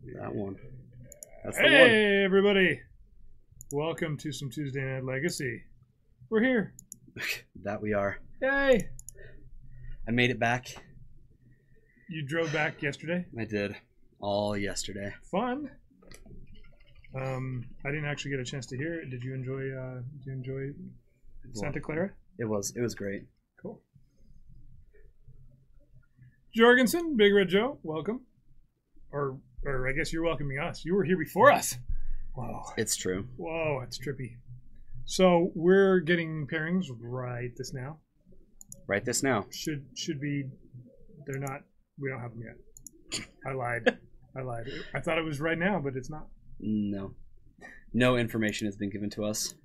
That one. That's the Hey, everybody. Welcome to some Tuesday Night Legacy. We're here. one. That we are. Yay. I made it back. You drove back yesterday? I did. All yesterday. Fun. I didn't actually get a chance to hear it. Did you enjoy Santa Clara? It was great. Cool. Jorgensen, Big Red Joe, welcome. Or I guess you're welcoming us. You were here before us. Whoa. It's true. Whoa, it's trippy. So we're getting pairings right this now. Right this now. Should be. They're not. We don't have them yet. I lied. I thought it was right now, but it's not. No. No information has been given to us.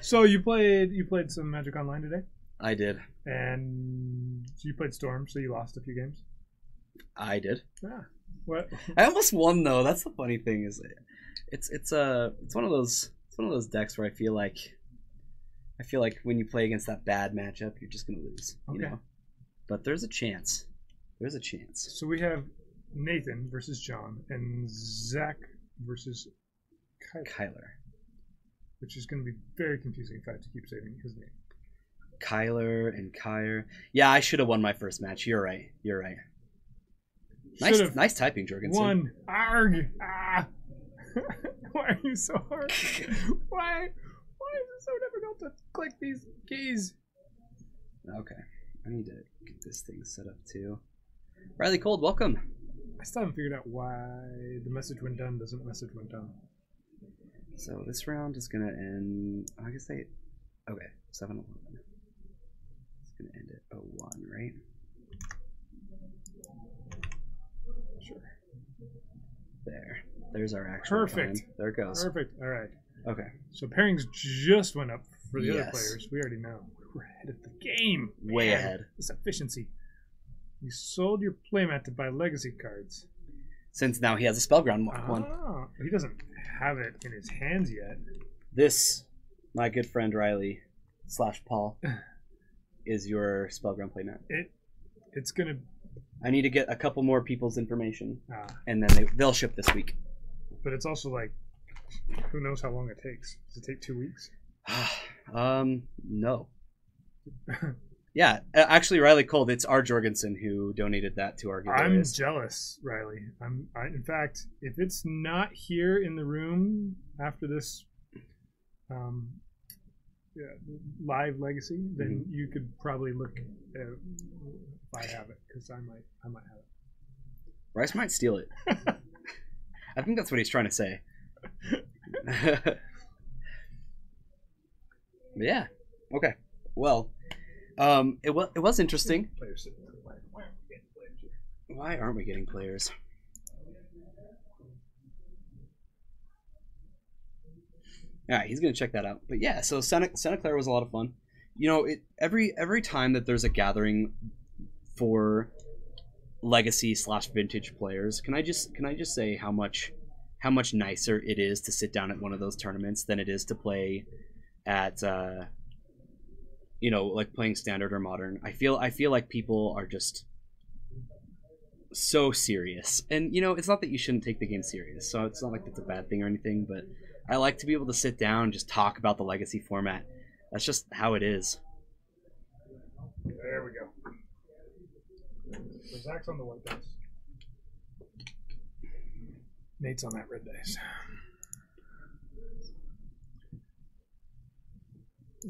So you played some Magic Online today, I did. and you played Storm, so you lost a few games. I did. Ah, what? I almost won though. That's the funny thing is, it's one of those decks where I feel like when you play against that bad matchup, you're just gonna lose. You Okay. know. But there's a chance. There's a chance. So we have Nathan versus John and Zach versus Kyler. which is going to be very confusing if I have to keep saying his name. Kyler and Kyre. Yeah, I should have won my first match. You're right. Should've Nice typing, Jorgensen. Won. Arg. Ah. Why are you so hard? Why is it so difficult to click these keys? Okay. I need to get this thing set up too. Riley Cold, welcome. I still haven't figured out why the message when done doesn't message when done. So this round is gonna end. I guess okay, 7-11. It's gonna end at 01, right? Sure. There's our actual Perfect. time. There it goes. Perfect. All right. Okay. So pairings just went up for the other Yes. players. We already know. We're ahead of the game. Way Man, ahead. This efficiency. You sold your playmat to buy legacy cards. Since now he has a Spellground one. Oh, he doesn't have it in his hands yet. This, my good friend Riley / Paul, is your Spellground playmat. It's gonna. I need to get a couple more people's information, Ah, and then they'll ship this week. but it's also like, who knows how long it takes? Does it take 2 weeks? No. Yeah, actually, Riley Cold, it's our Jorgensen who donated that to our giveaways. I'm jealous, Riley. In fact, if it's not here in the room after this live legacy, then you could probably look at if I have it, because I might have it. Rice might steal it. I think that's what he's trying to say. But yeah. Okay. Well, it was interesting. Why aren't we getting players? All right, he's gonna check that out. But yeah, so Santa Clara was a lot of fun. You know, every time that there's a gathering for legacy / vintage players, can I just say how much nicer it is to sit down at one of those tournaments than it is to play at like playing standard or modern. I feel like people are just so serious, and it's not that you shouldn't take the game serious, so it's not like it's a bad thing or anything, but I like to be able to sit down and just talk about the legacy format. That's just how it is. There we go. So Zach's on the white dice. Nate's on that red dice.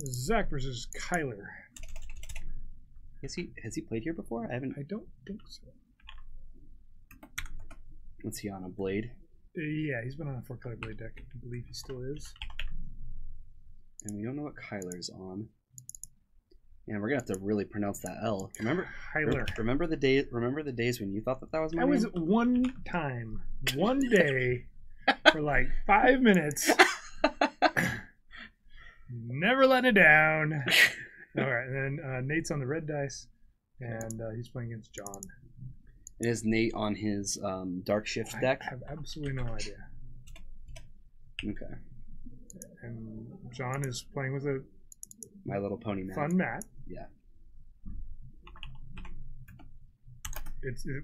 Zach versus Kyler. Has he played here before? I don't think so. What's he on, a blade? Yeah, he's been on a 4-color blade deck. I believe he still is. And we don't know what Kyler's on. And we're gonna have to really pronounce that L. Kyler. Remember the days when you thought that was my name? That was one day, for like 5 minutes. Never letting it down. All right, and then Nate's on the red dice, and he's playing against John. And is Nate on his Dark Shift deck? I have absolutely no idea. Okay. And John is playing with a My Little Pony mat. fun mat. Yeah.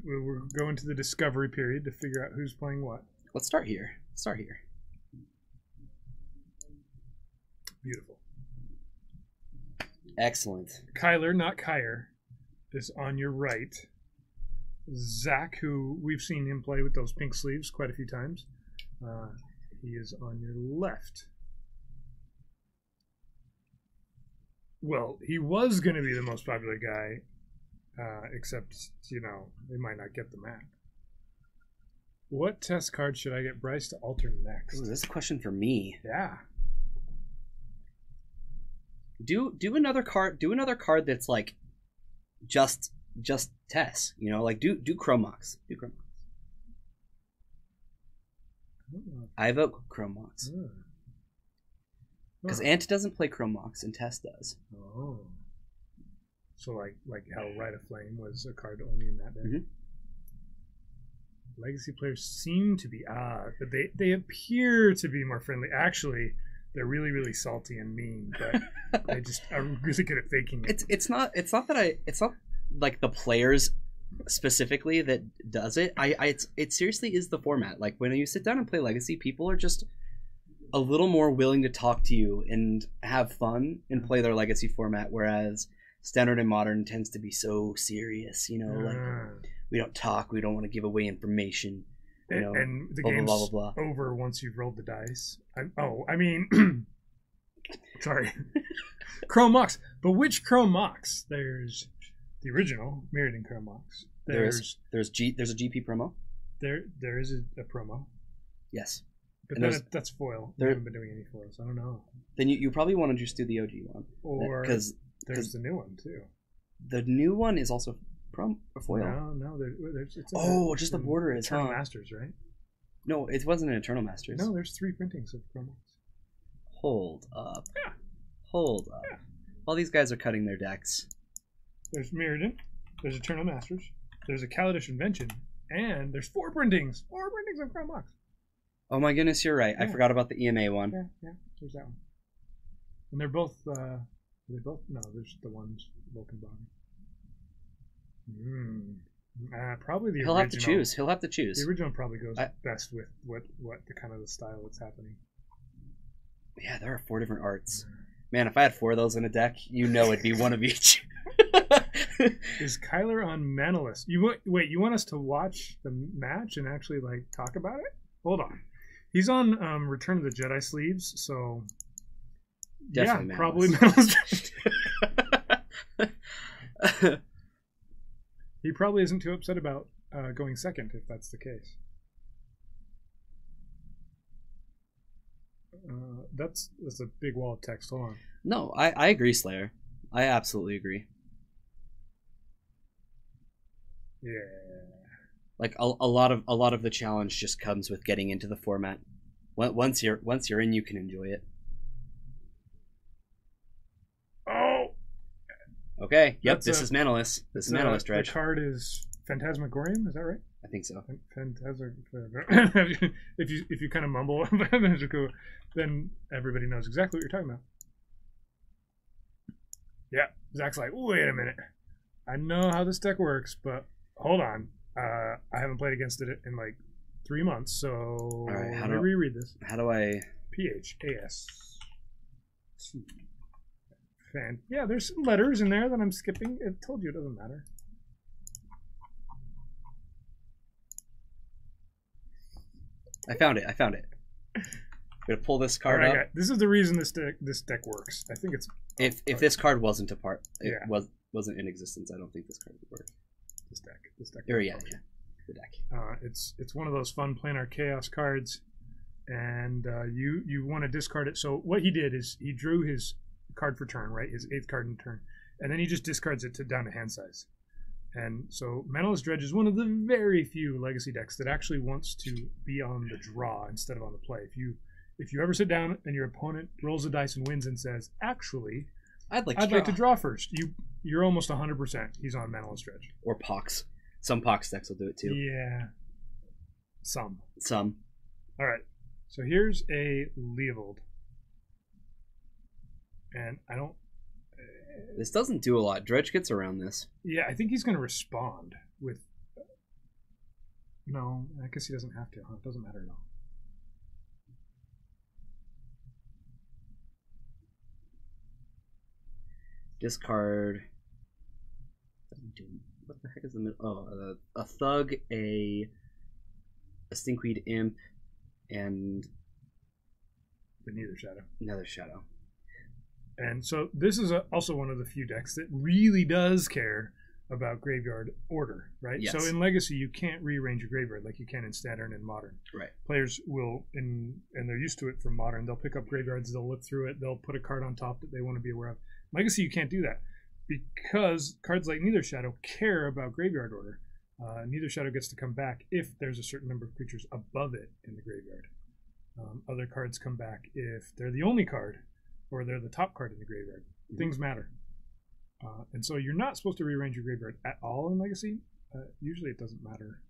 we're going to the discovery period to figure out who's playing what. Let's start here. Start here. Beautiful. Excellent. Kyler, not Kyer, is on your right. Zach, who we've seen him play with those pink sleeves quite a few times, he is on your left. Well, he was going to be the most popular guy, except, they might not get the map. What test card should I get Bryce to alter next? Ooh, this is a question for me. Yeah. Do another card. Do another card that's like just Tess. Like do Chromox. Do Chromox. I vote Chromox. Because Ant doesn't play Chromox and Tess does. Oh. So like how Rite of Flame was a card only in that deck. Mm-hmm. Legacy players seem to be but they appear to be more friendly. Actually, they're really, really salty and mean, but they just are really good at faking it. It's not like the players specifically that does it. It seriously is the format. Like when you sit down and play Legacy, people are just a little more willing to talk to you and have fun and play their Legacy format, whereas Standard and Modern tends to be so serious, like we don't talk, we don't want to give away information, and the blah, game's blah, blah, blah. over once you've rolled the dice. Sorry. Chromox. But which Chromox? There's the original Mirrodin Chromox. There's a GP promo. There is a promo. Yes. But then that's foil. We haven't been doing any foils. I don't know. Then you probably want to just do the OG one. Or because there's the new one too. The new one is also foil. No. There's just the border is Eternal Masters, right? No, it wasn't an Eternal Masters. No, there's 3 printings of Chromox. Hold up. Yeah. Hold up. Yeah. While these guys are cutting their decks. There's Mirrodin. There's Eternal Masters. There's a Kaladesh Invention. And there's 4 printings. 4 printings of Chromox. Oh my goodness, you're right. Yeah. I forgot about the EMA one. Yeah. There's that one. And they're both, no, there's the ones Vulcan Body. Probably the original. He'll have to choose. The original probably goes best with what the kind of the style that's happening. Yeah, there are 4 different arts. Man, if I had 4 of those in a deck, it'd be one of each. Is Kyler on Manalist? You want us to watch the match and actually talk about it? Hold on. He's on Return of the Jedi sleeves, so definitely probably Manalist. He probably isn't too upset about going second if that's the case. That's a big wall of text. Hold on. No, I agree, Slayer. I absolutely agree. Yeah. Like a lot of the challenge just comes with getting into the format. Once you're in, you can enjoy it. Oh. Okay. Yep. This is Manalist. This is Manalist, Dredge. The card is Phantasmagorium. Is that right? I think so. If you kind of mumble, then everybody knows exactly what you're talking about. Yeah, Zach's like, wait a minute. I know how this deck works, but hold on. I haven't played against it in 3 months, so all right, let me reread this. How do I? PHAS. Yeah, there's some letters in there that I'm skipping. I told you it doesn't matter. I found it. I'm gonna pull this card up. Guys, this is the reason this deck works. I think it's if this card wasn't wasn't in existence, I don't think this card would work. This deck. The deck. It's one of those fun planar chaos cards, and you want to discard it. So what he did is he drew his card for turn, right? His 8th card in turn, and then he just discards it down to hand size. And so Manalist Dredge is one of the very few Legacy decks that actually wants to be on the draw instead of on the play. If you ever sit down and your opponent rolls a dice and wins and says, actually, I'd like to draw first, you're almost 100%. He's on Manalist Dredge. Or Pox. Some Pox decks will do it too. Yeah. Some. All right. So here's a Leovold. And I don't... This doesn't do a lot. Dredge gets around this. Yeah, I think he's going to respond with No, I guess he doesn't have to. Huh? It doesn't matter at all. Discard. What the heck is the middle? Oh, a thug, a stinkweed imp, and The Neither Shadow. another shadow. And so this is also one of the few decks that really does care about graveyard order, right? Yes. So in Legacy, you can't rearrange your graveyard like you can in Standard and Modern. Right. Players will, and they're used to it from Modern, they'll pick up graveyards, they'll look through it, they'll put a card on top that they want to be aware of. Legacy, you can't do that because cards like Neither Shadow care about graveyard order. Neither Shadow gets to come back if there's a certain number of creatures above it in the graveyard. Other cards come back if they're the only card or they're the top card in the graveyard. Things matter. And so you're not supposed to rearrange your graveyard at all in Legacy. Usually it doesn't matter.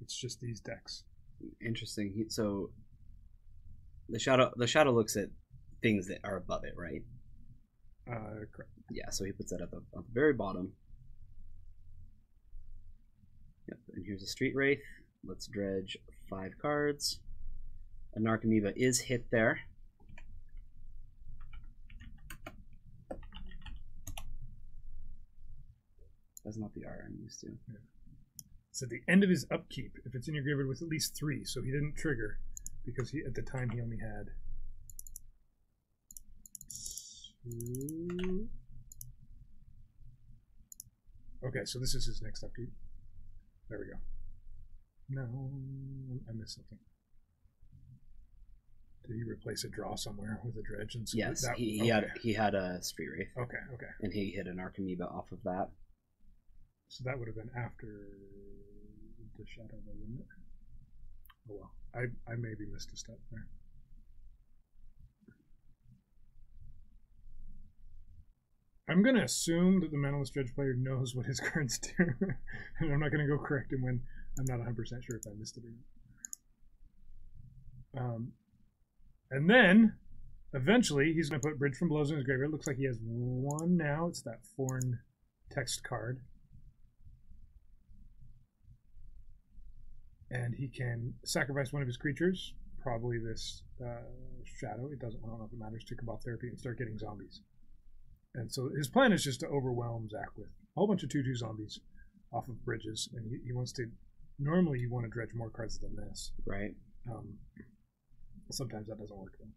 It's just these decks. Interesting. So the shadow looks at things that are above it, right? Correct. Yeah, so he puts that at the very bottom. Yep, and here's a Street Wraith. Let's dredge 5 cards. A Narcomoeba is hit there. That's not the R I'm used to. Yeah. It's at the end of his upkeep if it's in your graveyard with at least 3. So he didn't trigger because at the time he only had 2. Okay, so this is his next upkeep. There we go. No, I missed something. Did he replace a draw somewhere with a dredge? And so yes, that, he had a Street Wraith. Okay. And he hit an Archimedes off of that. So that would have been after the shadow, though, wouldn't it? Oh well, I maybe missed a step there. I'm going to assume that the Manaless Dredge player knows what his cards do. And I'm not going to go correct him when I'm not 100% sure if I missed it or not. And then, eventually, he's going to put Bridge from Blows in his graveyard. It looks like he has 1 now. It's that foreign text card. And he can sacrifice one of his creatures, probably this shadow. I don't know if it matters, to Cabal Therapy and start getting zombies. And so his plan is just to overwhelm Zach with a whole bunch of 2/2 zombies off of bridges. And he wants to, normally you want to dredge more cards than this. Right. Sometimes that doesn't work though.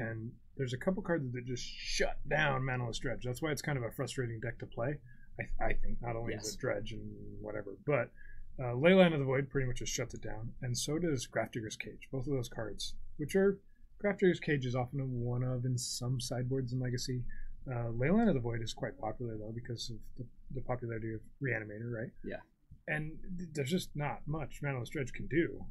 And there's a couple cards that just shut down Manaless Dredge. That's why it's kind of a frustrating deck to play. I think not only is it Dredge and whatever, but Leyline of the Void pretty much just shuts it down, and so does Grafdigger's Cage. Both of those cards, which are Grafdigger's Cage is often one of in some sideboards in Legacy. Leyline of the Void is quite popular though because of the popularity of Reanimator, right? Yeah. And there's just not much Manaless Dredge can do.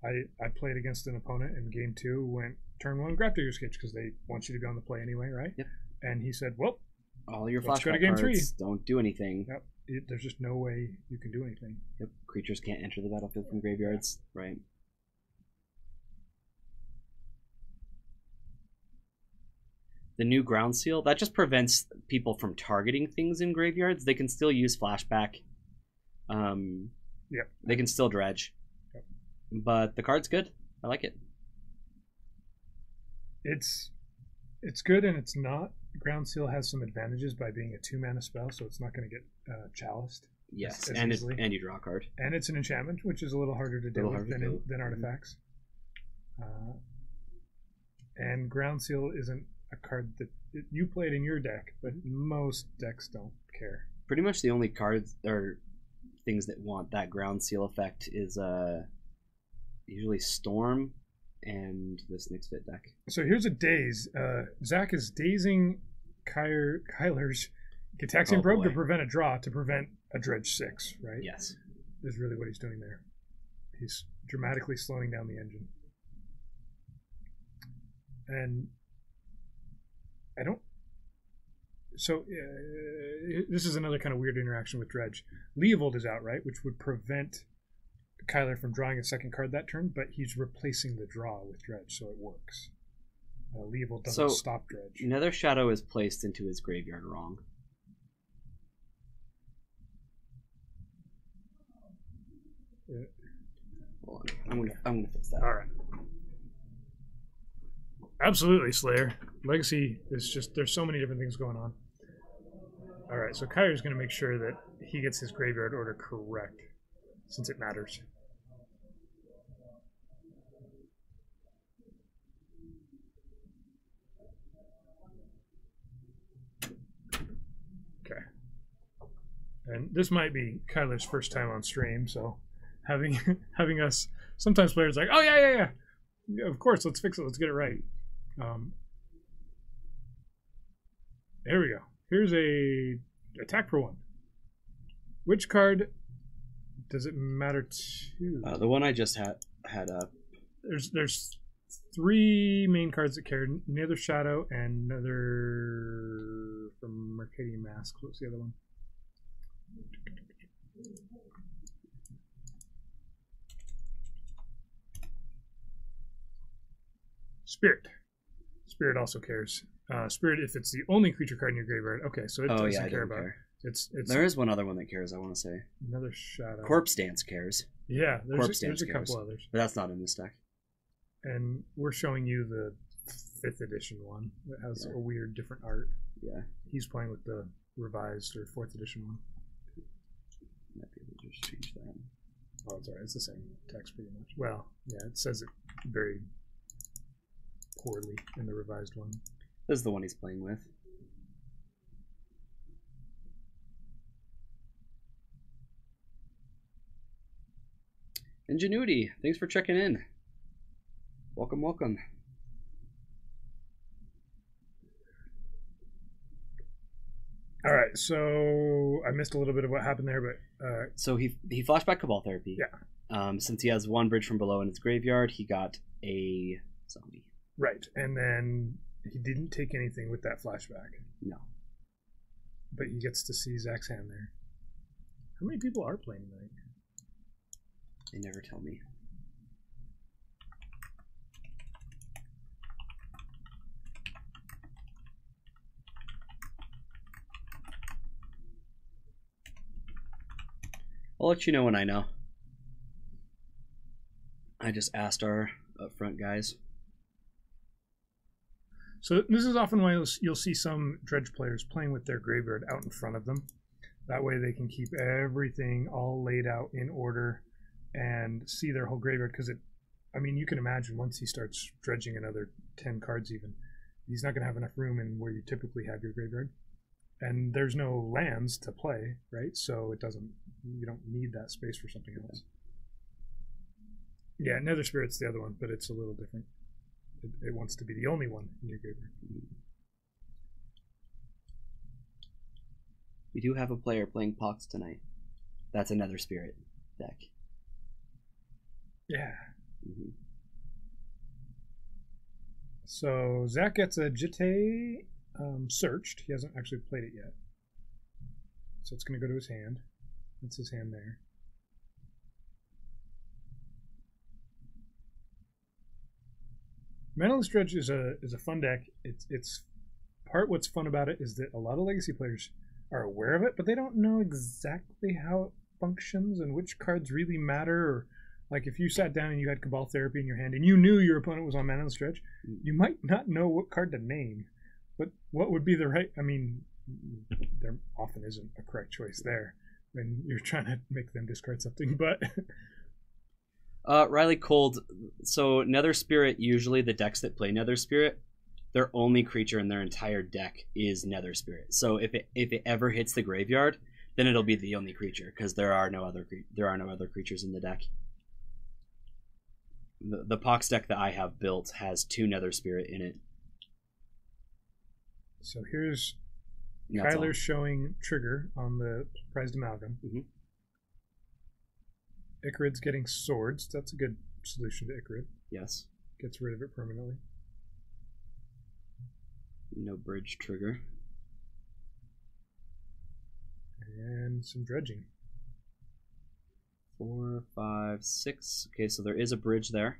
I played against an opponent in game 2, went turn 1 Grafdigger's Cage because they want you to be on the play anyway, right? Yep. And he said, well, all your let's go to flashback game cards 3. don't do anything. Yep. There's just no way you can do anything. Yep. Creatures can't enter the battlefield from graveyards, right? The new ground seal, that just prevents people from targeting things in graveyards. They can still use flashback. Yep. They can still dredge. Yep. But the card's good. I like it. It's good and it's not. Ground Seal has some advantages by being a 2-mana spell, so it's not going to get chaliced. Yes, as and easily. and you draw a card. And it's an enchantment, which is a little harder to deal with than artifacts. And Ground Seal isn't a card that you played in your deck, but most decks don't care. Pretty much the only cards or things that want that Ground Seal effect is usually Storm and this Nyx Fit deck. So here's a daze. Zach is dazing Kyler's Gitaxian Probe to prevent a draw, to prevent a Dredge 6, right? Yes. Is really what he's doing there. He's dramatically slowing down the engine. And I don't... So this is another kind of weird interaction with Dredge. Leovold is out, right? Which would prevent Kyler from drawing a second card that turn, but he's replacing the draw with Dredge, so it works. Leovold doesn't stop Dredge. Nether Shadow is placed into his graveyard wrong. Hold on. I'm gonna fix that. All right. Absolutely, Slayer. Legacy is just, there's so many different things going on. All right, so Kyler's going to make sure that he gets his graveyard order correct, since it matters. Okay. And this might be Kyler's first time on stream, so having us, sometimes players are like, oh yeah, of course, let's fix it, let's get it right. There we go. Here's a attack for 1. Which card does it matter to? The one I just had up. There's 3 main cards that care: Nether Shadow and Nether from Mercadian Mask. What's the other one? Spirit. Spirit also cares. Spirit, if it's the only creature card in your graveyard. Okay, so it doesn't care about. It's there is one other one that cares. I want to say Another Shadow. Corpse Dance cares. Yeah, there's a couple others, but that's not in this deck. And we're showing you the 5th edition one that has a weird different art. Yeah, he's playing with the revised or 4th edition one. Might be able to just change that. Oh, it's alright. It's the same text pretty much. Well, yeah, it says it very poorly in the revised one. This is the one he's playing with. Ingenuity, thanks for checking in. Welcome, welcome. All right, so I missed a little bit of what happened there, but so he flashback Cabal Therapy. Yeah. Since he has 1 bridge from below in his graveyard, he got a zombie. Right, and then he didn't take anything with that flashback. No. But he gets to see Zach's hand there. How many people are playing tonight? They never tell me. I'll let you know when I know. I just asked our upfront guys. So this is often why you'll see some dredge players playing with their graveyard out in front of them. That way they can keep everything all laid out in order and see their whole graveyard, because I mean, you can imagine once he starts dredging another 10 cards even, he's not going to have enough room in where you typically have your graveyard. And there's no lands to play, right? So you don't need that space for something else. Yeah, Nether Spirit's the other one, but it's a little different. It wants to be the only one in your graveyard. We do have a player playing Pox tonight. That's another Spirit deck. Yeah. Mm-hmm. So Zach gets a Jitte searched. He hasn't actually played it yet. So it's going to go to his hand. That's his hand there. Manaless Dredge is a fun deck. It's part what's fun about it is that a lot of Legacy players are aware of it, but they don't know exactly how it functions and which cards really matter. Or like if you sat down and you had Cabal Therapy in your hand and you knew your opponent was on Manaless Dredge, you might not know what card to name. But what would be the right... I mean, there often isn't a correct choice there when you're trying to make them discard something, but... Riley Cold, so Nether Spirit, usually the decks that play Nether Spirit, their only creature in their entire deck is Nether Spirit. So if it ever hits the graveyard, then it'll be the only creature, because there are no other creatures in the deck. The Pox deck that I have built has 2 Nether Spirit in it. So here's Kyler showing Trigger on the prized amalgam. Mm-hmm. Icarid's getting swords. That's a good solution to Icarid. Yes. Gets rid of it permanently. No bridge trigger. And some dredging. 4, 5, 6. Okay, so there is a bridge there.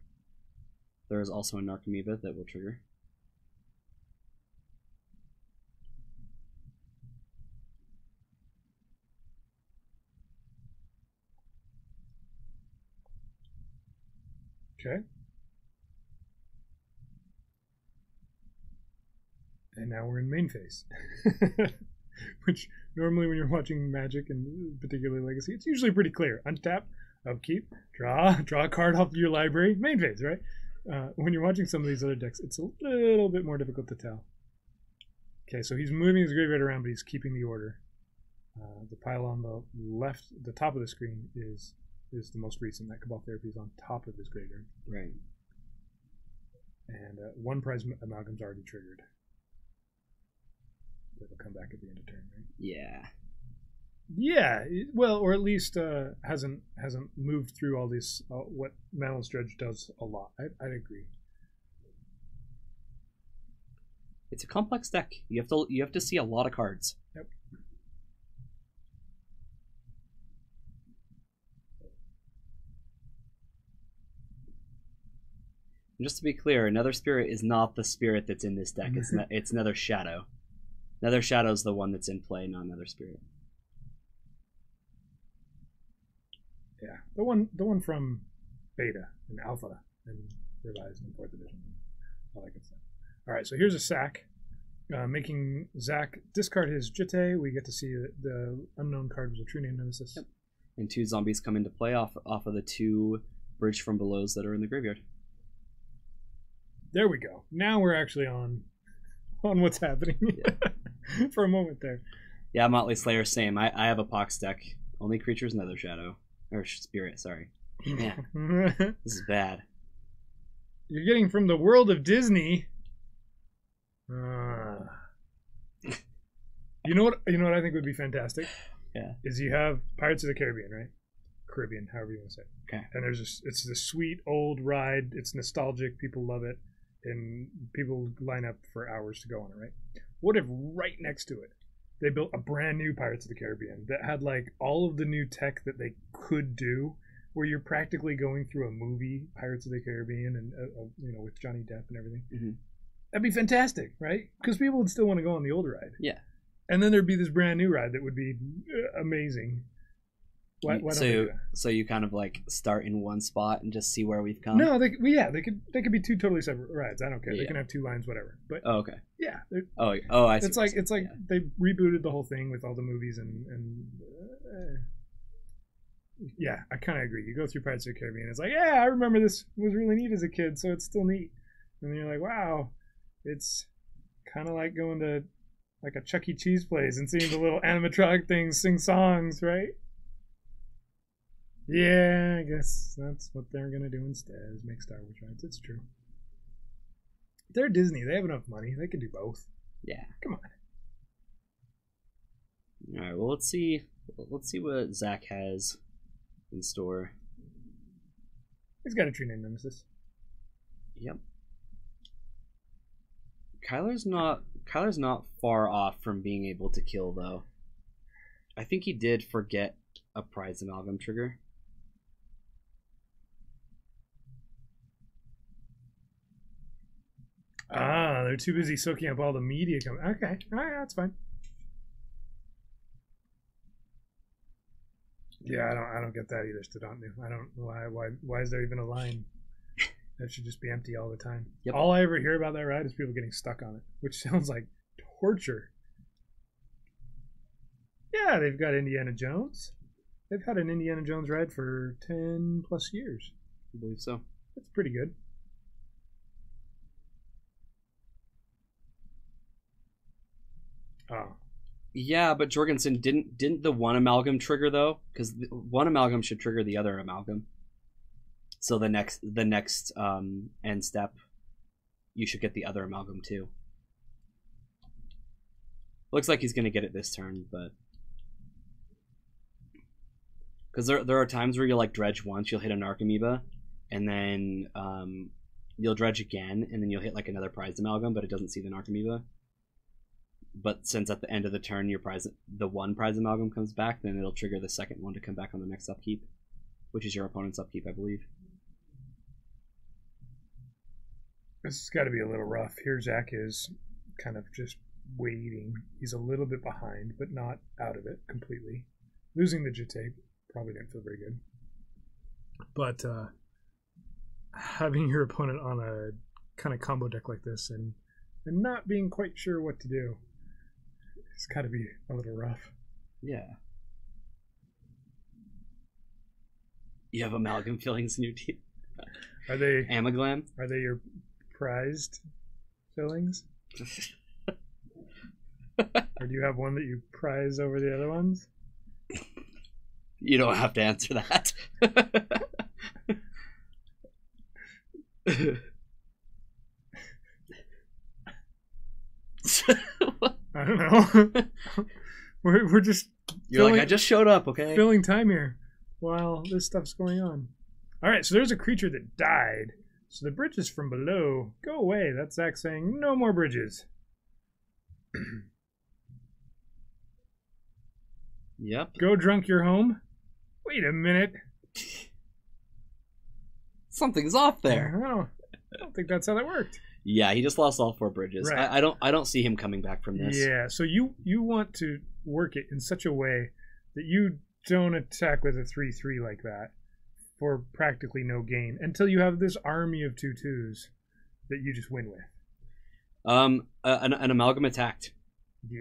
There is also a Narcomoeba that will trigger. Okay. And now we're in main phase. Which normally when you're watching Magic and particularly Legacy, it's usually pretty clear. Untap, upkeep, draw a card off your library, main phase, right? When you're watching some of these other decks, it's a little bit more difficult to tell. Okay, so he's moving his graveyard around, but he's keeping the order. The pile on the left, the top of the screen is the most recent. That Cabal Therapy is on top of his graveyard. Right. And one prize amalgam's already triggered. It'll come back at the end of turn, right? Yeah. Yeah, well, or at least hasn't moved through all this. What Mantless Dredge does a lot. I'd agree. It's a complex deck. You have to see a lot of cards. Yep. Just to be clear, Another Spirit is not the spirit that's in this deck. It's Another Shadow. Another Shadow is the one that's in play, not Another Spirit. Yeah, the one from Beta and Alpha and Revised and 4th edition, all that good stuff. All right, so here's a sack, making Zach discard his Jitte. We get to see that the unknown card was a True Name Nemesis. Yep. And 2 zombies come into play off of the 2 Bridge from Belows that are in the graveyard. There we go. Now we're actually on what's happening. Yeah. For a moment there. Yeah, Motley Slayer, same. I have a Pox deck. Only creatures, Another Shadow. Or Spirit, sorry. Yeah. This is bad. You're getting from the world of Disney. You know what I think would be fantastic? Yeah. Is you have Pirates of the Caribbean, right? Caribbean, however you want to say it. Okay. And it's this sweet old ride. It's nostalgic. People love it. And people line up for hours to go on it, right? What if right next to it, they built a brand new Pirates of the Caribbean that had like all of the new tech that they could do, where you're practically going through a movie, Pirates of the Caribbean, and with Johnny Depp and everything. Mm-hmm. That'd be fantastic, right? Because people would still want to go on the old ride. Yeah. And then there'd be this brand new ride that would be amazing. Why don't they do that? So you kind of like start in one spot and just see where we've come? No, they could be 2 totally separate rides. I don't care. Yeah. They can have 2 lines, whatever. But okay. Yeah. I see. It's like they rebooted the whole thing with all the movies and yeah, I kind of agree. You go through Pirates of the Caribbean, it's like, yeah, I remember this was really neat as a kid, so it's still neat. And then you're like, wow, it's kind of like going to like a Chuck E. Cheese place and seeing the little animatronic things sing songs, right? Yeah, I guess that's what they're going to do instead, is make Star Wars rides. It's true. They're Disney. They have enough money. They can do both. Yeah. Come on. All right, well, let's see what Zach has in store. He's got a True Name Nemesis. Yep. Kyler's not far off from being able to kill, though. I think he did forget a Prize Amalgam trigger. They're too busy soaking up all the media coming. Okay, all right, that's fine. Yeah, I don't get that either, Stadantnu. I don't know why is there even a line? That should just be empty all the time. Yep. All I ever hear about that ride is people getting stuck on it, which sounds like torture. Yeah, they've got Indiana Jones. They've had an Indiana Jones ride for 10 plus years. I believe so. That's pretty good. Oh. Yeah, but Jorgensen didn't the one amalgam trigger though? Because one amalgam should trigger the other amalgam. So the next end step, you should get the other amalgam too. Looks like he's gonna get it this turn, but because there are times where you'll like dredge once, you'll hit an Archimeeba, and then you'll dredge again, and then you'll hit like another prized amalgam, but it doesn't see the Archimeeba. But since at the end of the turn the one prize amalgam comes back, then it'll trigger the second one to come back on the next upkeep, which is your opponent's upkeep, I believe. This has got to be a little rough. Here Zach is kind of just waiting. He's a little bit behind, but not out of it completely. Losing the Jitte probably didn't feel very good. But having your opponent on a kind of combo deck like this and not being quite sure what to do. It's got to be a little rough. Yeah. You have amalgam fillings in your team. Are they Amaglam? Are they your prized fillings? Or do you have one that you prize over the other ones? You don't have to answer that. I don't know. we're just You're like, I just showed up, okay? filling time here while this stuff's going on. All right, so there's a creature that died. So the bridges from below go away. That's Zach saying no more bridges. Yep. Go drunk, you're home. Wait a minute. Something's off there. I don't think that's how that worked. Yeah, he just lost all 4 bridges. Right. I don't see him coming back from this. Yeah, so you want to work it in such a way that you don't attack with a 3/3 like that for practically no gain until you have this army of 2/2s that you just win with. An amalgam attacked. Yeah.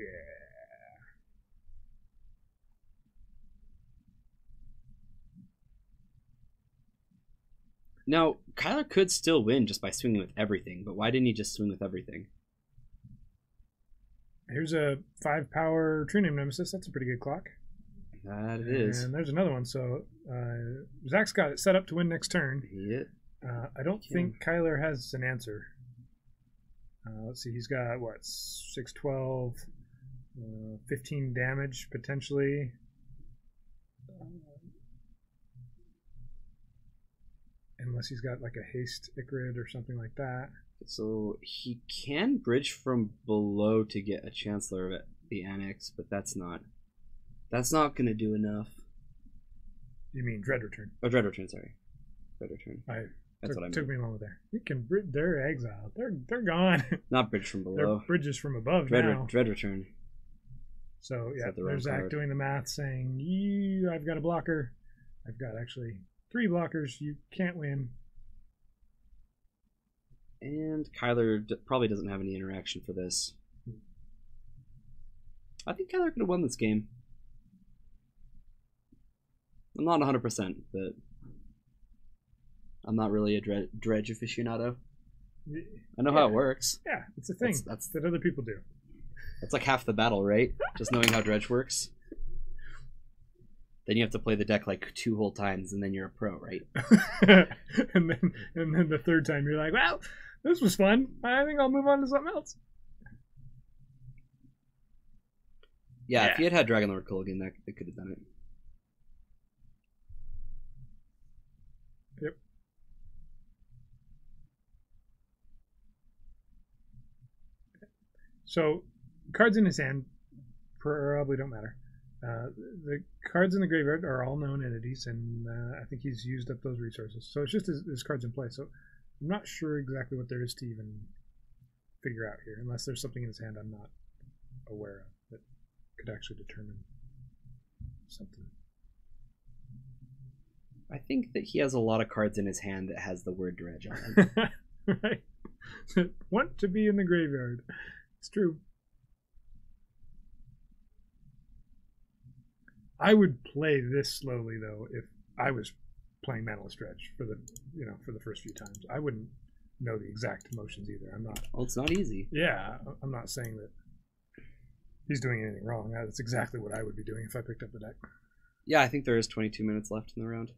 Now, Kyler could still win just by swinging with everything, but why didn't he just swing with everything? Here's a 5-power True Name Nemesis. That's a pretty good clock. That it is. And there's another one. So Zach's got it set up to win next turn. Yeah. I don't think Kyler has an answer. Let's see. He's got, what, 6, 12, 15 damage, potentially. Unless he's got, like, a haste Icarid or something like that. So he can bridge from below to get a Chancellor at the Annex, but that's not going to do enough. You mean Dread Return? Oh, Dread Return, sorry. Dread Return. That's what I meant. Took me a moment there. You can they're exiled. They're gone. Not bridge from below. They're bridges from above now. Dread Return. So yeah, there's Zach doing the math, saying, I've got a blocker. I've got actually 3 blockers. You can't win. And Kyler probably doesn't have any interaction for this. I think Kyler could have won this game. I'm not 100%, but I'm not really a dredge aficionado. I know how it works. Yeah, it's a thing that's that other people do. That's like half the battle, right? Just knowing how dredge works. Then you have to play the deck like 2 whole times, and then you're a pro, right? and then the third time you're like, well, this was fun. I think I'll move on to something else. Yeah, if he had Dragon Lord Culligan, that could have done it. Yep. So, cards in his hand probably don't matter. The cards in the graveyard are all known entities, and I think he's used up those resources. So it's just his cards in play. So I'm not sure exactly what there is to even figure out here, unless there's something in his hand I'm not aware of that could actually determine something. I think that he has a lot of cards in his hand that has the word dredge on them. Right. Want to be in the graveyard. It's true. I would play this slowly though if I was playing Mantless Dredge for the first few times. I wouldn't know the exact motions either. I'm not. Well, it's not easy. Yeah, I'm not saying that he's doing anything wrong. That's exactly what I would be doing if I picked up the deck. Yeah, I think there is 22 minutes left in the round.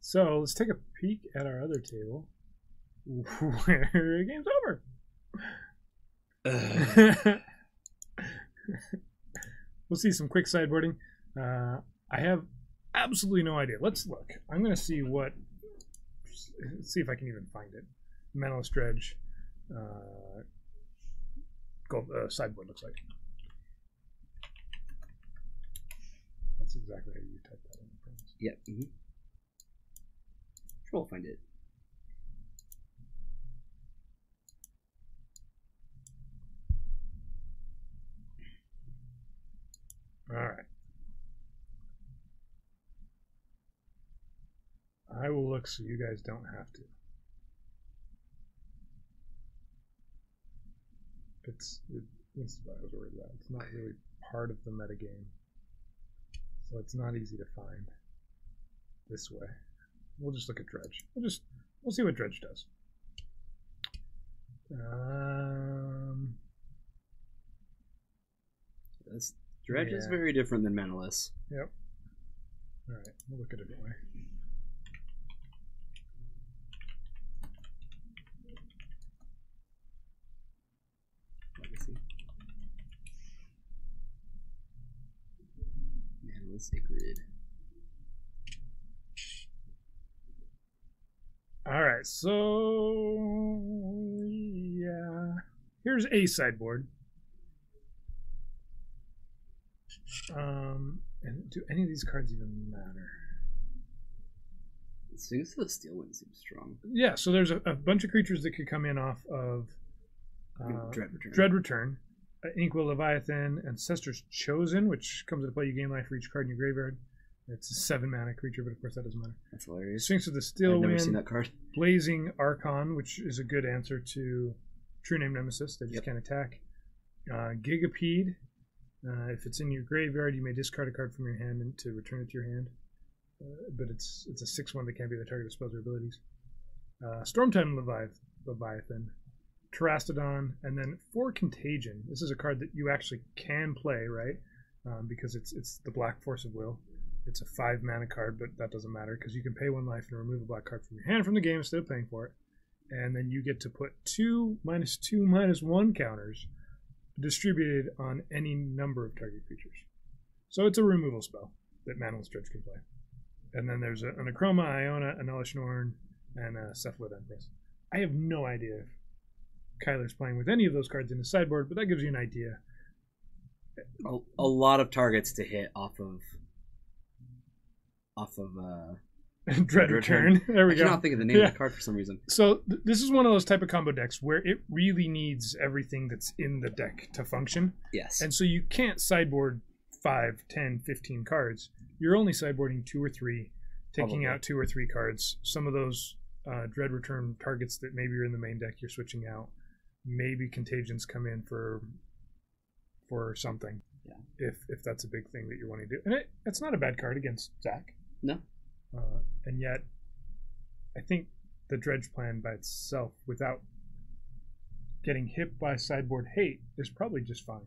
So let's take a peek at our other table where the game's over. We'll see some quick sideboarding. I have absolutely no idea. Let's look. I'm going to see if I can even find it. Mantless Dredge sideboard looks like. That's exactly how you type that in. Yeah. Mm-hmm. Sure, we'll find it. All right. I will look so you guys don't have to. This is what I was worried about. It's not really part of the metagame, so it's not easy to find this way. We'll just look at Dredge. We'll see what Dredge does. This Dredge is very different than Manaless. Yep. All right, we'll look at it anyway. Legacy. Manaless Sacred. All right, so yeah, here's a sideboard. And do any of these cards even matter? Sphinx of the Steel Wind seems strong. Yeah, so there's a bunch of creatures that could come in off of Dread Return, Inkwell Leviathan, Ancestor's Chosen, which comes into play. You gain life for each card in your graveyard. It's a 7 mana creature, but of course that doesn't matter. That's hilarious. Sphinx of the Steel Wind. I've never seen that card. Blazing Archon, which is a good answer to True Name Nemesis. They just can't attack. Gigapede. If it's in your graveyard, you may discard a card from your hand to return it to your hand. But it's a 6/1 that can't be the target of spells or abilities. Stormtime Leviathan, Terastodon, and then for Contagion. This is a card that you actually can play, right? Because it's the Black Force of Will. It's a 5 mana card, but that doesn't matter because you can pay 1 life and remove a black card from your hand from the game instead of paying for it. And then you get to put 2 -2/-1 counters distributed on any number of target creatures. So it's a removal spell that Manaless Dredge can play. And then there's an Acroma, Iona, an Elesh Norn, and a Cephalid Empress. I have no idea if Kyler's playing with any of those cards in his sideboard, but that gives you an idea. A lot of targets to hit off of Dread Return. There we go. I cannot think of the name of the card for some reason. So this is one of those type of combo decks where it really needs everything that's in the deck to function. Yes. And so you can't sideboard 5, 10, 15 cards. You're only sideboarding 2 or 3, taking out 2 or 3 cards. Some of those Dread Return targets that maybe are in the main deck you're switching out. Maybe Contagions come in for something. Yeah. If that's a big thing that you're wanting to do. And it's not a bad card against Zach. No. And yet, I think the Dredge plan by itself, without getting hit by sideboard hate, is probably just fine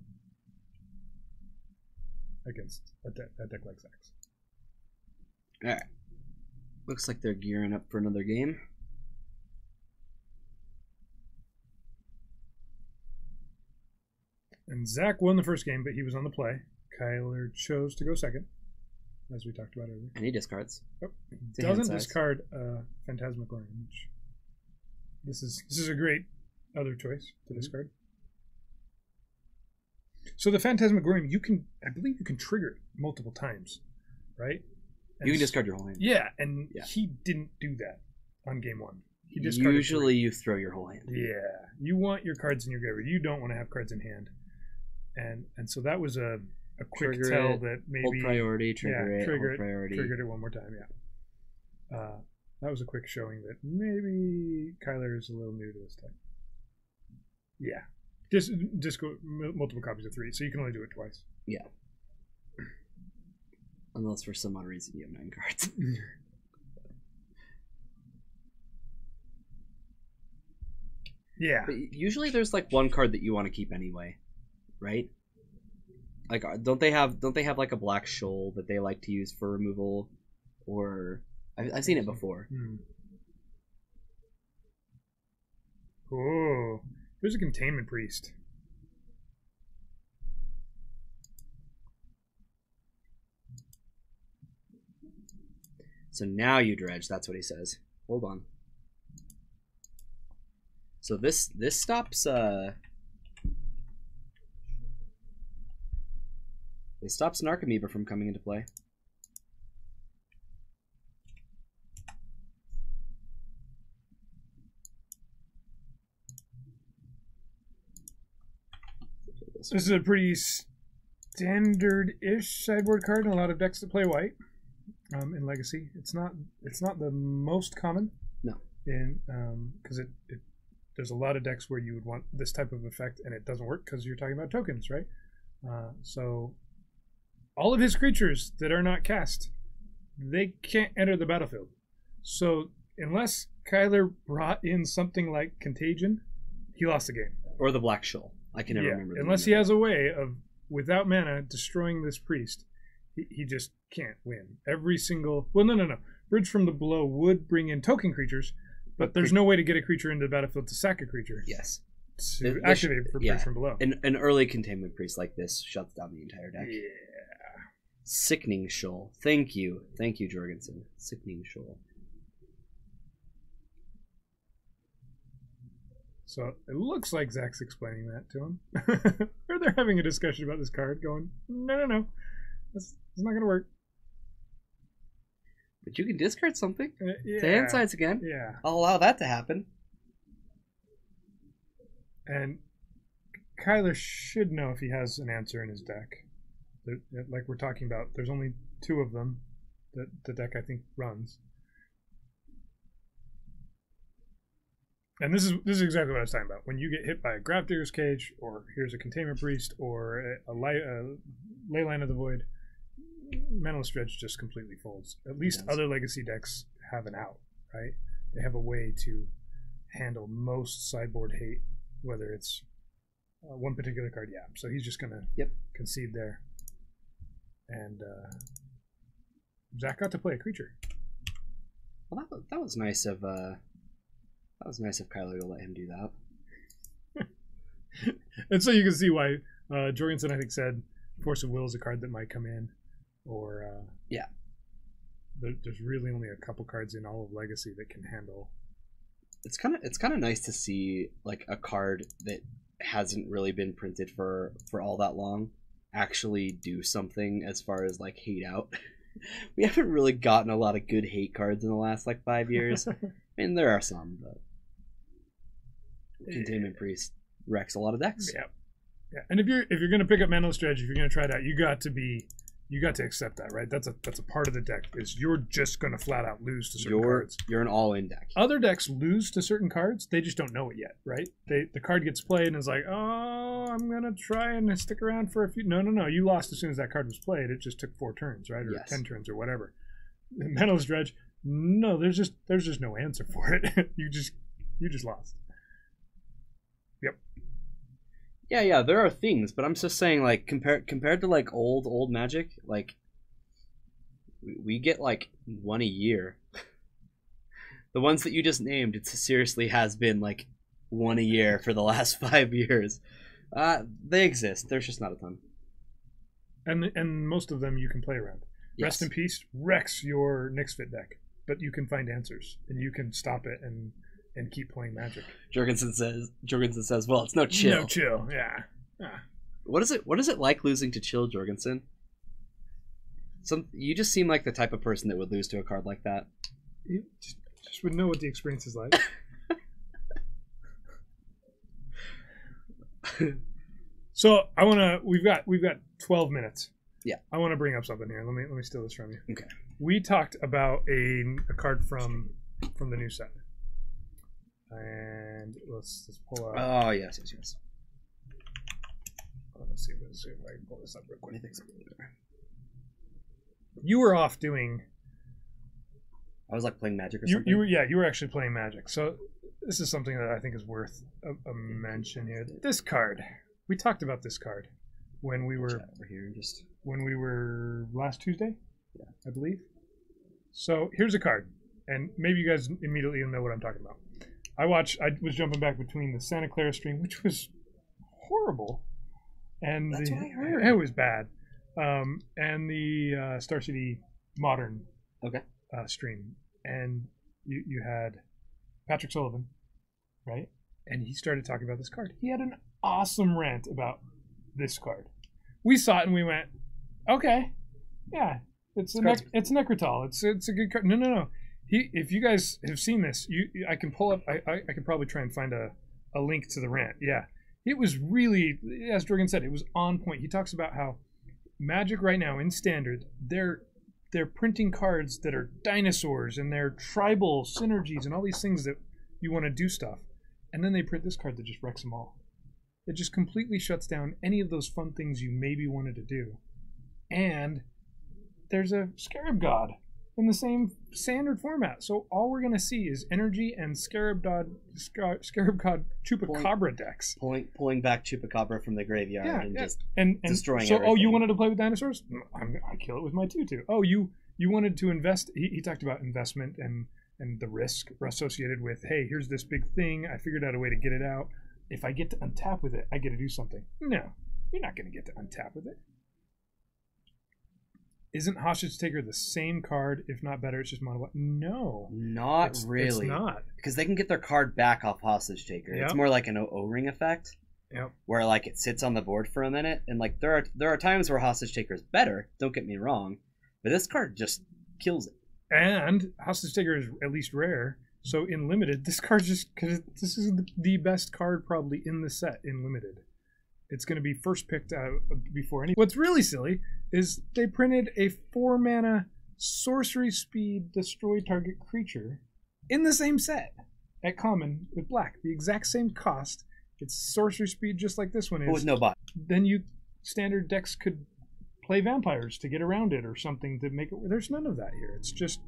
against a deck like Zach's. Alright. Looks like they're gearing up for another game. And Zach won the first game, but he was on the play. Kyler chose to go second, as we talked about earlier. And he discards. Oh, he doesn't discard Phantasmagorium. This is a great other choice to discard. So the Phantasmagorium, I believe you can trigger it multiple times, right? And you can discard your whole hand. Yeah, and he didn't do that on game 1. He discarded Usually you throw your whole hand. Yeah, you want your cards in your graveyard. You don't want to have cards in hand. And so that was a quick trigger tell it, that maybe hold priority, triggered it one more time. Yeah, that was a quick showing that maybe Kyler is a little new to this type. Yeah, just go multiple copies of 3, so you can only do it twice. Yeah, unless for some odd reason you have 9 cards. Yeah, but usually there's like one card that you want to keep anyway, right? Like, don't they have like a black shoal that they like to use for removal, or I've seen it before. Oh, there's a Containment Priest. So now you dredge. That's what he says. Hold on. So this stops it stops Narcomoeba from coming into play. This is a pretty standard-ish sideboard card in a lot of decks that play white. in Legacy. It's not the most common. No. In because there's a lot of decks where you would want this type of effect and it doesn't work because you're talking about tokens, right? So all of his creatures that are not cast, they can't enter the battlefield. So unless Kyler brought in something like Contagion, he lost the game. Or the Black Shoal. I can never remember. Unless he has a way of, without mana, destroying this priest, he just can't win. Every single... Well, no. Bridge from the Below would bring in token creatures, but there's no way to get a creature into the battlefield to sack a creature. Yes. To activate for Bridge from Below. An early containment priest like this shuts down the entire deck. Yeah. Sickening Shoal. Thank you, Jorgensen. Sickening Shoal. So it looks like Zach's explaining that to him. Or they're having a discussion about this card, going, no. It's not going to work. But you can discard something. Yeah. To hand sides again. Yeah. I'll allow that to happen. And Kyler should know if he has an answer in his deck. Like we're talking about, there's only 2 of them that the deck, I think, runs. And this is exactly what I was talking about. When you get hit by a Grafdigger's Cage, or here's a Containment Priest, or a Leyline of the Void, Mentalist Dredge just completely folds. At least other Legacy decks have an out, right? They have a way to handle most sideboard hate, whether it's one particular card. Yeah, so he's just going to concede there. And Zach got to play a creature. Well, that was nice of... That was nice of Kyler to let him do that. And so you can see why Jorgensen, I think, said Force of Will is a card that might come in. Or, there's really only a couple cards in all of Legacy that can handle. It's kind of nice to see like a card that hasn't really been printed for all that long actually do something as far as like hate out. We haven't really gotten a lot of good hate cards in the last like 5 years. I mean, there are some, but Containment Priest wrecks a lot of decks. Yeah. And if you're gonna pick up Mentalist Dredge, if you're gonna try it out, you got to accept that, right? That's a part of the deck. Is you're just gonna flat out lose to certain cards. You're an all-in deck. Other decks lose to certain cards. They just don't know it yet, right? The card gets played and it's like, oh, I'm gonna try and stick around for a few. No. You lost as soon as that card was played. It just took 4 turns, right? Or 10 turns or whatever. Mentalist Dredge. No, there's just no answer for it. you just lost. Yep. Yeah, there are things, but I'm just saying, like, compared to like old Magic, like we get like 1 a year. The ones that you just named, it seriously has been like 1 a year for the last 5 years. They exist. There's just not a ton. And most of them you can play around. Yes. Rest in Peace wrecks your Nyx Fit deck, but you can find answers and you can stop it and keep playing Magic. Jorgensen says, well, it's no chill. No chill, yeah. What is it like losing to Chill, Jorgensen? You just seem like the type of person that would lose to a card like that. You just would know what the experience is like. So we've got 12 minutes. Yeah. I want to bring up something here. Let me steal this from you. Okay. We talked about a card from the new set. And let's pull out. Oh, yes. Let's see if I can pull this up real quick. You were off doing. I was like playing Magic or something. You were actually playing Magic. So this is something that I think is worth a mention here. This card. We talked about this card when we were last Tuesday, I believe. So here's a card, and maybe you guys immediately know what I'm talking about. I was jumping back between the Santa Clara stream, which was horrible, and that's what I heard. It was bad, and the Star City Modern stream, and you had Patrick Sullivan, right? And he started talking about this card. He had an awesome rant about this card. We saw it and we went, okay, yeah, it's Necrotal. It's a good card. No. If you guys have seen this, I can pull up. I can probably try and find a link to the rant. Yeah, it was really, as Jorgen said, it was on point. He talks about how Magic right now in Standard, they're they're printing cards that are dinosaurs and they're tribal synergies and all these things that you want to do stuff. And then they print this card that just wrecks them all. It just completely shuts down any of those fun things you maybe wanted to do. And there's a Scarab God in the same standard format. So all we're going to see is energy and Scarab God Chupacabra decks. Pulling back Chupacabra from the graveyard and just destroying so, everything. Oh, you wanted to play with dinosaurs? I kill it with my tutu. Oh, you wanted to invest. He talked about investment and the risk associated with, hey, here's this big thing. I figured out a way to get it out. If I get to untap with it, I get to do something. No, you're not going to get to untap with it. Isn't Hostage Taker the same card, if not better? It's just mono black. No, not really. It's not, because they can get their card back off Hostage Taker. Yep. It's more like an O-ring effect, where like it sits on the board for a minute, and like there are times where Hostage Taker is better. Don't get me wrong, but this card just kills it. And Hostage Taker is at least rare, so in limited, this card just because this is the best card probably in the set in limited. It's going to be first picked out before any. What's really silly is they printed a 4-mana sorcery speed destroy target creature in the same set at common with black. The exact same cost. It's sorcery speed just like this one is. But with no bot. Then standard decks could play vampires to get around it or something to make it. There's none of that here. It's just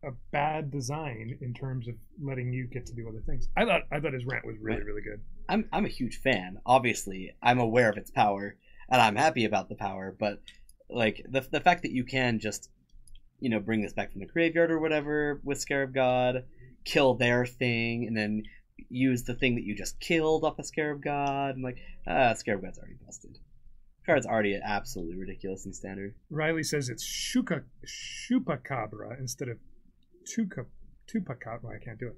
a bad design in terms of letting you get to do other things. I thought his rant was really good. I'm a huge fan. Obviously, I'm aware of its power, and I'm happy about the power. But like the fact that you can just, bring this back from the graveyard or whatever with Scarab God, kill their thing, and then use the thing that you just killed off a Scarab God, and like Scarab God's already busted. Card's already absolutely ridiculous in standard. Riley says it's Chupacabra instead of Tupacabra. I can't do it.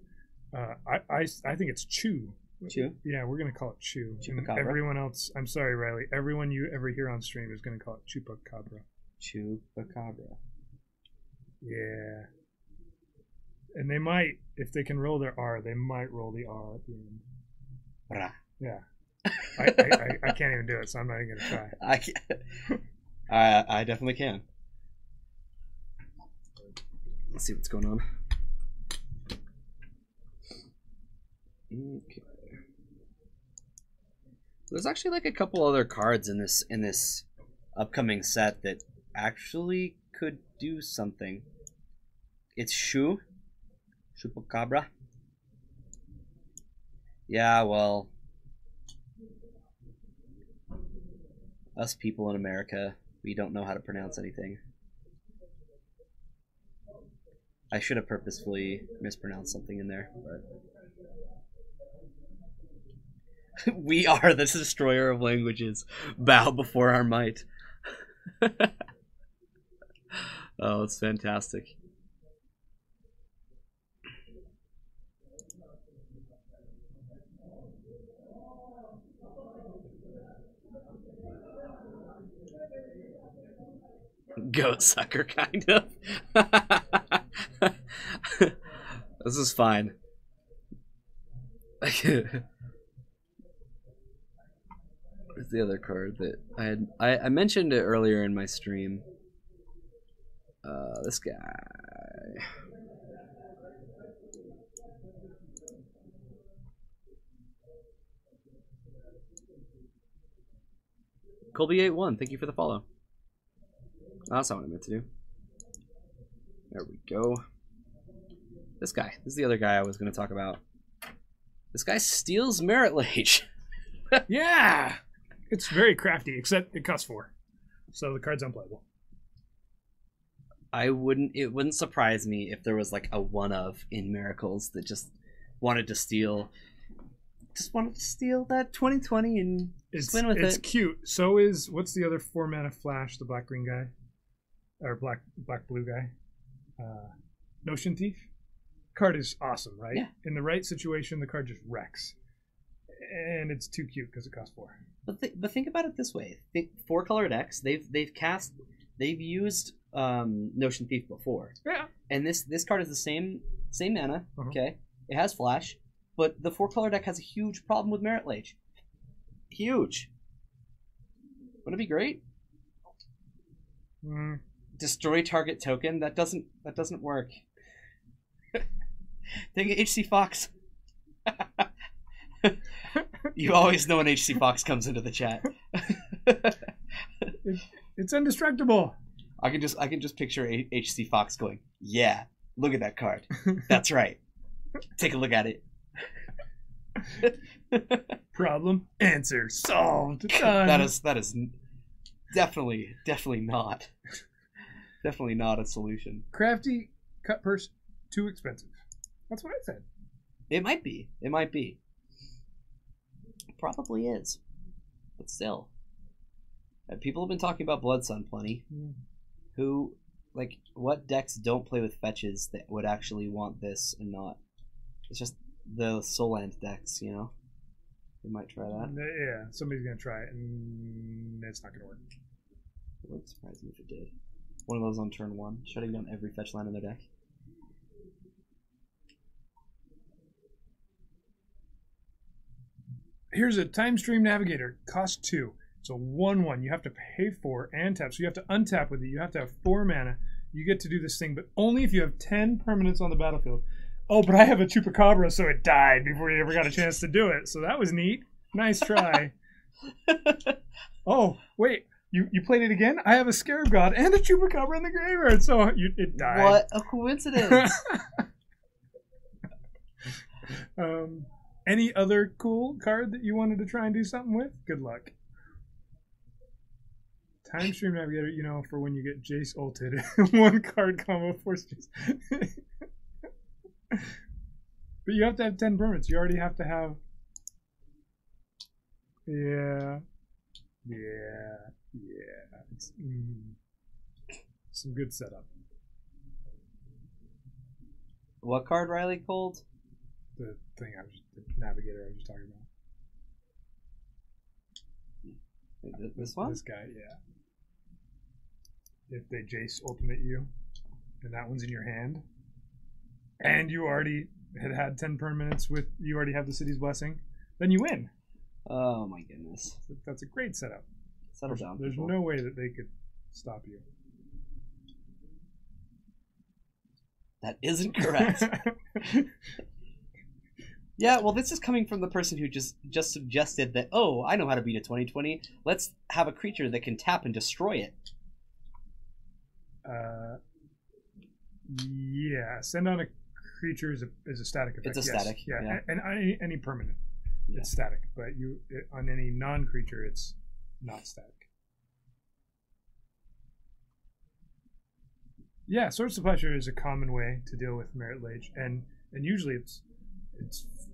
I think it's Chew. Chew? Yeah, we're going to call it Chew. Chupacabra. Everyone else, I'm sorry, Riley. Everyone you ever hear on stream is going to call it Chupacabra. Chupacabra. Yeah. And they might, if they can roll their R, they might roll the R at the end. Bra. Yeah. I can't even do it, so I'm not even going to try. I can't. I definitely can. Let's see what's going on. Okay. There's actually like a couple other cards in this upcoming set that actually could do something. It's Chupacabra. Yeah, well, us people in America, we don't know how to pronounce anything. I should have purposefully mispronounced something in there, but we are the destroyer of languages. Bow before our might. Oh, it's fantastic. Goat sucker, kind of. This is fine. Where's the other card that I mentioned it earlier in my stream. This guy. Colby81, thank you for the follow. Oh, that's not what I meant to do. There we go. This guy. This is the other guy I was going to talk about. This guy steals Merit Lage. Yeah! It's very crafty, except it costs 4. So the card's unplayable. It wouldn't surprise me if there was like a one of in Miracles that just wanted to steal that 2020 and win with it. It's cute. So is, what's the other 4-mana flash, the black-green guy? Or black-blue guy? Notion Thief? Card is awesome, right? Yeah. In the right situation, the card just wrecks. And it's too cute because it costs 4. But think about it this way: 4-color decks, they've used Notion Thief before. Yeah. And this card is the same mana. Uh-huh. Okay, it has flash, but the 4-color deck has a huge problem with Merit Lage. Huge. Wouldn't it be great? Destroy target token? That doesn't work. Dang it, HC Fox. You always know when HC Fox comes into the chat. It's indestructible. I can just picture HC Fox going, "Yeah, look at that card. That's right. Take a look at it." Problem, answer, solved. Done. That is definitely not a solution. Crafty cut purse, too expensive. That's what I said. It might be. It probably is, but still. People have been talking about Blood Sun plenty. Who, like, what decks don't play with fetches that would actually want this and not? It's just the Soulland decks, you know? We might try that. Yeah, somebody's going to try it, and it's not going to work. It wouldn't surprise me if it did. One of those on turn 1, shutting down every fetch land in their deck. Here's a Time Stream Navigator. Cost 2. It's a 1/1. You have to pay for and tap. So you have to untap with it. You have to have 4 mana. You get to do this thing, but only if you have 10 permanents on the battlefield. Oh, but I have a Chupacabra, so it died before you ever got a chance to do it. So that was neat. Nice try. Oh, wait. You played it again? I have a Scarab God and a Chupacabra in the graveyard, so it died. What a coincidence. Any other cool card that you wanted to try and do something with? Good luck. Time Stream Navigator, you know, for when you get Jace ulted. 1 card combo force Jace. But you have to have 10 permanents. You already have to have... Yeah. It's some good setup. What card, Riley called? The Navigator I was just talking about. This one? This guy, yeah. If they Jace ultimate you, and that one's in your hand, and you already had 10 permanents with, you already have the City's Blessing, then you win. Oh my goodness. That's a great setup. Settle down. There's no way that they could stop you. That isn't correct. Yeah, well, this is coming from the person who just suggested that, oh, I know how to beat a 2020. Let's have a creature that can tap and destroy it. Yeah, send on a creature is a static effect. It's a static. Yeah, and any permanent, yeah. It's static. But on any non-creature, it's not static. Yeah, Sword Supply Share is a common way to deal with Merit Lage, and usually it's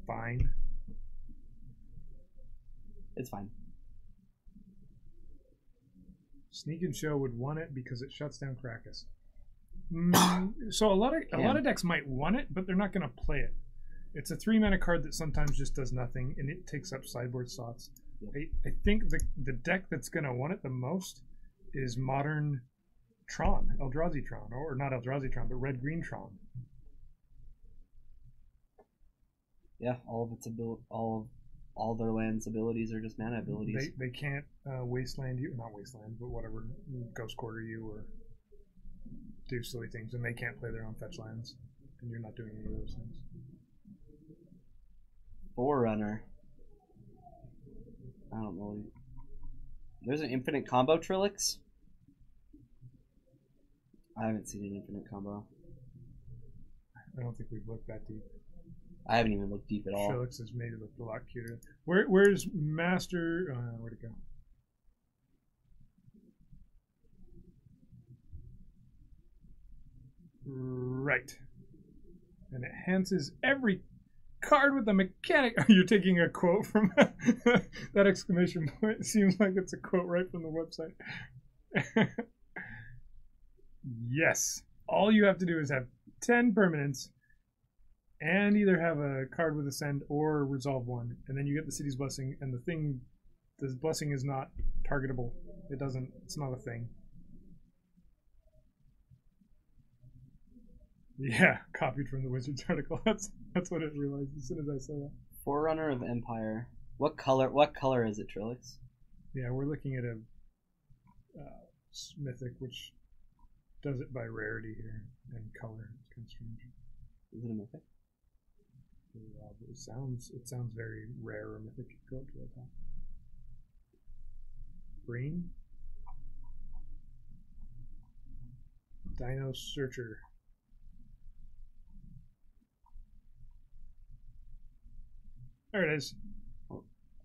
fine. It's fine. Sneak and Show would want it because it shuts down Krakus. So a lot of decks might want it, but they're not going to play it. It's a 3-mana card that sometimes just does nothing, and it takes up sideboard slots. Yep. I think the deck that's going to want it the most is Modern Tron, Eldrazi Tron, or not Eldrazi Tron, but Red Green Tron. Yeah, all of its all their lands' abilities are just mana abilities. They can't wasteland you, not wasteland, but whatever, ghost quarter you or do silly things, and they can't play their own fetch lands, and you're not doing any of those things. Forerunner. I don't know. There's an infinite combo Trilix. I haven't seen an infinite combo. I don't think we've looked that deep. I haven't even looked deep at all. Trilix has made it look a lot cuter. Where's Master? Where'd it go? Right. And it enhances every card with a mechanic. You're taking a quote from that exclamation point. It seems like it's a quote right from the website. Yes. All you have to do is have 10 permanents and either have a card with Ascend or resolve 1, and then you get the City's Blessing, and the blessing is not targetable. It's not a thing. Yeah, copied from the Wizards article. That's what it realized as soon as I saw that. Forerunner of Empire. What color is it, Trilix? Yeah, we're looking at a Mythic, which does it by rarity here and color. It's kind of strange. Is it a mythic? It sounds very rare or mythic. Go up to the top. Green. Dino Searcher. There it is.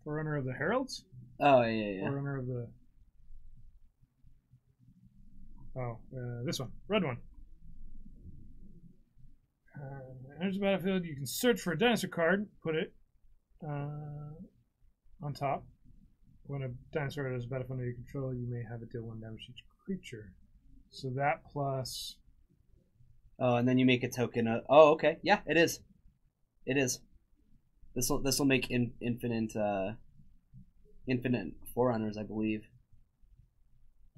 Forerunner of the Heralds? Oh, yeah. Forerunner of the... Oh, this one. Red one. Enters the battlefield. You can search for a dinosaur card. Put it on top. When a dinosaur enters the battlefield under your control, you may have it deal 1 damage to each creature. So that plus... Oh, and then you make a token of... Oh, okay. Yeah, it is. It is. This will make infinite Forerunners, I believe.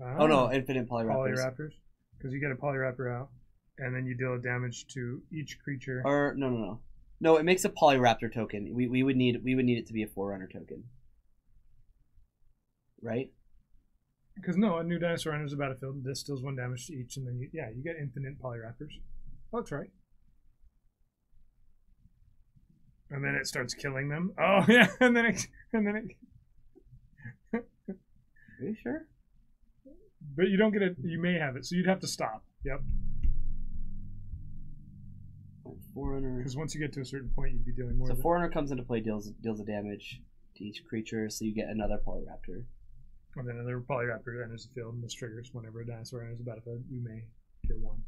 Oh no, infinite Polyraptors. Polyraptors, because you get a Polyraptor out, and then you deal damage to each creature. Or no, it makes a Polyraptor token. We would need it to be a Forerunner token, right? Because no, a new dinosaur enters the battlefield. This deals 1 damage to each, and then you get infinite Polyraptors. Oh, that's right. And then it starts killing them. Oh yeah, and then it. Are you sure? But you don't get it. You may have it, so you'd have to stop. Yep. Forerunner. Because once you get to a certain point, you'd be dealing more. So Forerunner comes into play, deals a damage to each creature, so you get another Polyraptor. And then another Polyraptor enters the field, and this triggers whenever a dinosaur enters the battlefield. You may kill 1.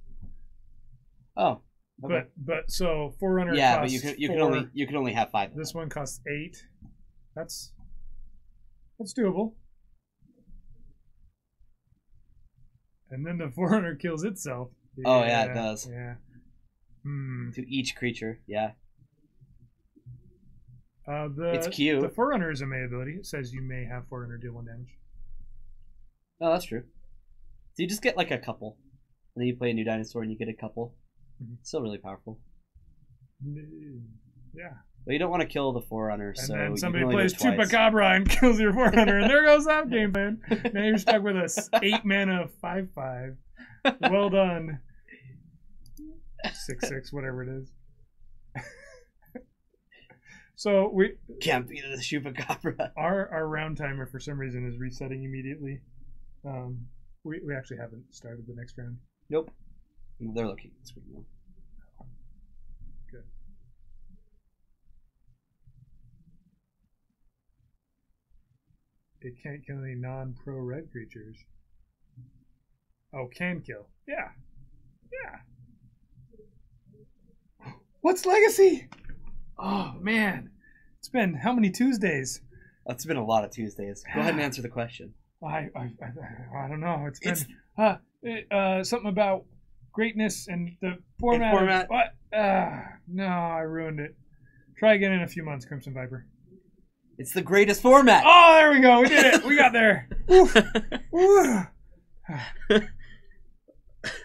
Oh. Okay. But so Forerunner. Yeah, costs but you 4. can only have 5. This one costs 8. That's doable. And then the Forerunner kills itself. Oh yeah, it does. Yeah. To each creature, yeah. It's cute. The Forerunner is a May ability. It says you may have Forerunner deal 1 damage. Oh, that's true. So you just get like a couple, and then you play a new dinosaur and you get a couple. Still really powerful. Yeah. But you don't want to kill the Forerunner, and so then you somebody can only plays do it twice. Chupacabra and kills your Forerunner, and there goes that game plan. Now you're stuck with a 8 mana 5/5. Well done. 6/6, whatever it is. So we can't beat the Chupacabra. Our round timer for some reason is resetting immediately. We actually haven't started the next round. Nope. They're looking at the screen though. Good. It can't kill any non-pro red creatures. Oh, can kill. Yeah. What's Legacy? Oh, man. It's been how many Tuesdays? It's been a lot of Tuesdays. Go ahead and answer the question. I don't know. It's been something about greatness and the format. What? No, I ruined it. Try again in a few months, Crimson Viper. It's the greatest format. Oh, there we go. We did it. We got there.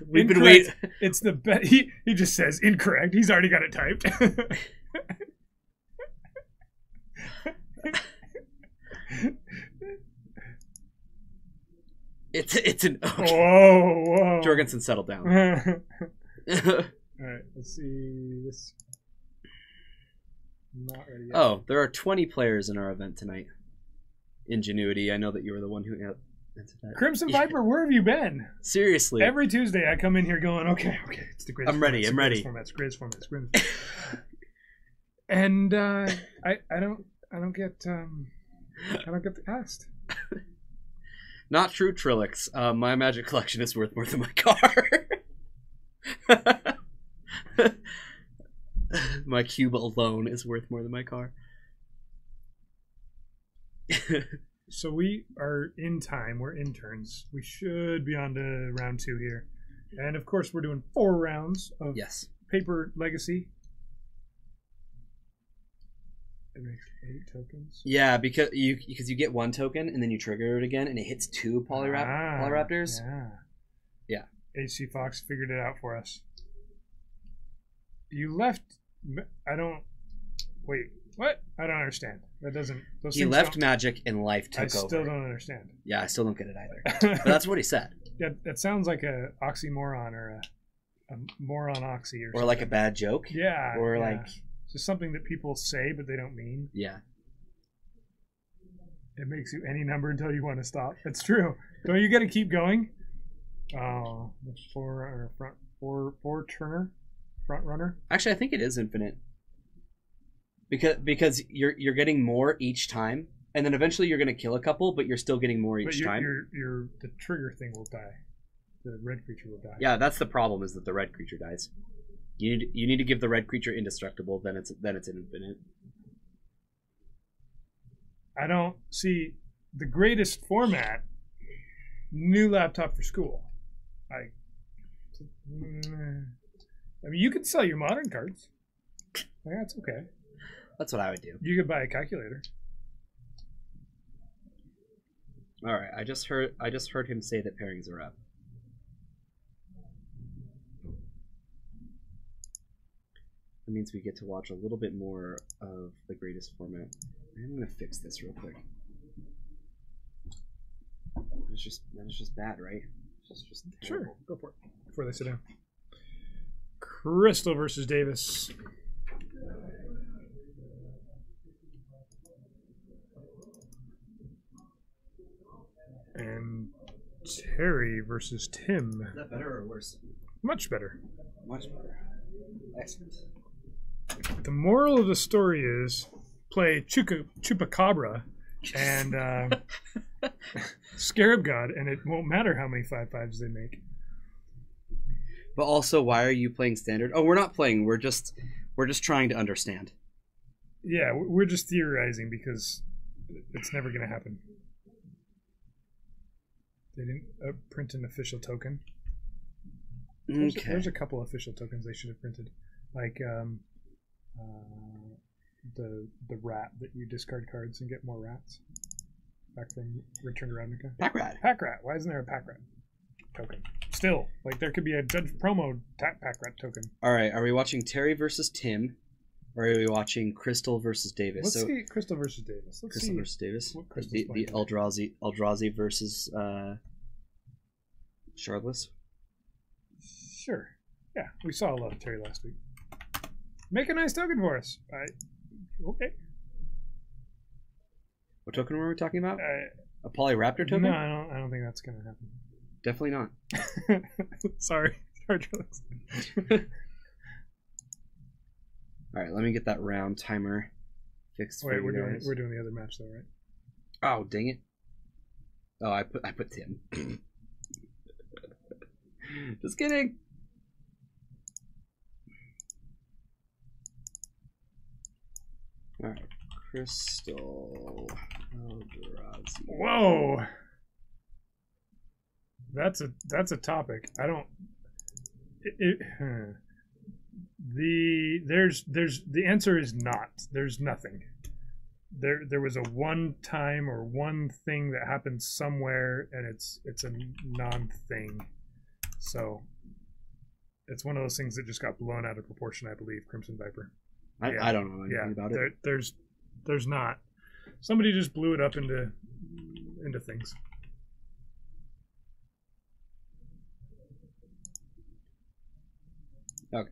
We've been waiting. It's the best. He just says incorrect. He's already got it typed. It's an. Okay. Whoa. Jorgensen, settle down. All right, let's see this. Not ready yet. Oh, there are 20 players in our event tonight. Ingenuity. I know that you were the one who answered that. Crimson Viper, where have you been? Seriously. Every Tuesday I come in here going, okay, it's the greatest. I'm ready. I'm ready. It's the greatest format. And I don't get asked. Not true, Trilix. My Magic collection is worth more than my car. My cube alone is worth more than my car. So we are in time. We're interns. We should be on to round 2 here. And of course, we're doing 4 rounds of Paper Legacy. It makes 8 tokens. Yeah, because you get 1 token and then you trigger it again and it hits 2 Polyraptors. Yeah. HC Fox figured it out for us. You left. Wait. What? I don't understand. That doesn't. He left Magic and life took over. I still don't understand. Yeah, I still don't get it either. But that's what he said. Yeah, that sounds like a oxymoron or a moron oxy or Or something. like a bad joke. Yeah. Or yeah. like, just something that people say but they don't mean. yeah. It makes you any number until you want to stop. It's true. Don't you got to keep going? Oh, the four turner, front runner. Actually, I think it is infinite. Because you're getting more each time, and then eventually you're going to kill a couple, but you're still getting more each time. The trigger thing will die. The red creature will die. Yeah, that's the problem, is that the red creature dies. You need to give the red creature indestructible, then it's infinite. I don't see the greatest format. New laptop for school. I mean, you could sell your modern cards. Yeah, that's okay. That's what I would do. You could buy a calculator. All right, I just heard him say that pairings are up. That means we get to watch a little bit more of the greatest format. I'm gonna fix this real quick. That is just bad, right? Just sure, go for it before they sit down. Crystal versus Davis. And Terry versus Tim. Is that better or worse? Much better. Much better. Excellent. The moral of the story is play Chupacabra and Scarab God, and it won't matter how many 5/5s they make. But also, why are you playing standard? Oh, we're not playing. We're just trying to understand. Yeah, we're just theorizing because it's never going to happen. They didn't print an official token. Okay. There's a couple official tokens they should have printed, like the rat that you discard cards and get more rats back from Return to Ravnica. Pack rat. Pack rat. Why isn't there a pack rat token? Still, like there could be a Judge promo pack rat token. All right. Are we watching Terry versus Tim, or are we watching Crystal versus Davis? Let's see Crystal versus Davis. Crystal versus Davis. What Crystal's the Eldrazi versus Shardless. Sure. Yeah, we saw a lot of Terry last week. Make a nice token for us. Okay. What token were we talking about? A Polyraptor token? No, I don't think that's gonna happen. Definitely not. Sorry. All right, let me get that round timer fixed. Wait, we're doing the other match though, right? Oh, dang it! Oh, I put Tim. Just kidding. All right, Crystal Eldrazi. Whoa, that's a topic. I don't. The answer is not. There's nothing. There was a one time or one thing that happened somewhere, and it's a non-thing. So it's one of those things that just got blown out of proportion, I believe. Crimson Viper. I don't know anything about it. There's not. Somebody just blew it up into things. Okay.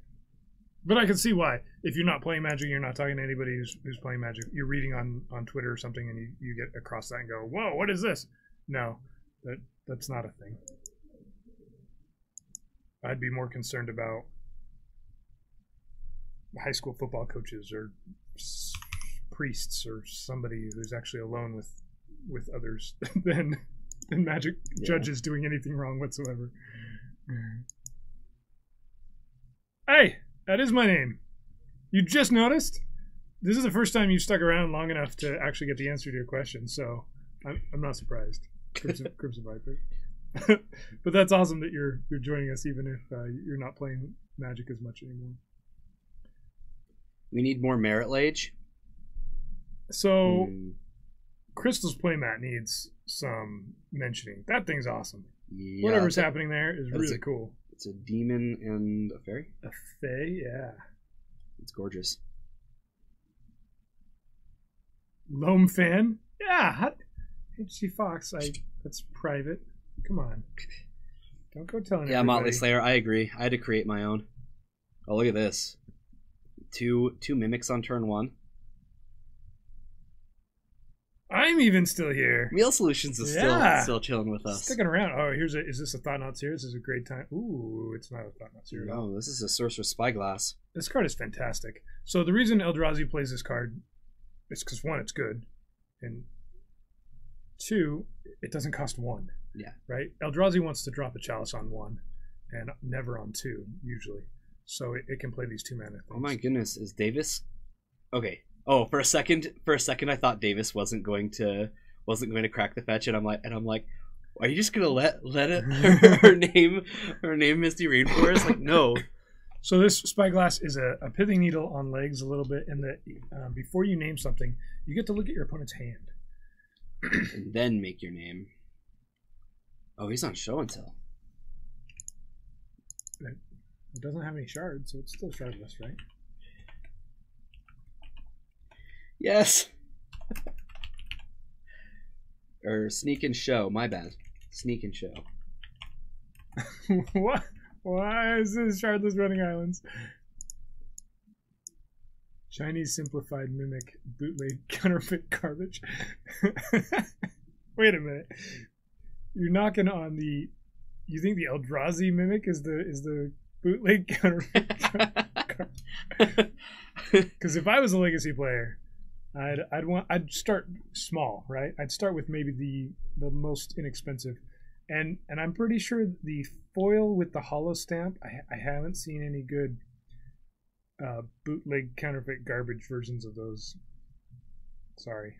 But I can see why. If you're not playing Magic, you're not talking to anybody who's playing Magic. You're reading on Twitter or something, and you get across that and go, "Whoa, what is this?" No, that's not a thing. I'd be more concerned about high school football coaches or priests or somebody who's actually alone with others than Magic judges doing anything wrong whatsoever. Hey, that is my name. You just noticed? This is the first time you've stuck around long enough to actually get the answer to your question, so I'm not surprised. Crimson Viper. But that's awesome that you're joining us, even if you're not playing Magic as much anymore. We need more Merit Lage. So, Crystal's playmat needs some mentioning. That thing's awesome. Yeah, whatever's happening there is really cool. It's a demon and a fairy. A fae, yeah. It's gorgeous. Loam fan, yeah. HC Fox, that's private. Come on. Don't go telling Yeah, everybody. Motley Slayer. I agree. I had to create my own. Oh, look at this. Two mimics on turn 1. I'm even still here. Meal Solutions is Yeah. still chilling with us. Sticking around. Oh, is this a Thought Not Series? This is a great time. Ooh, it's not a Thought Not Series. No, this is a Sorcerer's Spyglass. This card is fantastic. So the reason Eldrazi plays this card is because 1, it's good, and 2, it doesn't cost 1. Yeah. Right? Eldrazi wants to drop a Chalice on 1 and never on 2, usually. So it can play these 2-mana things. Oh my goodness, is Davis? Okay. Oh, for a second, I thought Davis wasn't going to crack the fetch, and I'm like, are you just gonna let it her name Misty Rainforest? Like, no. So this Spyglass is a pithing needle on legs a little bit, in that before you name something, you get to look at your opponent's hand. And then make your name. Oh, he's on Show and Tell. It doesn't have any shards, so it's still shardless, right? Yes. Or Sneak and Show. My bad. Sneak and Show. What? Why is this shardless running islands? Chinese simplified mimic bootleg counterfeit garbage. Wait a minute. You're knocking on the. You think the Eldrazi mimic is the bootleg counterfeit? Because if I was a legacy player, I'd start small, right? I'd start with maybe the most inexpensive, and I'm pretty sure the foil with the hollow stamp. I haven't seen any good bootleg counterfeit garbage versions of those. Sorry.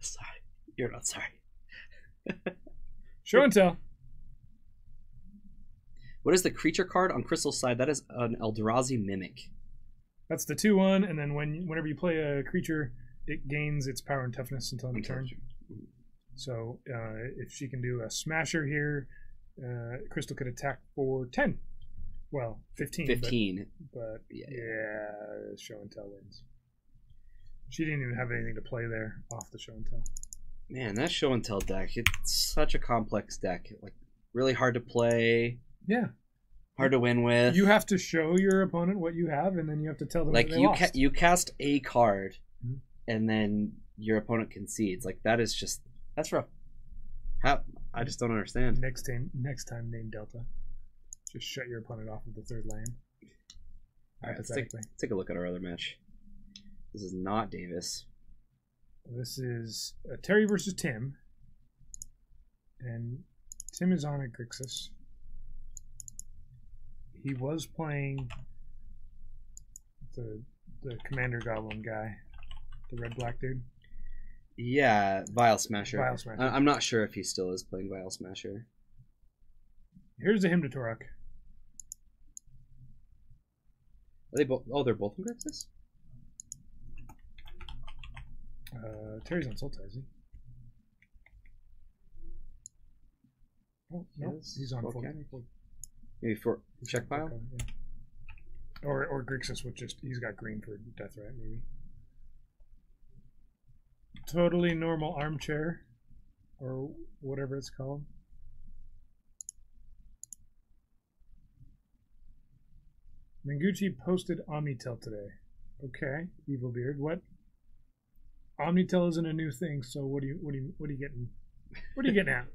Sorry, you're not sorry. Show and tell. What is the creature card on Crystal's side? That is an Eldrazi Mimic. That's the 2/1, and then whenever you play a creature, it gains its power and toughness until end of turn. So if she can do a smasher here, Crystal could attack for 10. Well, 15. 15. But yeah, show and tell wins. She didn't even have anything to play there off the show and tell. Man, that Show and Tell deck, it's such a complex deck. Like, really hard to play. Yeah. Hard to win with. You have to show your opponent what you have, and then you have to tell them like that they lost. You cast a card, and then your opponent concedes. Like, that's rough. I just don't understand. Next time, name Delta. Just shut your opponent off of the 3rd land. All right, let's take a look at our other match. This is not Davis. This is Terry versus Tim, and Tim is on a Grixis. He was playing the Commander Goblin guy, the red-black dude. Yeah, Vile Smasher. Vile Smasher. I'm not sure if he still is playing Vile Smasher. Here's the Hymn to Torok. Are they both? Oh, they're both in Grixis? Terry's on Sultai, is he? Oh, no, Yes, he's on volcanic. full. Maybe for check file? Yeah. Or Grixis with he's got green for Death Rat, maybe. Totally normal armchair, or whatever it's called. Mengucci posted Omnitel today. Okay, Evil Beard. What? Omnitel isn't a new thing, so what are you getting? What are you getting at?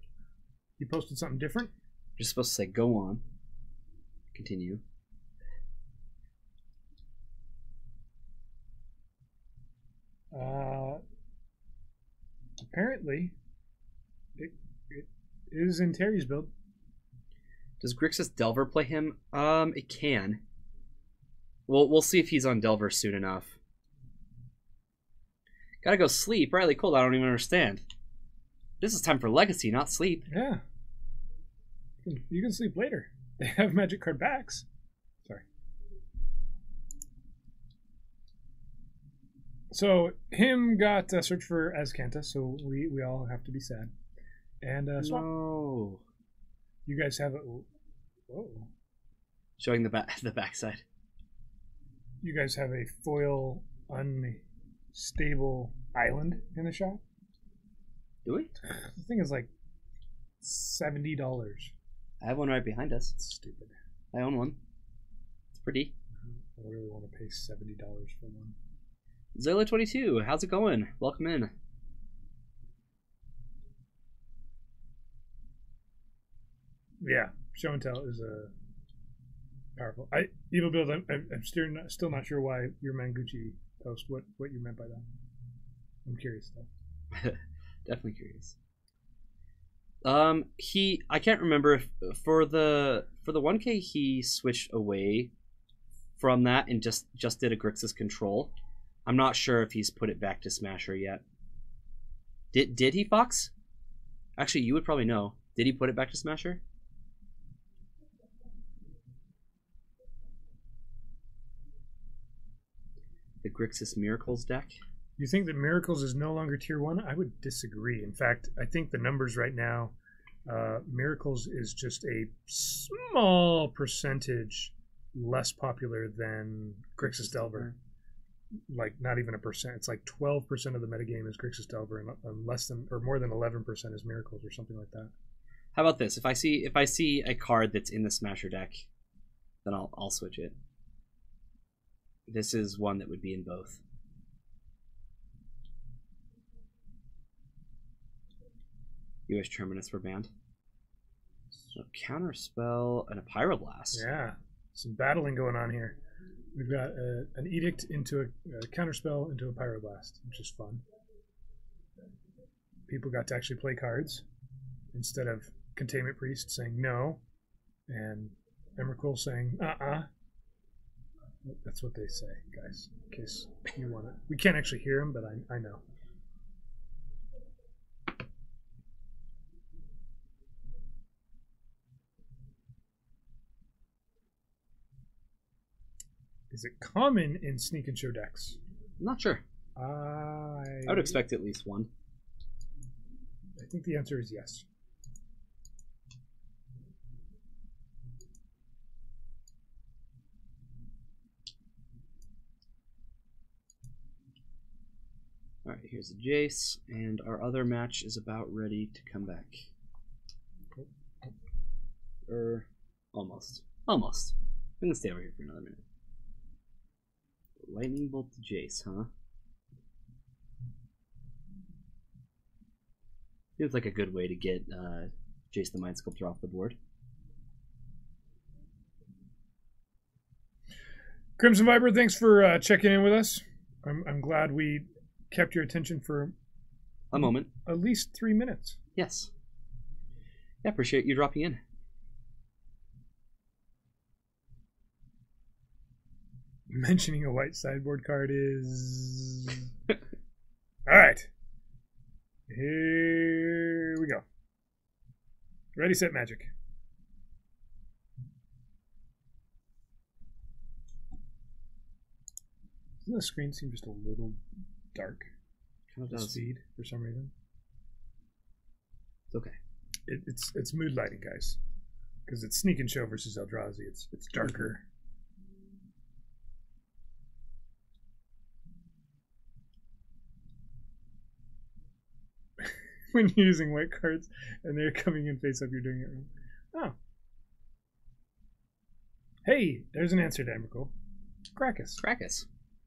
He posted something different? You're supposed to say go on. Continue. Apparently, it is in Terry's build. Does Grixis Delver play him? It can. We'll see if he's on Delver soon enough. Gotta go sleep. Riley Cold, I don't even understand. This is time for Legacy, not sleep. Yeah. You can sleep later. They have magic card backs. Sorry. So, him got Search for Azcanta, so we all have to be sad. And swap. No. You guys have it. Whoa. Showing the backside. You guys have a foil unstable island in the shop? Do we? The thing is like $70. I have one right behind us. It's stupid. I own one. It's pretty. I really want to pay $70 for one. Zola22, how's it going? Welcome in. Yeah, show and tell is a powerful. Evil Build. I'm still not sure why your Manguchi post. What you meant by that? I'm curious though. Definitely curious. I can't remember if for the 1K he switched away from that and just did a Grixis control. I'm not sure if he's put it back to Smasher yet. Did he, Fox? Actually, you would probably know. Did he put it back to Smasher? The Grixis Miracles deck. You think that Miracles is no longer tier 1? I would disagree. In fact, I think the numbers right now, Miracles is just a small percentage less popular than Grixis Delver. Like not even a percent. It's like 12% of the metagame is Grixis Delver, and less than or more than 11% is Miracles or something like that. How about this? If I see a card that's in the Smasher deck, then I'll switch it. This is one that would be in both. US Terminus were banned. So counter spell and a Pyroblast. Yeah, some battling going on here. We've got an Edict into a counterspell into a Pyroblast, which is fun. People got to actually play cards instead of Containment Priest saying no, and Emrakul saying That's what they say, guys. In case you want to, we can't actually hear them, but I know. Is it common in Sneak and Show decks? I'm not sure. I would expect at least one. I think the answer is yes. Alright, here's a Jace, and our other match is about ready to come back. Almost. Almost. I'm gonna stay over here for another minute. Lightning Bolt to Jace, huh? Seems like a good way to get Jace the Mind Sculptor off the board. Crimson Viper, thanks for checking in with us. I'm glad we kept your attention for a moment. At least 3 minutes. Yes. Yeah, appreciate you dropping in. Mentioning a white sideboard card is... Alright. Here we go. Ready, set, magic. Doesn't the screen seem just a little dark? Kind of does. Speed for some reason. It's okay. It's mood lighting, guys. Because it's Sneak and Show versus Eldrazi. It's darker. When you're using white cards and they're coming in face up, you're doing it wrong. Oh. Hey, there's an answer to Emrakul. Krakus. Krakus.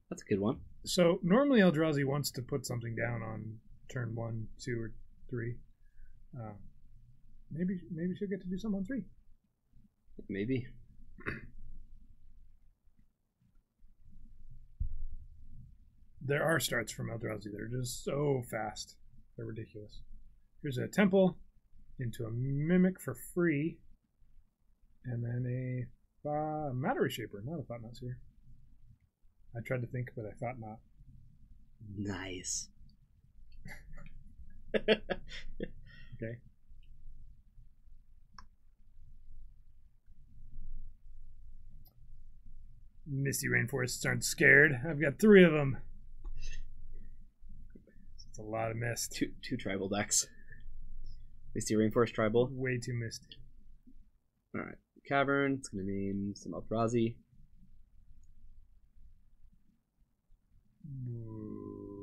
That's a good one. So normally Eldrazi wants to put something down on turn 1, 2, or 3. Maybe she'll get to do something on 3. Maybe. There are starts from Eldrazi that are just so fast. They're ridiculous. Here's a Temple into a Mimic for free. And then a Matter Reshaper, not a Thought-Knot Sphere. I tried to think, but I thought not. Nice. Okay. Misty Rainforests aren't scared. I've got 3 of them. It's a lot of mist. Two tribal decks. Misty Rainforest Tribal. Way too misty. Alright. Cavern. It's going to name some Eldrazi.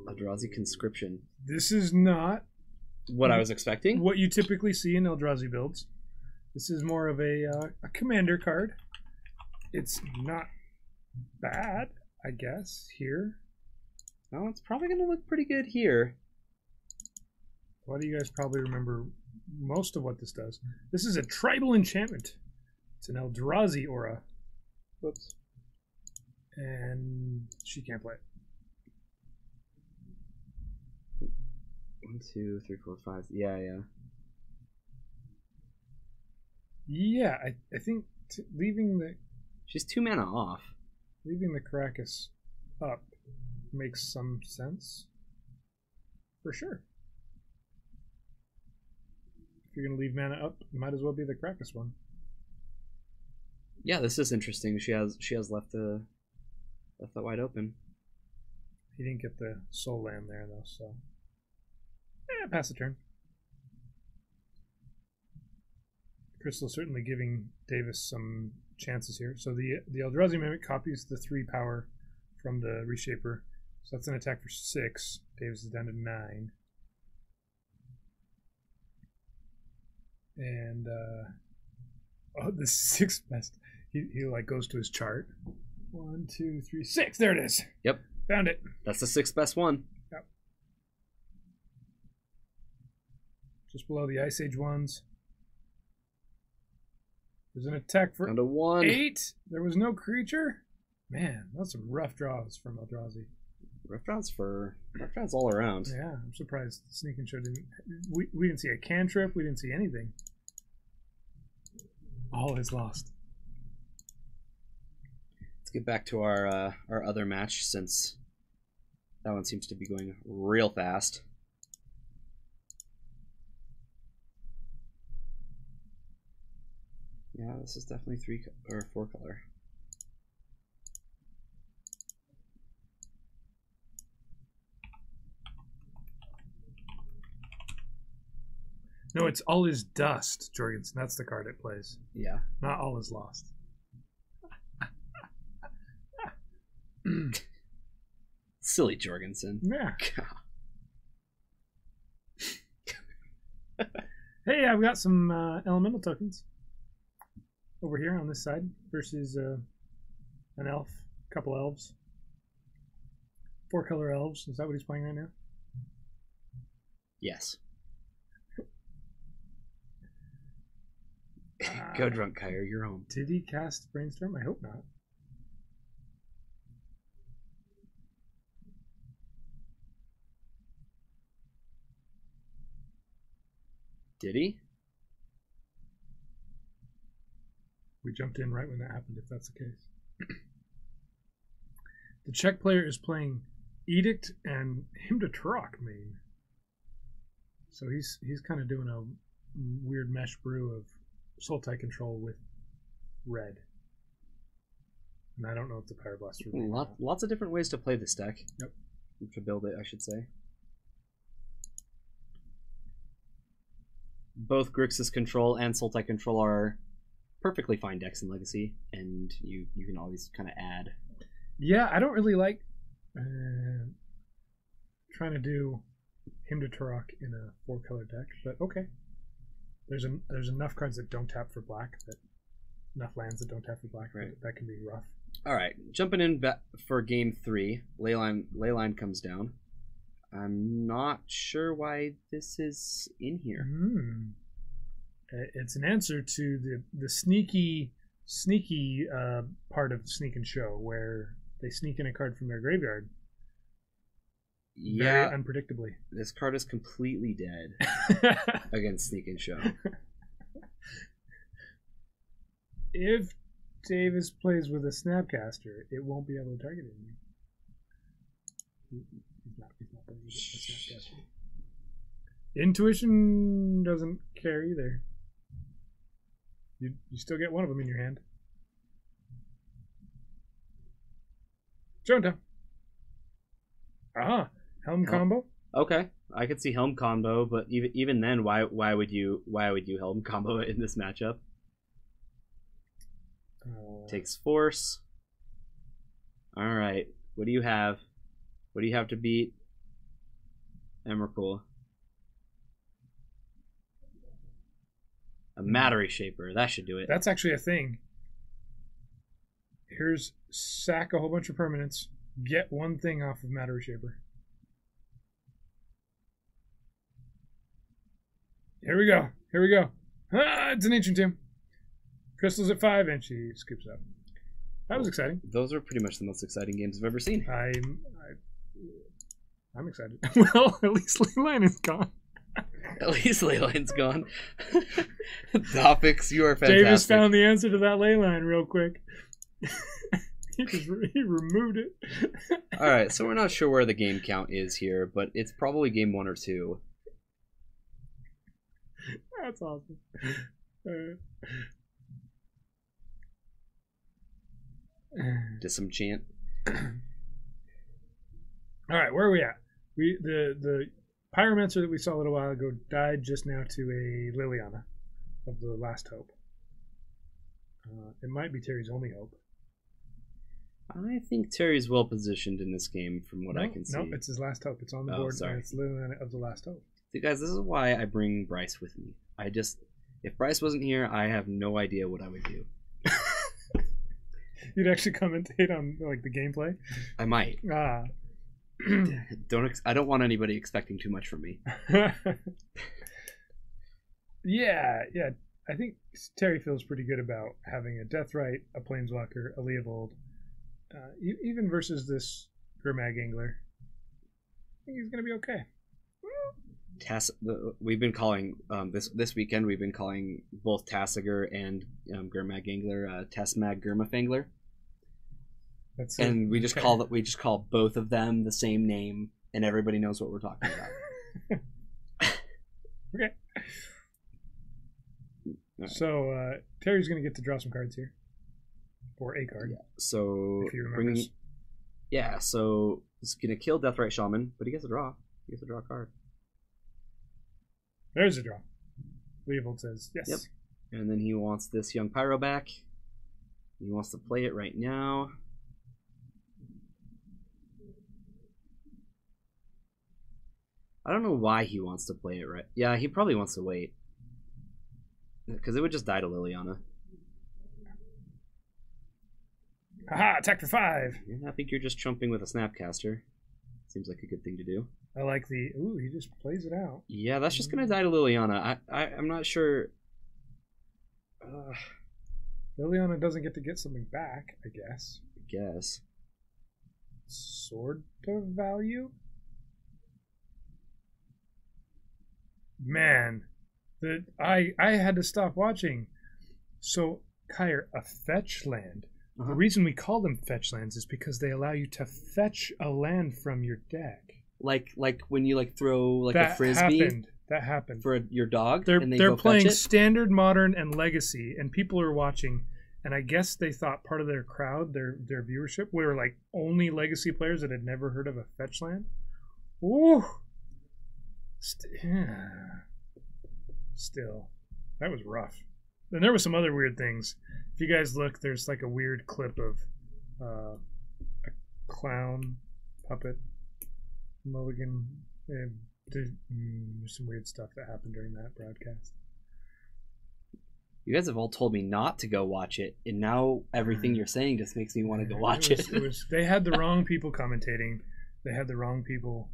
Eldrazi Conscription. This is not what I was expecting. What you typically see in Eldrazi builds. This is more of a commander card. It's not bad, I guess, here. No, it's probably going to look pretty good here. A lot of you guys probably remember most of what this does. This is a tribal enchantment. It's an Eldrazi aura. Whoops. And she can't play it. 1, 2, 3, 4, 5. Yeah. Yeah, I think leaving the She's 2 mana off. leaving the Caracas up makes some sense. For sure. If you're gonna leave mana up, it might as well be the Caracas one. Yeah, this is interesting. She has left that wide open. He didn't get the soul land there though, so pass the turn. Crystal certainly giving Davis some chances here. So the Eldrazi Mimic copies the 3 power from the Reshaper. So that's an attack for 6. Davis is down to 9. And oh, the 6th best. He like goes to his chart. 1, 2, 3, 6. There it is. Yep. Found it. That's the 6th best one. Yep. Just below the Ice Age ones. There's an attack for Down to 1. 8. There was no creature. Man, that's some rough draws from Eldrazi. Rough draws all around. Yeah, I'm surprised Sneak and Show didn't. We didn't see a cantrip. We didn't see anything. All is lost. Let's get back to our other match, since that one seems to be going real fast. Yeah, this is definitely 3 or 4 color. No, it's All Is Dust, Jorgensen. That's the card it plays. Yeah. Not All Is Lost. Silly Jorgensen. Yeah. Hey, I've got some elemental tokens over here on this side versus an elf, a couple elves. 4 color elves. Is that what he's playing right now? Yes. Go drunk, Kyrie. You're home. Did he cast Brainstorm? I hope not. Did he? We jumped in right when that happened, if that's the case. The Czech player is playing Edict and Hymn to Turok main. So he's kind of doing a weird mesh brew of Sultai control with red. And I don't know if the Power Blaster really Lots of different ways to play this deck. Yep. To build it, I should say. Both Grixis control and Sultai control are perfectly fine decks in Legacy, and you can always kind of add. Yeah, I don't really like trying to do Hymn to Turok in a 4-color deck, but okay. There's enough cards that don't tap for black, enough lands that don't tap for black, right? That can be rough. All right, jumping in for game 3. Leyline comes down. I'm not sure why this is in here. It's an answer to the sneaky part of Sneak and Show, where they sneak in a card from their graveyard. Yeah, very unpredictably. This card is completely dead against Sneak and Show. If Davis plays with a Snapcaster, it won't be able to target him. He's not playing with a Snapcaster. Intuition doesn't care either. You still get one of them in your hand. Jonta. Helm combo. Okay, I could see Helm combo, but even then, why would you Helm combo it in this matchup? Takes force. All right, what do you have? What do you have to beat Emrakul? A Mattery Shaper. That should do it. That's actually a thing. Here's sack a whole bunch of permanents. Get one thing off of Mattery Shaper. Here we go. Here we go. Ah, it's an Ancient Tomb. Crystal's at 5, and she scoops up. That was exciting. Those are pretty much the most exciting games I've ever seen. I'm excited. Well, at least Leyline is gone. At least Leyline's gone. Topics, you are fantastic. Davis found the answer to that Leyline real quick. He removed it. All right, so we're not sure where the game count is here, but it's probably game 1 or 2. That's awesome. Disenchant. All right, where are we at? The Pyromancer that we saw a little while ago died just now to a Liliana of the Last Hope. It might be Terry's only hope. I think Terry's well positioned in this game from what I can see. Nope, it's his Last Hope. It's on the board. Sorry. And it's Liliana of the Last Hope. See, guys, this is why I bring Bryce with me. If Bryce wasn't here, I have no idea what I would do. You'd actually commentate on like the gameplay. I might. Ah. I don't want anybody expecting too much from me. Yeah. I think Terry feels pretty good about having a Deathrite, a Planeswalker, a Leovold, even versus this Gurmag Angler. I think he's gonna be okay. We've been calling this weekend. We've been calling both Tassiger and Gurmag Angler Tasmag Gurmafangler. And we just call both of them the same name, and everybody knows what we're talking about. Okay. Right. So Terry's gonna get to draw some cards here, or a card. Yeah. So if he remembers. So he's gonna kill Deathrite Shaman, but he gets a draw. He gets to draw a card. There's a draw. Leovold says yes. Yep. And then he wants this young Pyro back. He wants to play it right now. I don't know why he wants to play it right. Yeah, he probably wants to wait. Because it would just die to Liliana. Haha, attack for 5. Yeah, I think you're just chumping with a Snapcaster. Seems like a good thing to do. I like the... Ooh, he just plays it out. Yeah, that's just going to die to Liliana. I'm not sure... Liliana doesn't get to get something back, I guess. Sort of value? Man, I had to stop watching. So, Kyre, a fetch land. Uh-huh. The reason we call them fetch lands is because they allow you to fetch a land from your deck. Like when you throw a frisbee. That happened for your dog. They're playing Standard, Modern, and Legacy, and people are watching. And I guess they thought part of their crowd, their viewership, were like only Legacy players that had never heard of a fetch land. Ooh. Still, that was rough. And there were some other weird things. If you guys look, there's like a weird clip of a clown puppet mulligan. There's some weird stuff that happened during that broadcast. You guys have all told me not to go watch it, and now everything you're saying just makes me want to go watch it. They had the wrong people commentating. They had the wrong people.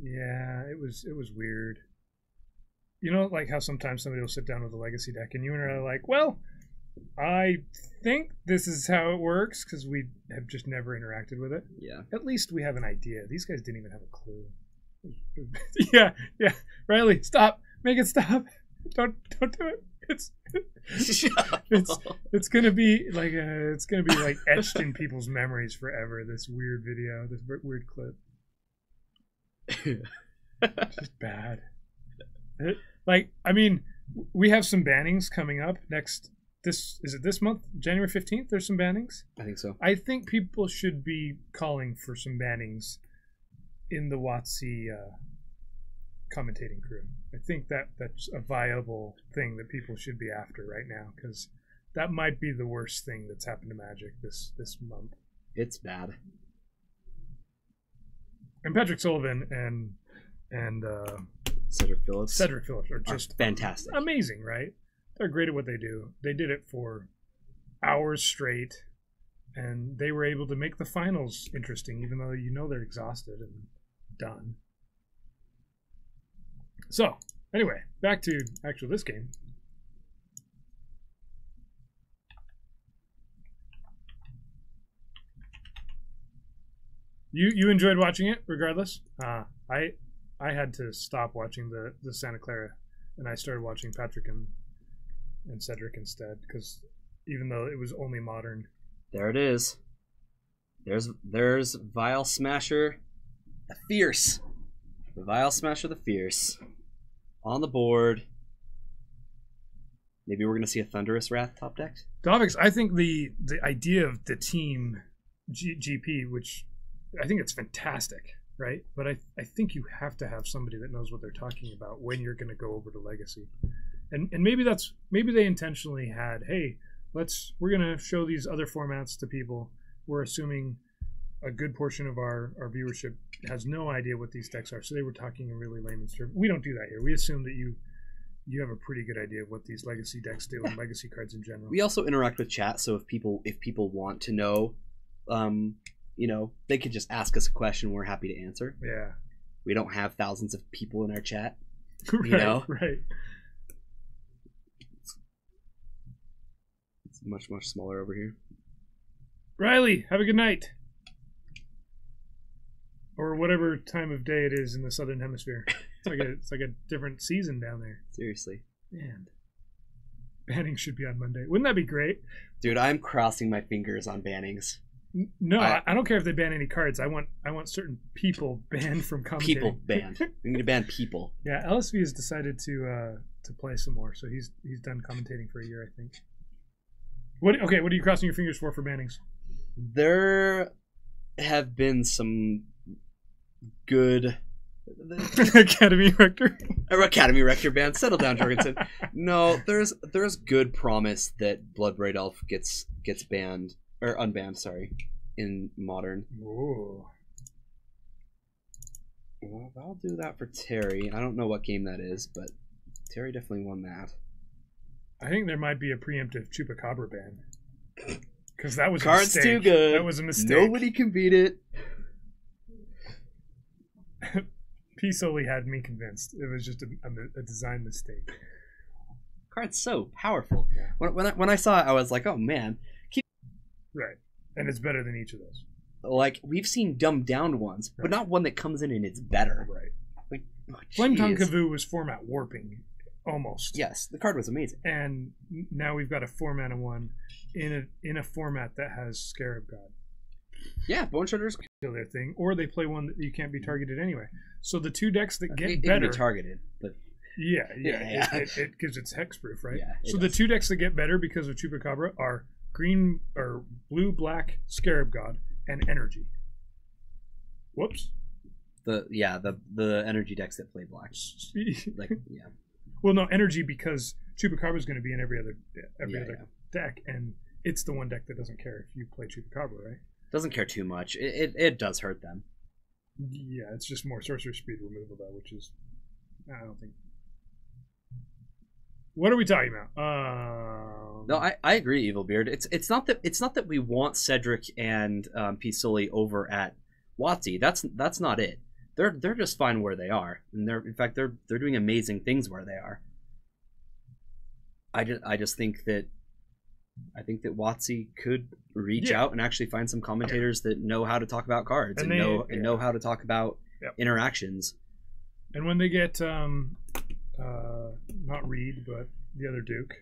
Yeah, it was weird. You know, like how sometimes somebody will sit down with a Legacy deck, and you and I are like, well, I think this is how it works, because we have just never interacted with it. Yeah. At least we have an idea. These guys didn't even have a clue. Yeah. Riley, stop. Make it stop. Don't do it. It's gonna be like etched in people's memories forever. This weird video, this weird clip. Just bad. We have some bannings coming up next. Is it this month, January 15th? There's some bannings. I think so. I think people should be calling for some bannings in the WotC commentating crew. I think that's a viable thing that people should be after right now, because that might be the worst thing that's happened to Magic this month. It's bad. And Patrick Sullivan and Cedric Phillips. Cedric Phillips are just fantastic. Amazing, right? They're great at what they do. They did it for hours straight, and they were able to make the finals interesting, even though you know they're exhausted and done. So, anyway, back to actually this game. You enjoyed watching it, regardless. I had to stop watching the Santa Clara, and I started watching Patrick and Cedric instead, because even though it was only modern. There it is. There's Vile Smasher the Fierce. The Vile Smasher the Fierce. On the board. Maybe we're going to see a Thunderous Wrath top deck. Dobbix, I think the idea of the team GP, which I think it's fantastic, right? But I think you have to have somebody that knows what they're talking about when you're going to go over to Legacy. And maybe they intentionally had, hey, we're going to show these other formats to people. We're assuming a good portion of our viewership has no idea what these decks are, so they were talking in really layman's terms. We don't do that here. We assume that you have a pretty good idea of what these Legacy decks do and Legacy cards in general. We also interact with chat, so if people want to know, they could just ask us a question. We're happy to answer. Yeah. We don't have thousands of people in our chat. Right. It's much, much smaller over here. Riley, have a good night. Or whatever time of day it is in the Southern Hemisphere. It's like a different season down there. Seriously. Man. Banning should be on Monday. Wouldn't that be great? Dude, I'm crossing my fingers on bannings. No, I don't care if they ban any cards. I want certain people banned from commentating. People banned. We need to ban people. Yeah, LSV has decided to play some more, so he's done commentating for a year, I think. What are you crossing your fingers for bannings? There have been some good Academy Rector. Academy Rector ban. Settle down, Jorgensen. No, there's good promise that Bloodbraid Elf gets banned or unbanned. Sorry, in Modern. Ooh. Well, I'll do that for Terry. I don't know what game that is, but Terry definitely won that. I think there might be a preemptive Chupacabra ban. Because that was Card's a mistake. too good. That was a mistake. Nobody can beat it. P. Soli had me convinced. It was just a design mistake. Card's so powerful. Yeah. When I saw it, I was like, oh man. Right. And it's better than each of those. Like, we've seen dumbed down ones, but not one that comes in and it's better. Right. Like, Flame Tongue Kavoo was format warping. Almost. Yes, the card was amazing. And now we've got a 4-mana one in a format that has Scarab God. Yeah, Bone Shredders kill their thing, or they play one that you can't be targeted anyway. So the two decks that get it better, can be targeted, but yeah. It gives its hexproof, right? Yeah, so the two decks that get better because of Chupacabra are green or blue black Scarab God and Energy. Whoops. The energy decks that play black. Well, no, Energy because Chupacabra is going to be in every other deck, and it's the one deck that doesn't care if you play Chupacabra, right? Doesn't care too much. It does hurt them. Yeah, it's just more sorcerer speed removal though, which is I don't think. What are we talking about? No, I agree, Evilbeard. It's not that we want Cedric and P. Sully over at WotC. That's not it. They're just fine where they are, and they're doing amazing things where they are. I just think that WotC could reach out and actually find some commentators that know how to talk about cards and know how to talk about interactions. And when they get not Reed but the other Duke,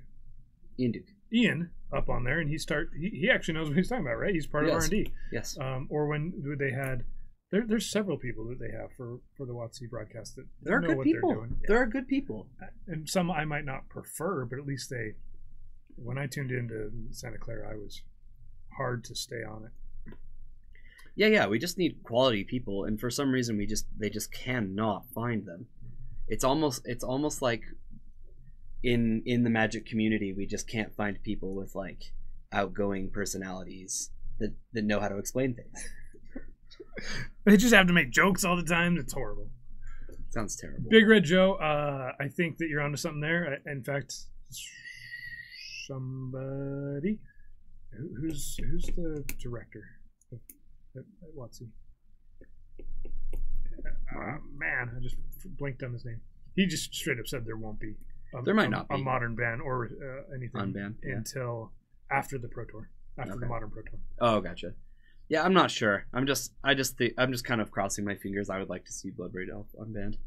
Ian up on there, and he actually knows what he's talking about, right? He's part of R&D. Yes. Or when they had. There's several people that they have for the WotC broadcast that they're know good what people. they're doing. There are good people, and some I might not prefer, but at least they. When I tuned into Santa Clara, I was hard to stay on it. Yeah. We just need quality people, and for some reason they just cannot find them. It's almost like in the Magic community, we just can't find people with like outgoing personalities that know how to explain things. They just have to make jokes all the time. It's horrible. Sounds terrible. Big Red Joe, I think that you're onto something there. In fact, somebody who's the director at WotC? Man, I just blanked on his name. He just straight up said there won't be. There might not be a modern ban or anything unban until after the Pro Tour, after the modern Pro Tour. Oh, gotcha. Yeah, I'm not sure. I'm just kind of crossing my fingers. I would like to see Bloodbraid Elf unbanned,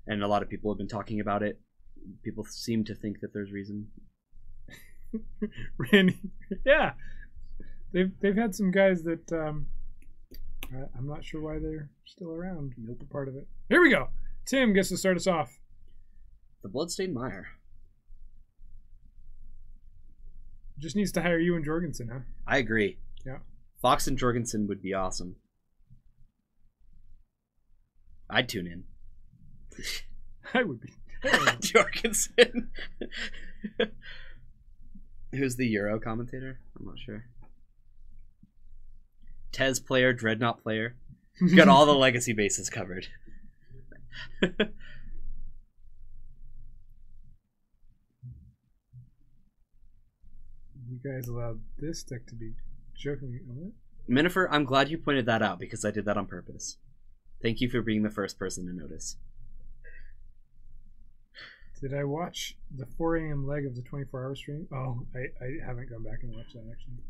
and a lot of people have been talking about it. People seem to think that there's reason. Randy, yeah, they've had some guys that I'm not sure why they're still around. Nope, a part of it. Here we go. Tim gets to start us off. The Bloodstained Mire. Just needs to hire you and Jorgensen, huh? I agree. Yeah. Fox and Jorgensen would be awesome. I'd tune in. I would be. Jorgensen. Who's the Euro commentator? I'm not sure. Tez player, Dreadnought player. Got all the legacy bases covered. You guys allowed this deck to be joking. Minifer, I'm glad you pointed that out because I did that on purpose. Thank you for being the first person to notice. Did I watch the 4 a.m. leg of the 24-hour stream? Oh, I haven't gone back and watched that actually.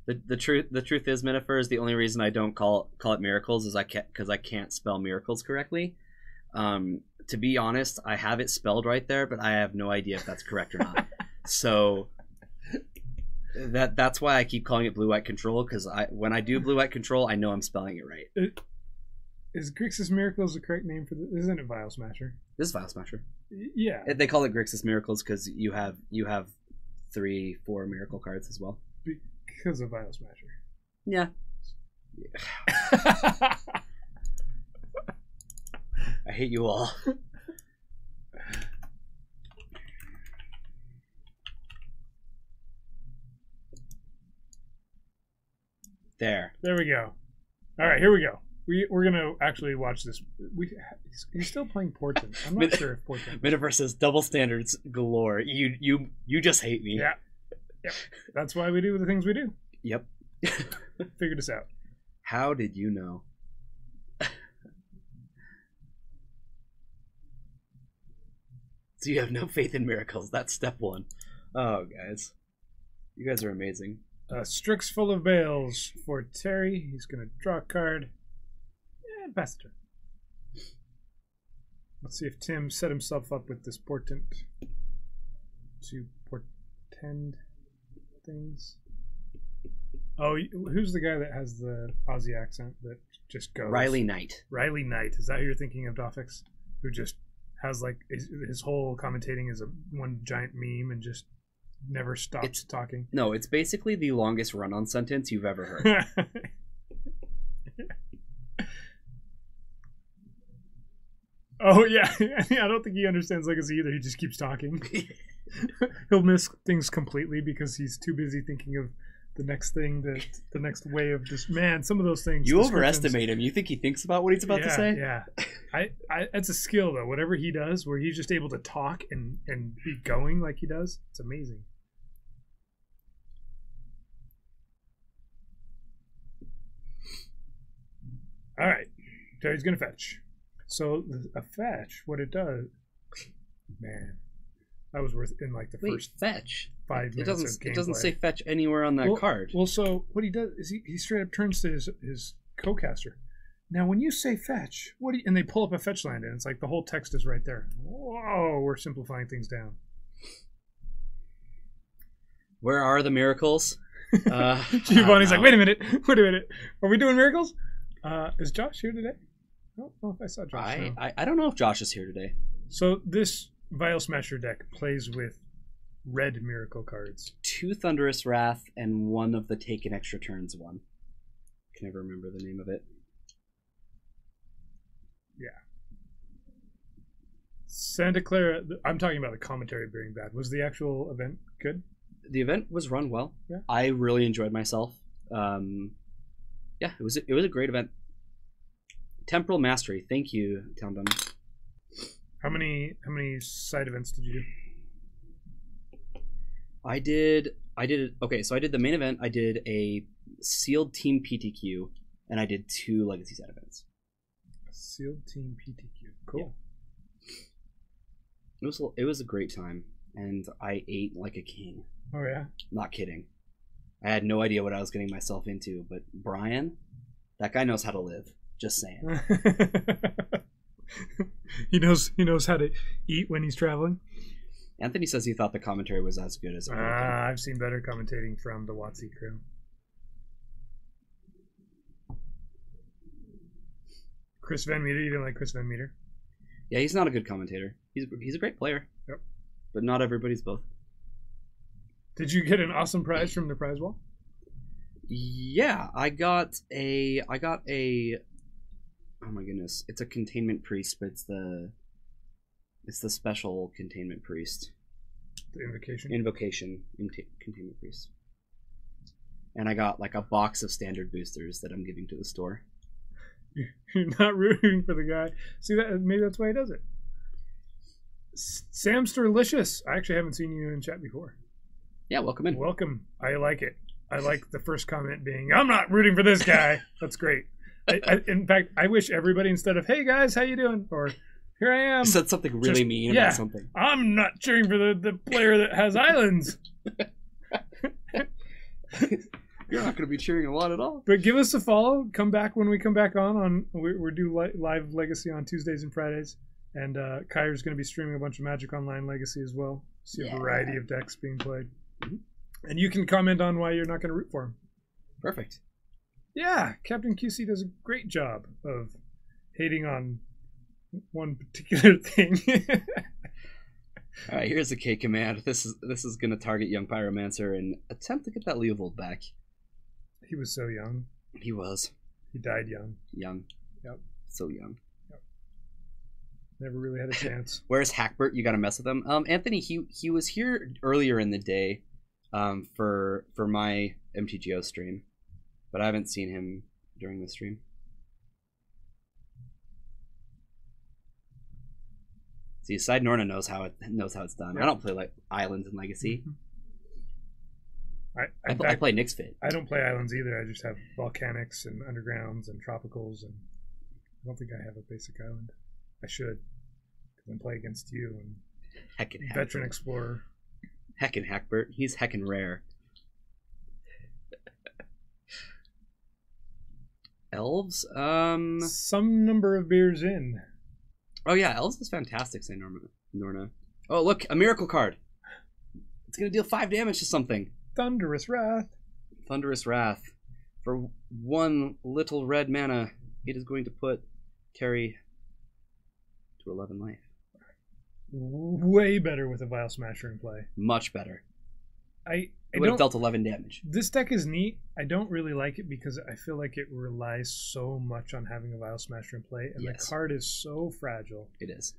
The truth is, Minifer, is the only reason I don't call it miracles is because I can't spell miracles correctly. To be honest, I have it spelled right there, but I have no idea if that's correct or not. So that's why I keep calling it blue-white control, because when I do blue-white control, I know I'm spelling it right. Is Grixis Miracles the correct name for this? Isn't it Vial Smasher? This is Vial Smasher. Yeah. They call it Grixis Miracles because you have 3-4 miracle cards as well. Because of Vial Smasher. Yeah. I hate you all. There we go. All right, here we go. We're gonna actually watch this. He's still playing Portent. I'm not sure if Portent. Miniverse says double standards galore. You just hate me. Yeah. Yep. That's why we do the things we do. Yep. Figured this out. How did you know? So you have no faith in miracles. That's step 1. Oh, guys. You guys are amazing. Strix full of bales for Terry. He's going to draw a card. And pass the turn. Let's see if Tim set himself up with this Portent to portend things. Oh, who's the guy that has the Aussie accent that just goes? Riley Knight. Riley Knight. Is that who you're thinking of, Dofix? Who just has like his whole commentating is one giant meme and just never stops talking? No, it's basically the longest run-on sentence you've ever heard. Oh, yeah. I don't think he understands Legacy either. He just keeps talking. He'll miss things completely because he's too busy thinking of the next thing, the next way of just, man, some of those things. You overestimate him. You think he thinks about what he's about to say? Yeah. It's a skill, though. Whatever he does, where he's just able to talk and be going like he does, it's amazing. All right. Terry's going to fetch. So a fetch, what it does, man, that was worth in like the first fetch 5 minutes. It doesn't say fetch anywhere on that card. Well, so what he does is he straight up turns to his co-caster. Now, when you say fetch, and they pull up a fetch land, and it's like the whole text is right there. Whoa, we're simplifying things down. Where are the miracles? Giovanni's like, wait a minute. Are we doing miracles? Is Josh here today? I don't know if I saw Josh. I don't know if Josh is here today. So this Vial Smasher deck plays with red miracle cards. 2 Thunderous Wrath and 1 of the Taken Extra Turns one. I can never remember the name of it. Yeah. Santa Clara, I'm talking about the commentary being bad. Was the actual event good? the event was run well. Yeah. I really enjoyed myself. Yeah, it was a great event. Temporal Mastery. Thank you, Town Dummy. How many side events did you do? I did okay, so I did the main event, I did a sealed team PTQ, and I did 2 legacy side events. Sealed team PTQ. Cool. Yeah. It was a great time, and I ate like a king. Oh yeah? Not kidding. I had no idea what I was getting myself into, but Brian, that guy knows how to live. Just saying. He knows how to eat when he's traveling. Anthony says he thought the commentary was as good as I've seen better commentating from the WotC crew. Chris Van Meter, you didn't like Chris Van Meter? Yeah, he's not a good commentator. He's a great player. Yep. But not everybody's both. Did you get an awesome prize from the prize wall? Yeah, I got a oh my goodness, it's a containment priest, but it's the special containment priest. The invocation. Containment priest. And I got like a box of standard boosters that I'm giving to the store. You're not rooting for the guy. See that? Maybe that's why he does it. Samsterlicious. I actually haven't seen you in chat before. Yeah, welcome in. Welcome. I like it. I like the first comment being, "I'm not rooting for this guy." That's great. In fact, I wish everybody, instead of "Hey guys, how you doing?" or "Here I am," said something really mean about something. I'm not cheering for the player that has islands. You're not going to be cheering a lot at all. But give us a follow. Come back when we come back on. We do live Legacy on Tuesdays and Fridays. And Kyra's going to be streaming a bunch of Magic Online Legacy as well. See a variety of decks being played. Mm-hmm. And you can comment on why you're not going to root for him. Perfect. Yeah, Captain QC does a great job of hating on one particular thing. All right, here's the K command. This is going to target young Pyromancer and attempt to get that Leovold back. He was so young. He was. He died young. Young. Yep. So young. Yep. Never really had a chance. Where's Hackbert? You got to mess with him. Anthony, he was here earlier in the day, for my MTGO stream, but I haven't seen him during the stream. See, Side Norna knows how it's done. Yep. I don't play like Islands and Legacy. Mm-hmm. I play Nyx Fit. I don't play Islands either. I just have Volcanics and Undergrounds and Tropicals, and I don't think I have a basic island. I should, because I'm playing against you and Heckin' Veteran Explorer. Heckin' Hackbert. He's heckin' rare. Elves? Some number of beers in. Oh yeah, Elves is fantastic, say Norna. Oh look, a miracle card. It's gonna deal 5 damage to something. Thunderous Wrath. Thunderous Wrath. For 1 little red mana, it is going to put Terry to 11 life. Way better with a Vile Smasher in play. Much better. It would have dealt 11 damage. This deck is neat. I don't really like it because I feel like it relies so much on having a Vile Smasher in play, and the card is so fragile. It is.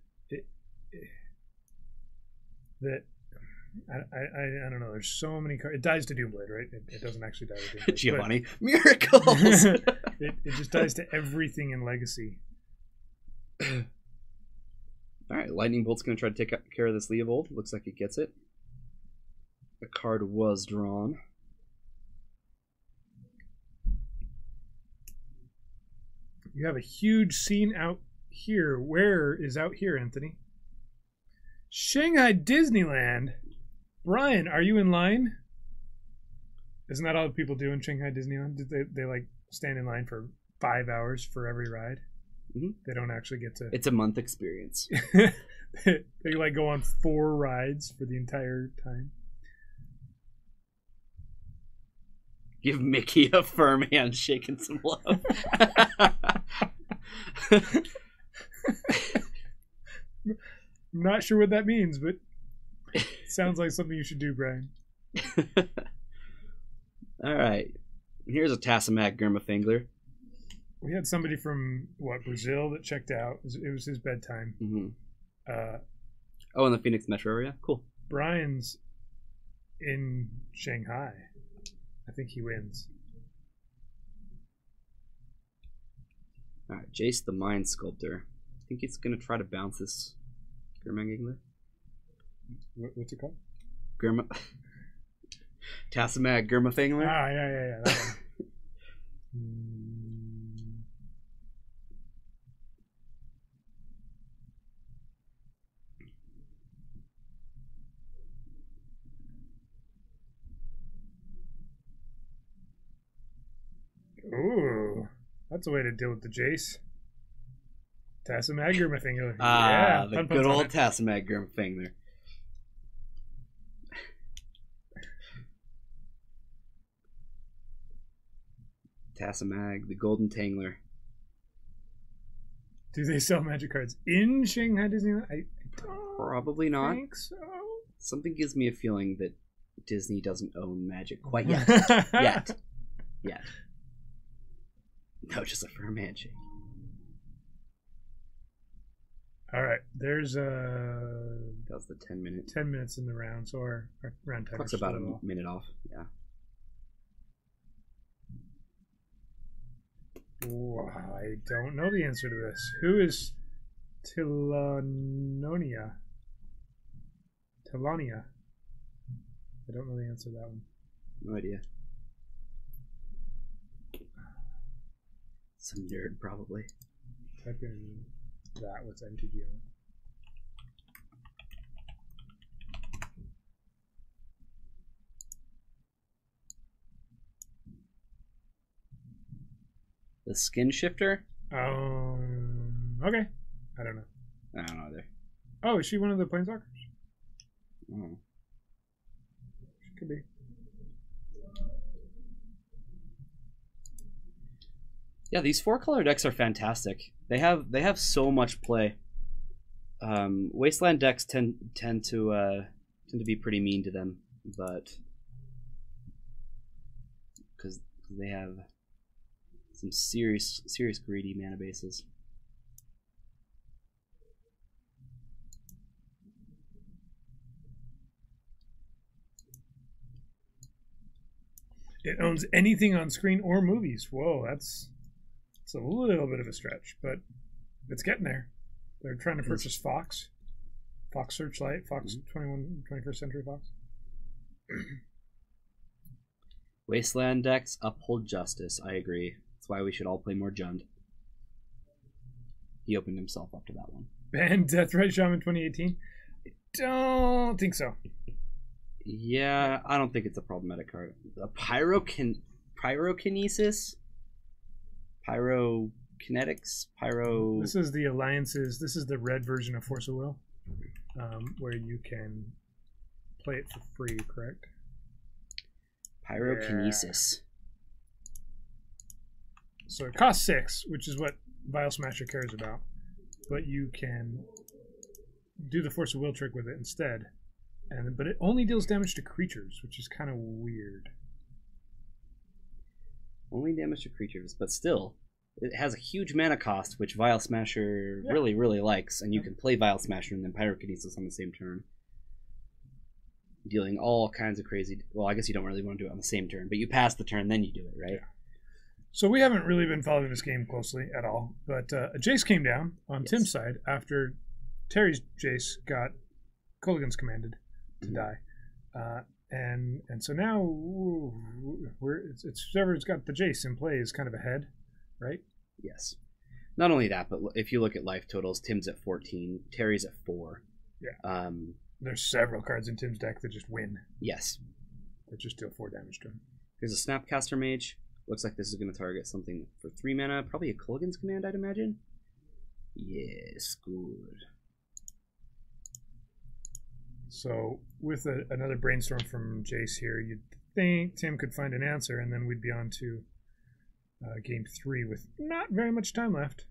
I don't know. There's so many cards. It dies to Doomblade, right? It doesn't actually die to Doomblade. Giovanni. Miracles! it just dies to everything in Legacy. Alright, Lightning Bolt's going to try to take care of this Leovold. Looks like it gets it. The card was drawn. You have a huge scene out here. Where is out here, Anthony? Shanghai Disneyland. Brian, are you in line? Isn't that all people do in Shanghai Disneyland? Did they like stand in line for 5 hours for every ride? Mm-hmm. They don't actually get to. It's a month experience. They like go on 4 rides for the entire time. Give Mickey a firm handshake and some love. I'm not sure what that means, but it sounds like something you should do, Brian. All right. Here's a Tassamak Gurmafingler. We had somebody from, Brazil that checked out. It was his bedtime. Mm-hmm. In the Phoenix metro area? Cool. Brian's in Shanghai. I think he wins. All right, Jace the Mind Sculptor. I think it's gonna try to bounce this Gurmagingler. What's it called? Gurma. Tassamag Gurmafangler. Ah, yeah. That one. Ooh, that's a way to deal with the Jace. Tassamag Gurmafangler. Ah, Yeah, the fun good puns on old it. Tassamag Gurmafangler. Tassamag, the Golden Tangler. Do they sell magic cards in Shanghai Disneyland? I don't Probably not. think so. Something gives me a feeling that Disney doesn't own magic quite yet. Yet. No, just a firm handshake. All right, there's That was the 10 minute. 10 minutes in the round, so our round time Talks is about still a minute off. Yeah. Ooh, I don't know the answer to this. Who is Tilanonia? Tilania. I don't know the answer to that one. No idea. Some nerd, probably. Type in that with MTG on it. The Skin Shifter? Okay. I don't know. I don't know either. Oh, is she one of the Planeswalkers? Oh. She could be. Yeah, these 4-color decks are fantastic. They have so much play. Wasteland decks tend to be pretty mean to them, but because they have some serious greedy mana bases. It owns anything on screen or movies. Whoa, that's a little bit of a stretch, but it's getting there. They're trying to purchase Fox Searchlight, Fox 21st Century Fox. Wasteland decks uphold justice. I agree. That's why we should all play more Jund. He opened himself up to that one. Banned Deathrite Shaman 2018? I don't think so. Yeah, I don't think it's a problematic card. A pyrokinesis? Pyrokinetics? This is the alliances. This is the red version of Force of Will, where you can play it for free, correct? Pyrokinesis. Yeah. So it costs 6, which is what Vial Smasher cares about. But you can do the Force of Will trick with it instead. But it only deals damage to creatures, which is kind of weird. Only damage to creatures, but still, it has a huge mana cost, which Vial Smasher really, really likes, and you can play Vial Smasher and then Pyrokinesis on the same turn. Dealing all kinds of crazy... Well, I guess you don't really want to do it on the same turn, but you pass the turn, then you do it, right? Yeah. So we haven't really been following this game closely at all, but a Jace came down on Tim's side after Terry's Jace got Kolaghan's commanded to die. And so now it's whoever's got the Jace in play is kind of ahead, right? Yes. Not only that, but if you look at life totals, Tim's at 14, Terry's at 4. Yeah. There's several cards in Tim's deck that just win. Yes. That just deal 4 damage to him. There's a Snapcaster Mage. Looks like this is going to target something for 3 mana. Probably a Kolaghan's Command, I'd imagine. Yes, good. So with another brainstorm from Jace here, you'd think Tim could find an answer, and then we'd be on to game 3 with not very much time left.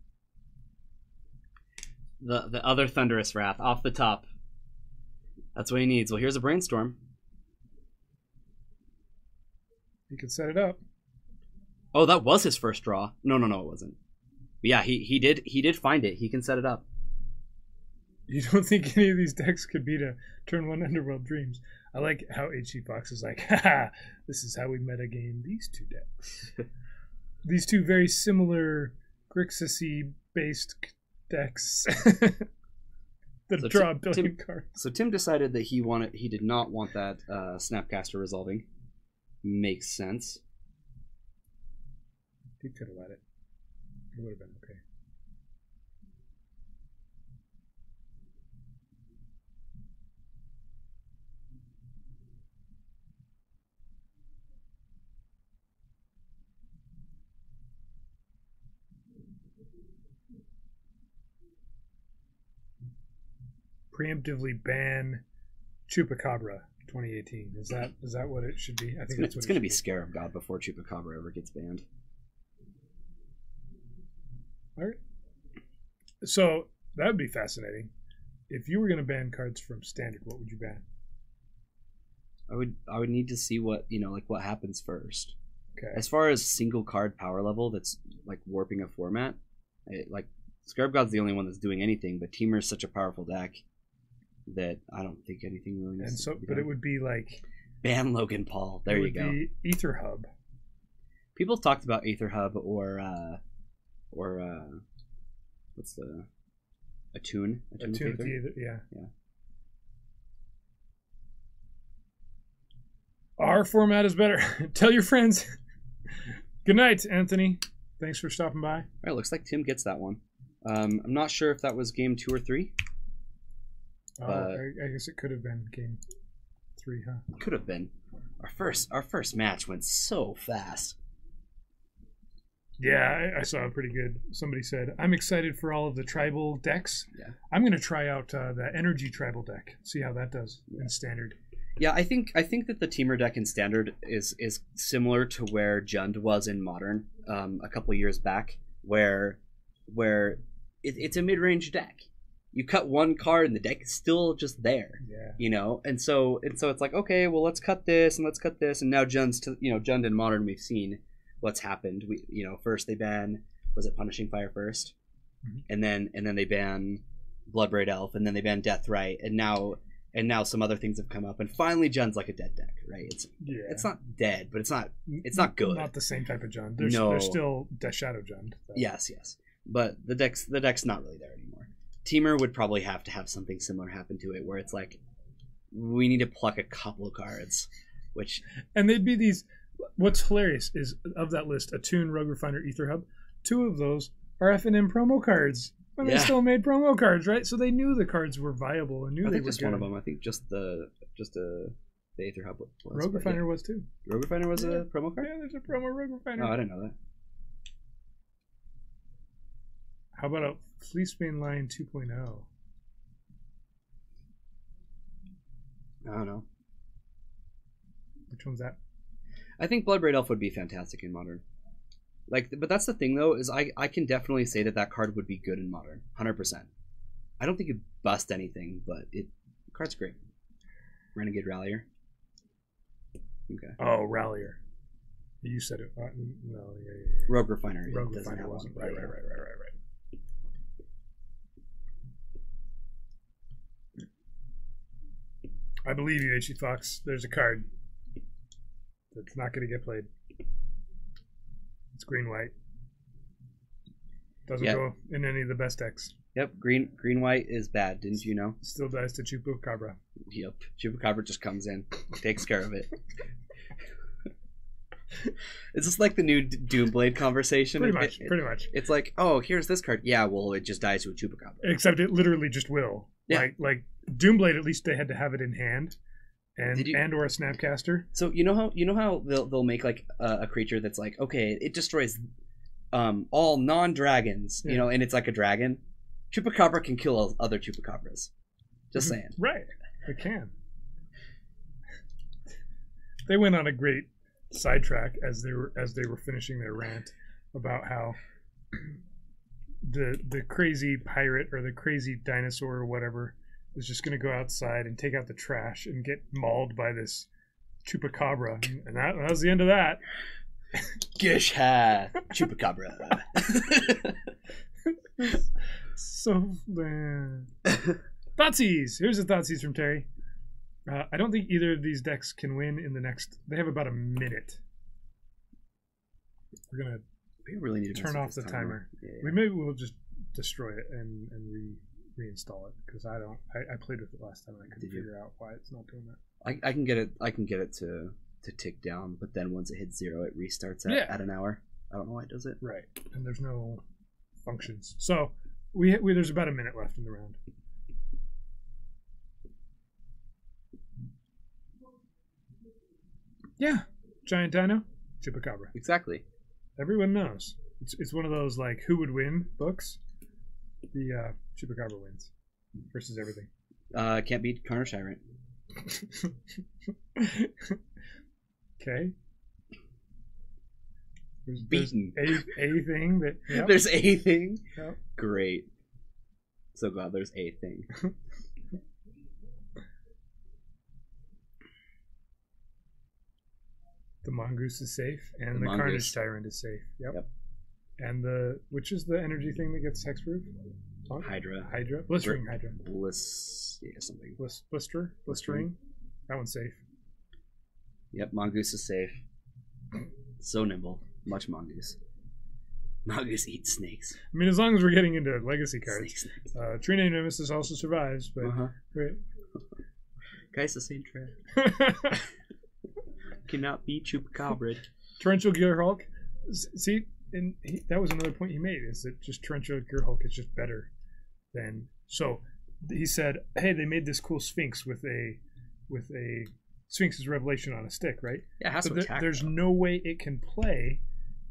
The other Thunderous Wrath off the top. That's what he needs. Well, here's a brainstorm. He could set it up. Oh, that was his first draw. No, it wasn't. But yeah, he did find it. He can set it up. You don't think any of these decks could beat a turn 1 Underworld Dreams? I like how HC Fox is like, haha, this is how we metagame these two decks. These two very similar Grixis based decks that So draw a billion cards. So Tim decided that he did not want that Snapcaster resolving. Makes sense. He could have let it. It would have been okay. Preemptively ban Chupacabra 2018. Is that what it should be? I think It's going to be Scarab God before Chupacabra ever gets banned. All right. So that would be fascinating. If you were going to ban cards from Standard, what would you ban? I would need to see what what happens first. Okay. As far as single card power level, that's like warping a format. Scarab God's the only one that's doing anything, but Teamer's such a powerful deck that I don't think anything really. And so, but it would be like ban Logan Paul. There you go. Ether Hub. People talked about Aether Hub or what's the Attune with Aether? Yeah. Our format is better. Tell your friends. Good night, Anthony. Thanks for stopping by. All right, looks like Tim gets that one. I'm not sure if that was game 2 or 3. I guess it could have been game 3, huh? Could have been. Our first match went so fast. Yeah, I saw it pretty good. Somebody said, I'm excited for all of the tribal decks. Yeah. I'm going to try out the energy tribal deck. See how that does in Standard. Yeah, I think that the Teamer deck in Standard is similar to where Jund was in Modern a couple of years back, where it's a mid-range deck. You cut one card and the deck is still just there. Yeah. And so it's like, okay, well, let's cut this and now Jund in Modern, we've seen what's happened. First they ban, was it Punishing Fire first? Mm-hmm. And then they ban Bloodbraid Elf, and then they ban Deathrite, and now some other things have come up, and finally Jund's like a dead deck, right? It's not dead, but it's not good. Not the same type of Jund. There's still Death Shadow Jund. So. Yes. But the deck's not really there anymore. Teamer would probably have to have something similar happen to it, where it's like, we need to pluck a couple of cards, and they'd be these. What's hilarious is of that list, Attune, Rogue Refiner, Ether Hub, 2 of those are FNM promo cards. When they still made promo cards, right? So they knew the cards were viable and knew they were just good. one of them. I think just the Aether Hub was. Rogue Refiner was too. Rogue Refiner was a promo card? Yeah, there's a promo Rogue Refiner. Oh, I didn't know that. How about a Fleecebane Lion 2.0? I don't know. Which one's that? I think Bloodbraid Elf would be fantastic in Modern. But that's the thing though, is I can definitely say that card would be good in Modern, 100%. I don't think it'd bust anything, but the card's great. Renegade Rallier. Okay. Oh, Rallier. You said it. No, yeah. Rogue Refiner. Rogue Refiner wasn't. Right. I believe you, HC Fox. There's a card that's not going to get played. It's green-white. Doesn't go in any of the best decks. Yep, green-white is bad, didn't you know? Still dies to Chupacabra. Yep, Chupacabra just comes in, takes care of it. Is this like the new Doomblade conversation? Pretty much. It's like, oh, here's this card. Yeah, well, it just dies to a Chupacabra. Except it literally just will. Yeah. Like Doomblade, at least they had to have it in hand. And or a Snapcaster. So you know how they'll make like a creature that's like, okay, it destroys all non-dragons, and it's like a dragon. Chupacabra can kill other Chupacabras. Just saying. Right. It can. They went on a great sidetrack as they were finishing their rant about how the crazy pirate or the crazy dinosaur or whatever is just going to go outside and take out the trash and get mauled by this Chupacabra. And that was the end of that. Gish ha! Chupacabra. So, man. Thoughtseize. Here's a Thoughtseize from Terry. I don't think either of these decks can win in the next. They have about a minute. We're gonna We really need to turn off the timer. Yeah. Maybe we'll just destroy it and reinstall it because I played with it last time and I couldn't figure out why it's not doing that. I can get it to tick down, but then once it hits 0, it restarts at an hour. I don't know why it does it. Right, and there's no functions. So we there's about a minute left in the round. Yeah, Giant Dino, Chupacabra. Exactly. Everyone knows. It's one of those like who would win books. The Chupacabra wins versus everything. Can't beat Carnage Tyrant. Okay. Beaten. There's a thing that. Yep. There's a thing. Yep. Great. So glad there's a thing. The Mongoose is safe, and the Carnage Tyrant is safe. Yep. And which is the energy thing that gets hexproof? Hydra. Blistering Hydra. Something. Blistering. That one's safe. Yep, Mongoose is safe. So nimble. Much Mongoose. Mongoose eats snakes. I mean, as long as we're getting into legacy cards. Snakes. Tree Name Nemesis also survives, but... Right. Guys, the same trend. Cannot be Chupacabra. Torrential Gear Hulk. See, that was another point he made, is that just Torrential Gear Hulk is just better than... So, he said, hey, they made this cool Sphinx with a Sphinx's Revelation on a stick, right? Yeah, it has to attack. There's no way it can play.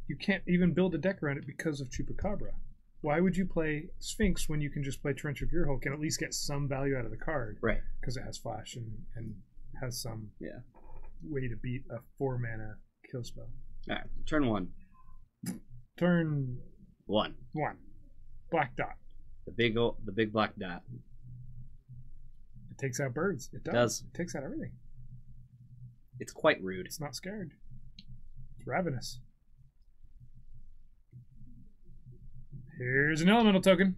You can't even build a deck around it because of Chupacabra. Why would you play Sphinx when you can just play Torrential Gear Hulk and at least get some value out of the card? Right. Because it has flash and has some way to beat a 4-mana kill spell. All right, turn 1. Turn 1. Black dot. The big black dot. It takes out birds. It does. It takes out everything. It's quite rude. It's not scared. It's ravenous. Here's an elemental token.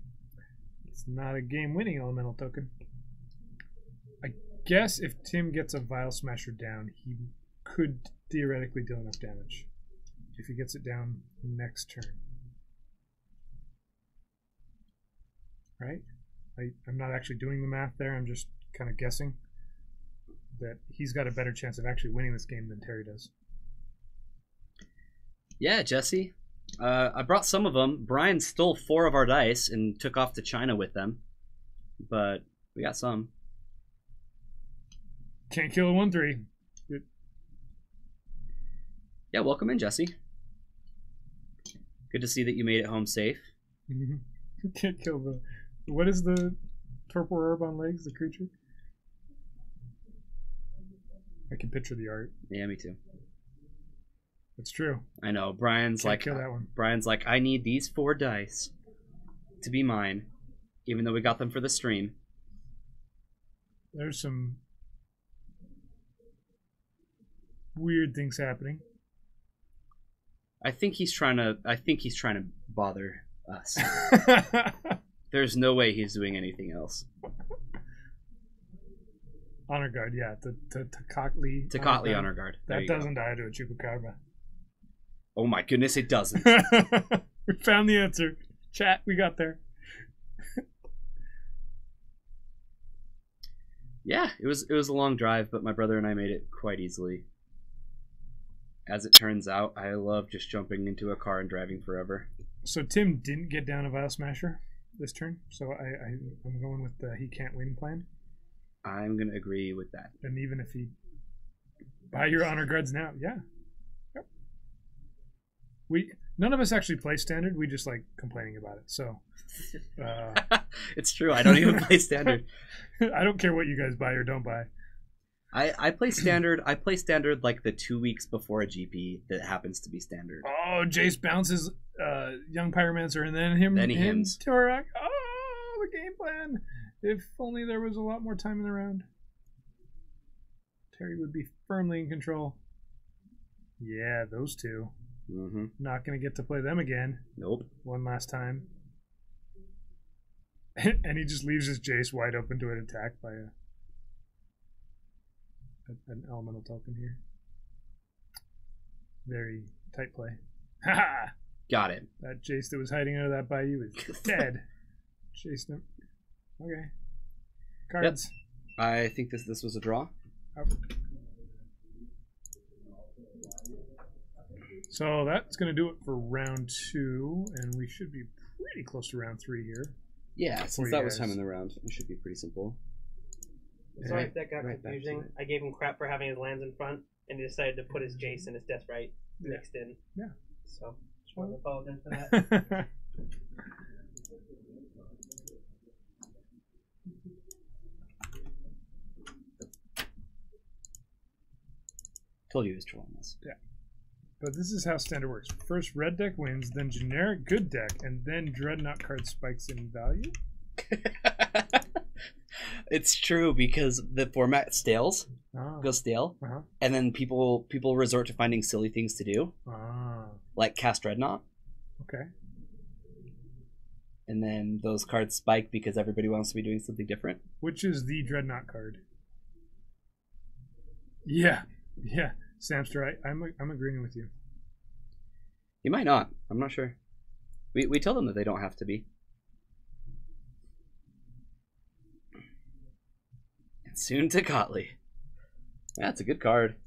It's not a game-winning elemental token. I guess if Tim gets a Vile Smasher down, he could theoretically deal enough damage. If he gets it down next turn. Right? I'm not actually doing the math there. I'm just kind of guessing that he's got a better chance of actually winning this game than Terry does. Yeah, Jesse. I brought some of them. Brian stole 4 of our dice and took off to China with them. But we got some. Can't kill a 1/3. Yeah, welcome in, Jesse. Good to see that you made it home safe. Can't kill the... What is the torpor orb on legs, the creature? I can picture the art. Yeah, me too. It's true. I know. Brian's Can't like, kill that one. Brian's like, I need these 4 dice to be mine, even though we got them for the stream. There's some weird things happening. I think he's trying to bother us. There's no way he's doing anything else. Honor Guard, yeah. Tocatli. Tocatli Honor Guard. That doesn't die to a Chupacabra. Oh my goodness, it doesn't. We found the answer. Chat, we got there. Yeah, it was a long drive, but my brother and I made it quite easily. As it turns out, I love just jumping into a car and driving forever. So Tim didn't get down a Vile Smasher this turn, so I'm going with the he can't win plan. I'm going to agree with that. And even if he buy your Honor Guards now, yeah. Yep. None of us actually play Standard. We just like complaining about it. So it's true. I don't even play Standard. I don't care what you guys buy or don't buy. I play Standard. I play Standard like the 2 weeks before a GP that happens to be Standard. Oh, Jace bounces Young Pyromancer and then him Torak. Oh, the game plan. If only there was a lot more time in the round. Terry would be firmly in control. Yeah, those two. Not going to get to play them again. Nope. One last time. And he just leaves his Jace wide open to an attack by an elemental token here. Very tight play. Ha! Got it. That Jace that was hiding under that bayou is dead. Chased him. Okay. Cards. Yep. I think this was a draw. Oh. So that's going to do it for round 2, and we should be pretty close to round 3 here. Yeah, since that was time in the round, it should be pretty simple. Sorry if that got confusing. I gave him crap for having his lands in front, and he decided to put his Jace and his Death Right mixed in. Yeah. So, just want to apologize for that. Told you he was trolling us. Yeah. But this is how standard works. First, red deck wins, then generic good deck, and then Dreadnought card spikes in value. It's true because the format goes stale, and then people resort to finding silly things to do, like cast Dreadnought. Okay. And then those cards spike because everybody wants to be doing something different. Which is the Dreadnought card? Yeah. Samster, I'm agreeing with you. You might not. I'm not sure. We tell them that they don't have to be. And soon to Kotley. That's a good card.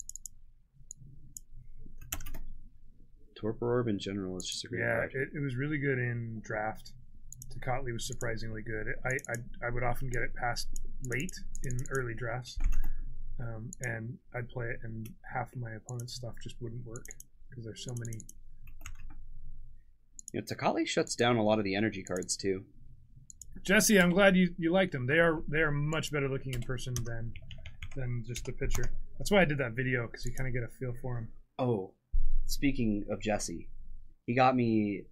Torpor Orb in general is just a great card. Yeah, it was really good in draft. Kotley was surprisingly good. I would often get it past late in early drafts. And I'd play it, and half of my opponent's stuff just wouldn't work because there's so many. You know, Takali shuts down a lot of the energy cards too. Jesse, I'm glad you liked them. They are much better looking in person than just a picture. That's why I did that video, because you kind of get a feel for them. Oh, speaking of Jesse, he got me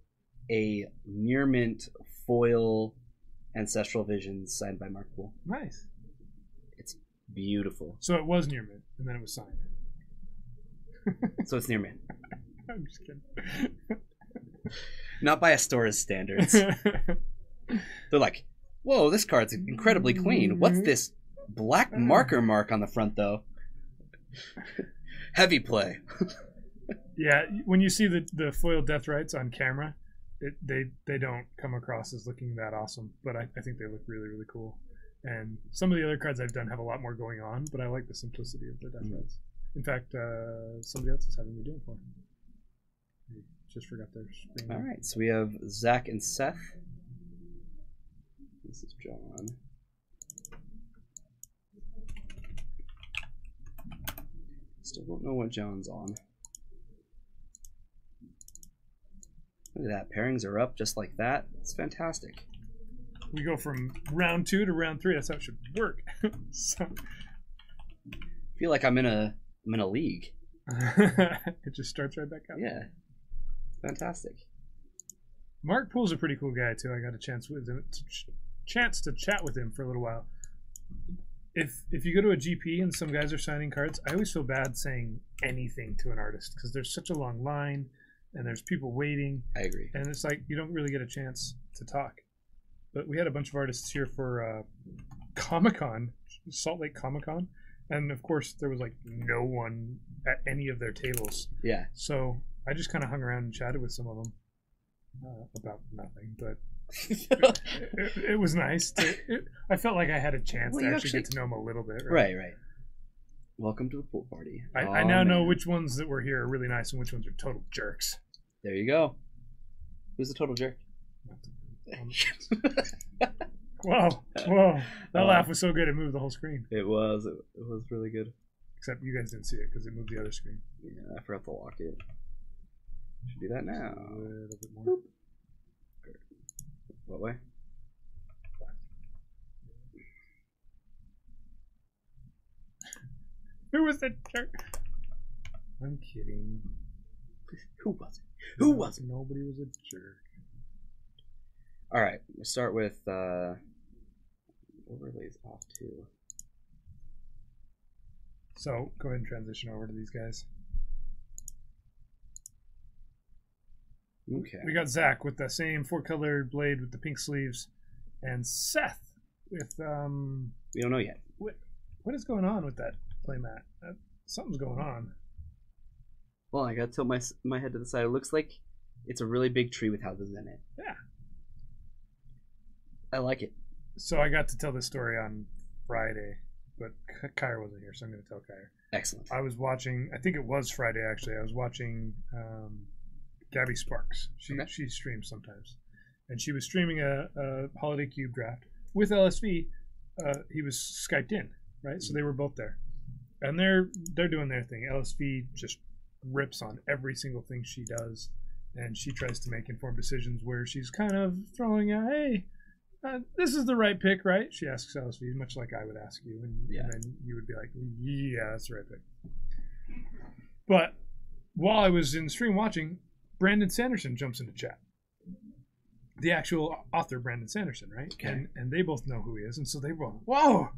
a near mint foil Ancestral Visions signed by Mark Poole. Nice. It's beautiful. So it was near mint, and then it was signed. So it's near mint. I'm just kidding. Not by a store's standards. They're like, whoa, this card's incredibly clean. What's this black marker mark on the front, though? Heavy play. Yeah, when you see the foil Death Rights on camera, they don't come across as looking that awesome, but I think they look really, really cool. And some of the other cards I've done have a lot more going on, but I like the simplicity of the Death Rights. In fact, somebody else is having me do it for me. Just forgot their screen. All right, so we have Zach and Seth. This is John. Still don't know what John's on. Look at that. Pairings are up just like that. It's fantastic. We go from round 2 to round 3. That's how it should work. So. I feel like I'm in a league. It just starts right back up. Yeah. Fantastic. Mark Poole's a pretty cool guy too. I got a chance to chat with him for a little while. If you go to a GP and some guys are signing cards, I always feel bad saying anything to an artist because there's such a long line and there's people waiting. I agree. And it's like you don't really get a chance to talk. But we had a bunch of artists here for Comic-Con, Salt Lake Comic-Con, and of course there was like no one at any of their tables. Yeah. So I just kind of hung around and chatted with some of them about nothing, but it was nice. I felt like I had a chance to actually get to know them a little bit. Right. Welcome to the pool party. I now know which ones that were here are really nice and which ones are total jerks. There you go. Who's the total jerk? Whoa. That laugh was so good it moved the whole screen. It was really good. Except you guys didn't see it because it moved the other screen. Yeah, I forgot to lock it. Should do that now. A little bit more. Boop. What way? Who was the jerk? I'm kidding. Who was it? Who was it? Nobody was a jerk. All right, we'll start with overlays off too. So go ahead and transition over to these guys. Okay. We got Zach with the same 4-color blade with the pink sleeves and Seth with We don't know yet. what is going on with that playmat? Something's going on. Well, I gotta tilt my head to the side. It looks like it's a really big tree with houses in it. Yeah. I like it. So I got to tell this story on Friday, but Kyra wasn't here, so I'm going to tell Kyra. Excellent. I was watching, I think it was Friday actually, I was watching Gabby Sparks. She streams sometimes. And she was streaming a Holiday Cube draft with LSV. He was Skyped in, right? So they were both there. And they're doing their thing. LSV just rips on every single thing she does. And she tries to make informed decisions where she's kind of throwing out, hey, this is the right pick, right? She asks LSV, much like I would ask you. And then you would be like, yeah, that's the right pick. But while I was in the stream watching, Brandon Sanderson jumps into chat. The actual author, Brandon Sanderson, right? Okay. And they both know who he is. And so they both, whoa,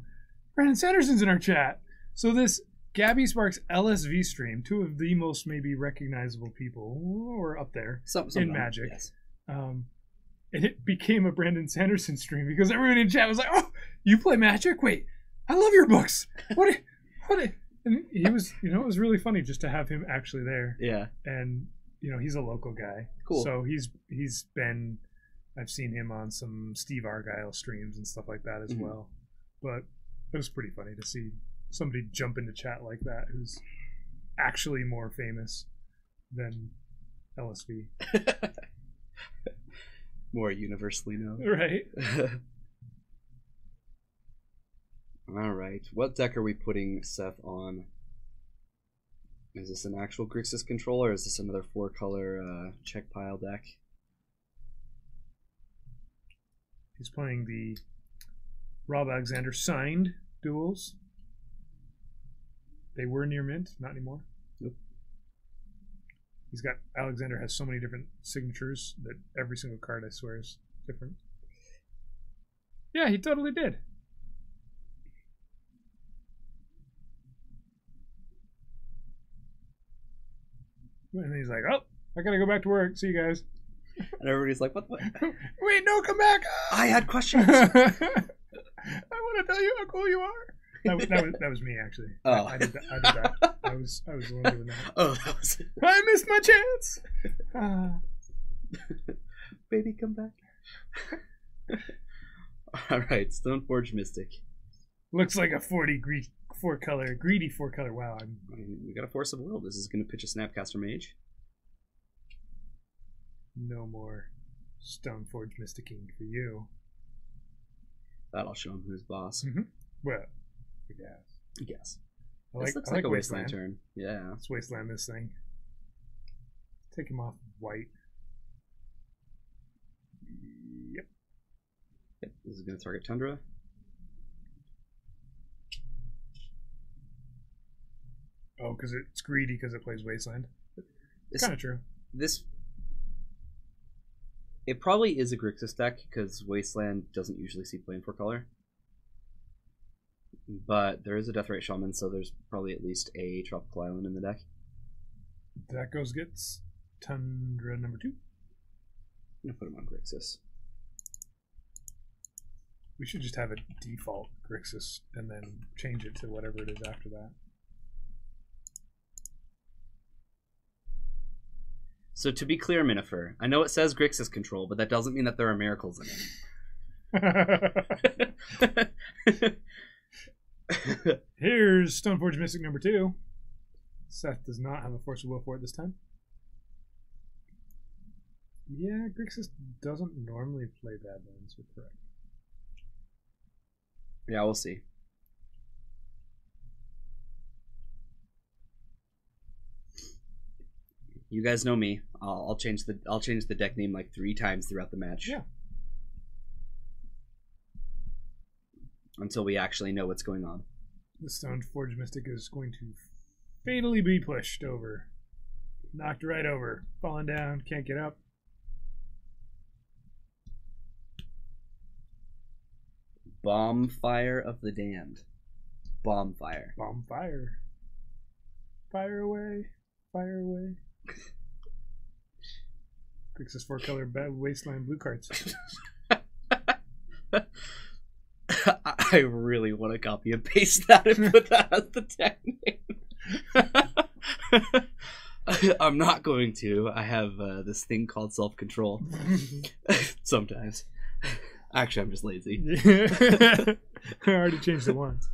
Brandon Sanderson's in our chat. So this Gabby Sparks LSV stream, two of the most maybe recognizable people, or up there in Magic. Yes. And it became a Brandon Sanderson stream because everyone in chat was like, "Oh, you play Magic? Wait, I love your books. What?" And he was, it was really funny just to have him actually there. Yeah. And he's a local guy. Cool. So he's been, I've seen him on some Steve Argyle streams and stuff like that as well. But it was pretty funny to see somebody jump into chat like that who's actually more famous than LSV. More universally known. Right. All right. What deck are we putting Seth on? Is this an actual Grixis control, or is this another 4-color check pile deck? He's playing the Rob Alexander signed duels. They were near mint, not anymore. Nope. He's got, Alexander has so many different signatures that every single card, I swear, is different. Yeah, he totally did. And he's like, oh, I gotta go back to work. See you guys. And everybody's like, what? Wait, no, come back. I had questions. I want to tell you how cool you are. That was me, actually. Oh. I did that. I was the one doing that. Oh, that was it. I missed my chance. Baby, come back. All right, Stoneforge Mystic. Looks like a 4-color, greedy 4-color. Wow. We got a Force of Will. This is going to pitch a Snapcaster Mage. No more Stoneforge Mysticking for you. That'll show him who's boss. Mm-hmm. Well, I guess. This looks like a Wasteland turn. Yeah. Let's Wasteland this thing. Take him off white. Yep. This is going to target Tundra. Oh, because it's greedy because it plays Wasteland. It's kind of true. It probably is a Grixis deck because Wasteland doesn't usually see play in 4-color. But there is a Deathrite Shaman, so there's probably at least a Tropical Island in the deck. That gets Tundra number 2. I'm going to put him on Grixis. We should just have a default Grixis and then change it to whatever it is after that. So to be clear, Minifer, I know it says Grixis control, but that doesn't mean that there are miracles in it. Here's Stoneforge Mystic number 2. Seth does not have a Force of Will for it this time. Yeah, Grixis doesn't normally play Badlands, you're correct. Yeah, we'll see. You guys know me. I'll change the deck name like 3 times throughout the match. Yeah. Until we actually know what's going on. The Stoneforge Mystic is going to fatally be pushed over. Knocked right over. Falling down. Can't get up. Bombfire of the Damned. Bombfire. Bombfire. Fire away. Fire away. Grixis 4-color bad Wasteland blue cards. I really want to copy and paste that and put that as the deck name. I'm not going to. I have this thing called self-control. Sometimes. Actually, I'm just lazy. I already changed it once.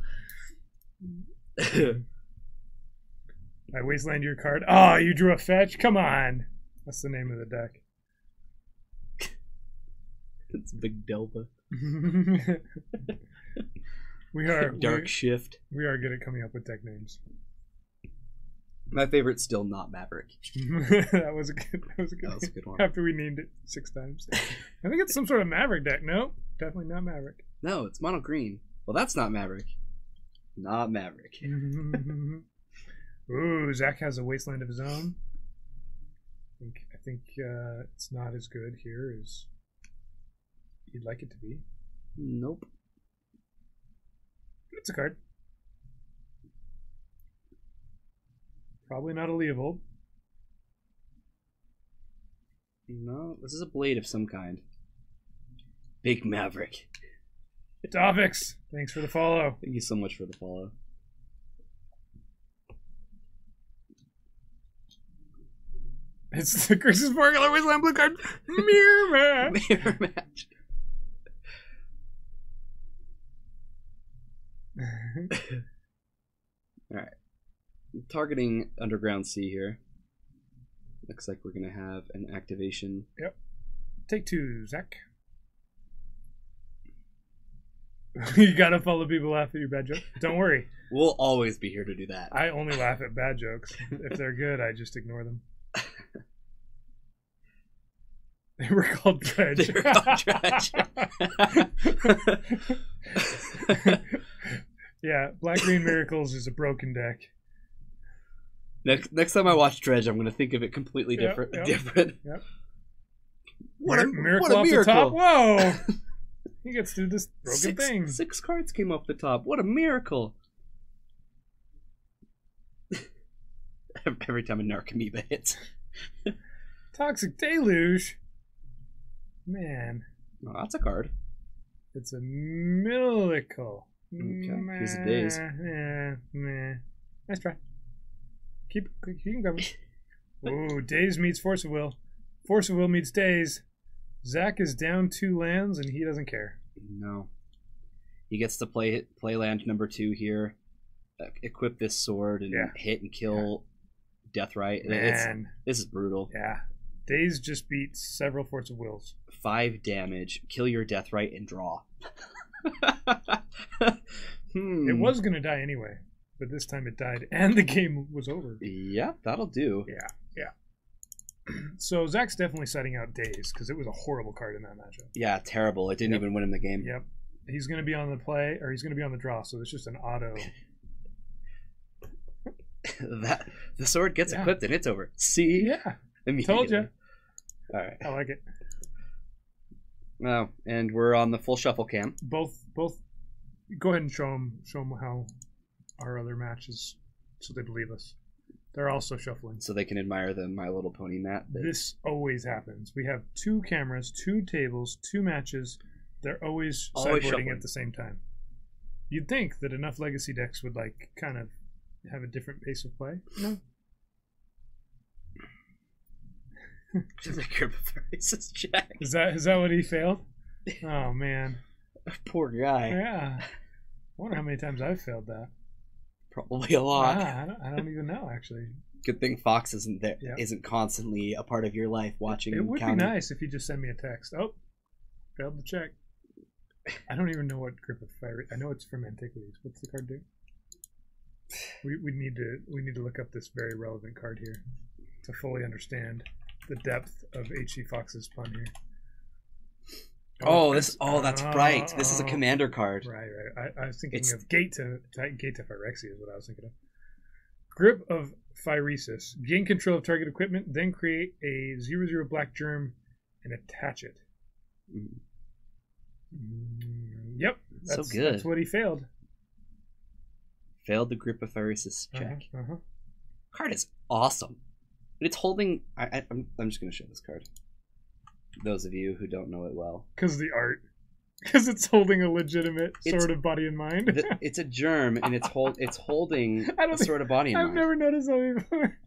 I wasteland your card. Oh, you drew a fetch? Come on. That's the name of the deck. It's Big Delta. we are Dark Shift. We are good at coming up with deck names. My favorite's still not Maverick. That was a good one. After we named it 6 times. I think it's some sort of Maverick deck. No, definitely not Maverick. No, it's mono green. Well, that's not Maverick. Not Maverick. Ooh, Zach has a wasteland of his own. I think it's not as good here as you'd like it to be. Nope. It's a card. Probably not a Leovold. No, this is a blade of some kind. Big Maverick. Dovix, thanks for the follow. Thank you so much for the follow. It's the Chris's Formula Wasteland Blue card. Mirror match. Mirror match. Alright. Targeting Underground Sea here. Looks like we're going to have an activation. Yep. Take 2, Zach. You gotta follow people laugh at your bad joke. Don't worry. We'll always be here to do that. I only laugh at bad jokes. If they're good, I just ignore them. They were called Dredge. They were called Dredge. Yeah, Black Green Miracles is a broken deck. Next time I watch Dredge, I'm going to think of it completely different. Yep. What a miracle what a off miracle. the top. Whoa! He gets to do this broken thing. 6 cards came off the top. What a miracle. Every time a Narcomoeba hits. Toxic Deluge. Man. Oh, that's a card. It's a miracle. Okay, here's the days. Nice try. Keep going. Ooh, Days meets Force of Will. Force of Will meets Days. Zach is down 2 lands and he doesn't care. No. He gets to play land number 2 here. Equip this sword and hit and kill Deathrite. Man. This is brutal. Yeah. Days just beat several Force of Wills. 5 damage. Kill your Deathrite and draw. It was going to die anyway, but this time it died and the game was over. Yeah, that'll do. Yeah. So Zach's definitely setting out Days because it was a horrible card in that matchup. Yeah, terrible. It didn't even win him the game. Yep. He's going to be on the play, or he's going to be on the draw, so it's just an auto. The sword gets equipped and it's over. See? Yeah. Told you. All right. I like it. Oh, and we're on the full shuffle cam. Both. Go ahead and show them how our other matches, so they believe us. They're also shuffling. So they can admire the My Little Pony map. This always happens. We have 2 cameras, 2 tables, 2 matches. They're always sideboarding at the same time. You'd think that enough legacy decks would kind of have a different pace of play. No. The Grip of Faces check. Is that what he failed? Oh man. Poor guy. Yeah. I wonder how many times I've failed that. Probably a lot. I don't even know actually. Good thing Fox isn't constantly a part of your life watching. It would be nice if you just send me a text. Oh, failed the check. I don't even know what Grip of Fire. I know it's from Antiquities. What's the card do? We need to look up this very relevant card here to fully understand the depth of H.C. Fox's pun here. That's right. This is a commander card. Right. I was thinking of Gate to Phyrexia is what I was thinking of. Grip of Phyresis. Gain control of target equipment, then create a 0/0 black germ and attach it. Yep. So good. That's what he failed. Failed the Grip of Phyresis check. Card is awesome. It's holding... I'm just going to show this card. Those of you who don't know it well. Because of the art. Because it's holding a legitimate sort of body and mind. It's a germ, and it's holding a sort of body and I've mind. never noticed that before.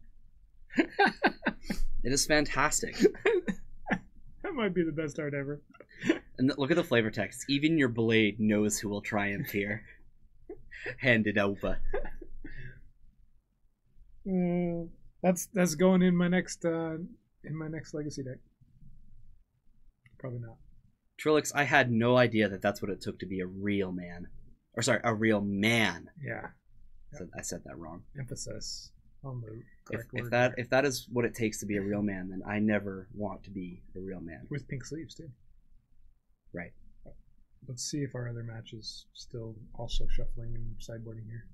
It is fantastic. That might be the best art ever. And look at the flavor text. Even your blade knows who will triumph here. Hand it over. That's going in my next legacy deck. Probably not. Trilix, I had no idea that that's what it took to be a real man. Or sorry, a real man. Yeah. I said that wrong. Emphasis on the correct word. If that is what it takes to be a real man, then I never want to be a real man. With pink sleeves too. Right. Let's see if our other match is still also shuffling and sideboarding here.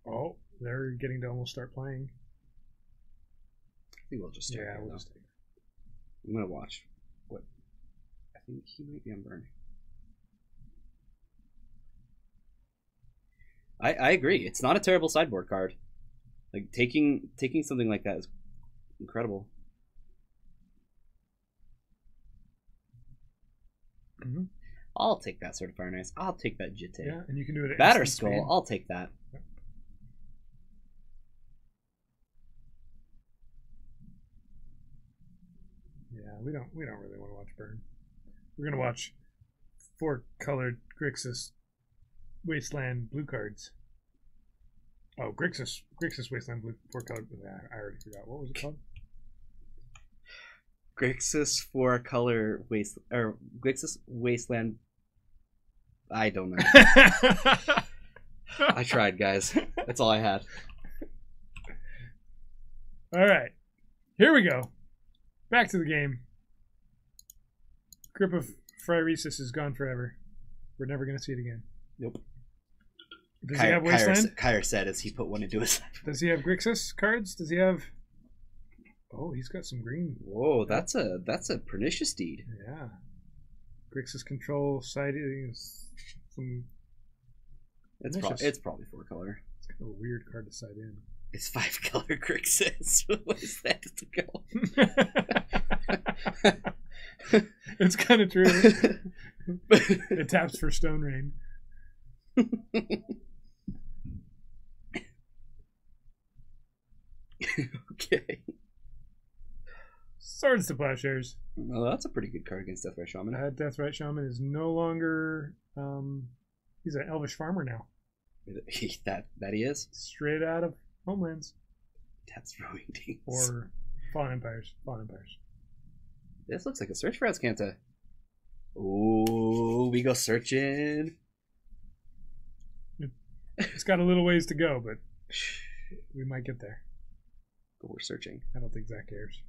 Oh, they're getting to almost start playing. I think we'll just start. Yeah, we'll just take it. I'm gonna watch. What? I think he might be on burn. I agree. It's not a terrible sideboard card. Like taking something like that is incredible. Mm-hmm. I'll take that sort of fire nice. I'll take that Jitte. Yeah, and you can do it at Batter instant Skull. speed. I'll take that. Yep. Yeah, we don't really want to watch burn. We're gonna watch 4-colored Grixis Wasteland blue cards. Oh, Grixis Wasteland blue 4-colored. I already forgot. What was it called? Grixis 4-color Grixis Wasteland. I don't know. I tried, guys. That's all I had. All right, here we go. Back to the game. Grip of Phryresis is gone forever. We're never going to see it again. Nope. Does he have Wasteland? Kyra said as he put one into his. Does he have Grixis cards? Does he have... Oh, he's got some green. Whoa, that's a pernicious deed. Yeah. Grixis control, siding, some... It's probably 4-color. It's kind of a weird card to side in. It's 5-color Grixis. What is that to go? It's kind of true. It taps for Stone Rain. Okay. Swords to Plowshares. Well, that's a pretty good card against Deathrite Shaman. Deathrite Shaman is no longer... he's an Elvish farmer now. That he is? Straight out of Homelands. That's throwing things. Or Fallen Empires. This looks like a search for Azcanta. Oh, we go searching. It's got a little ways to go, but we might get there. But we're searching. I don't think Zach cares.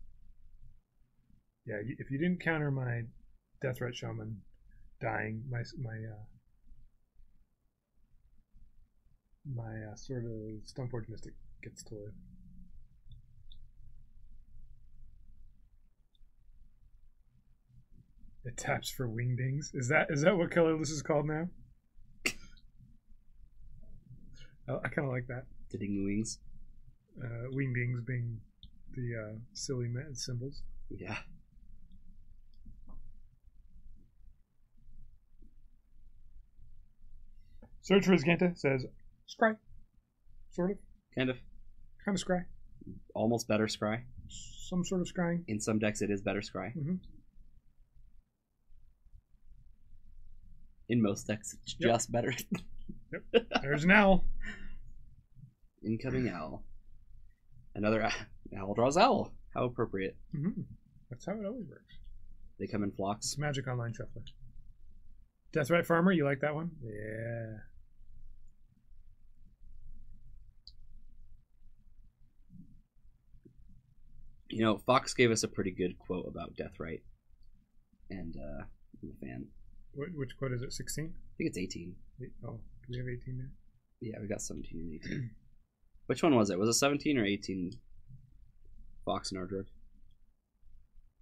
Yeah, if you didn't counter my Deathrite Shaman dying, my sort of Stoneforge Mystic gets to live. It taps for Wingdings. Is that what color this is called now? I kind of like that. The Ding Wings. Wingdings being the silly symbols. Yeah. Search for Azcanta says scry. Sort of. Kind of scry. Almost better scry. Some sort of scrying. In some decks it is better scry. Mm-hmm. In most decks it's just better. Yep. There's an owl. Incoming owl. Another owl draws owl. How appropriate. Mm-hmm. That's how it always works. They come in flocks. It's Magic Online Shuffler. Deathrite Farmer, you like that one? Yeah. You know, Fox gave us a pretty good quote about Deathrite. And I'm a fan. Which quote is it? 16? I think it's 18. Oh, do we have 18 now? Yeah, we got 17 and 18. Which one was it? Was it 17 or 18? Fox and Ardrug?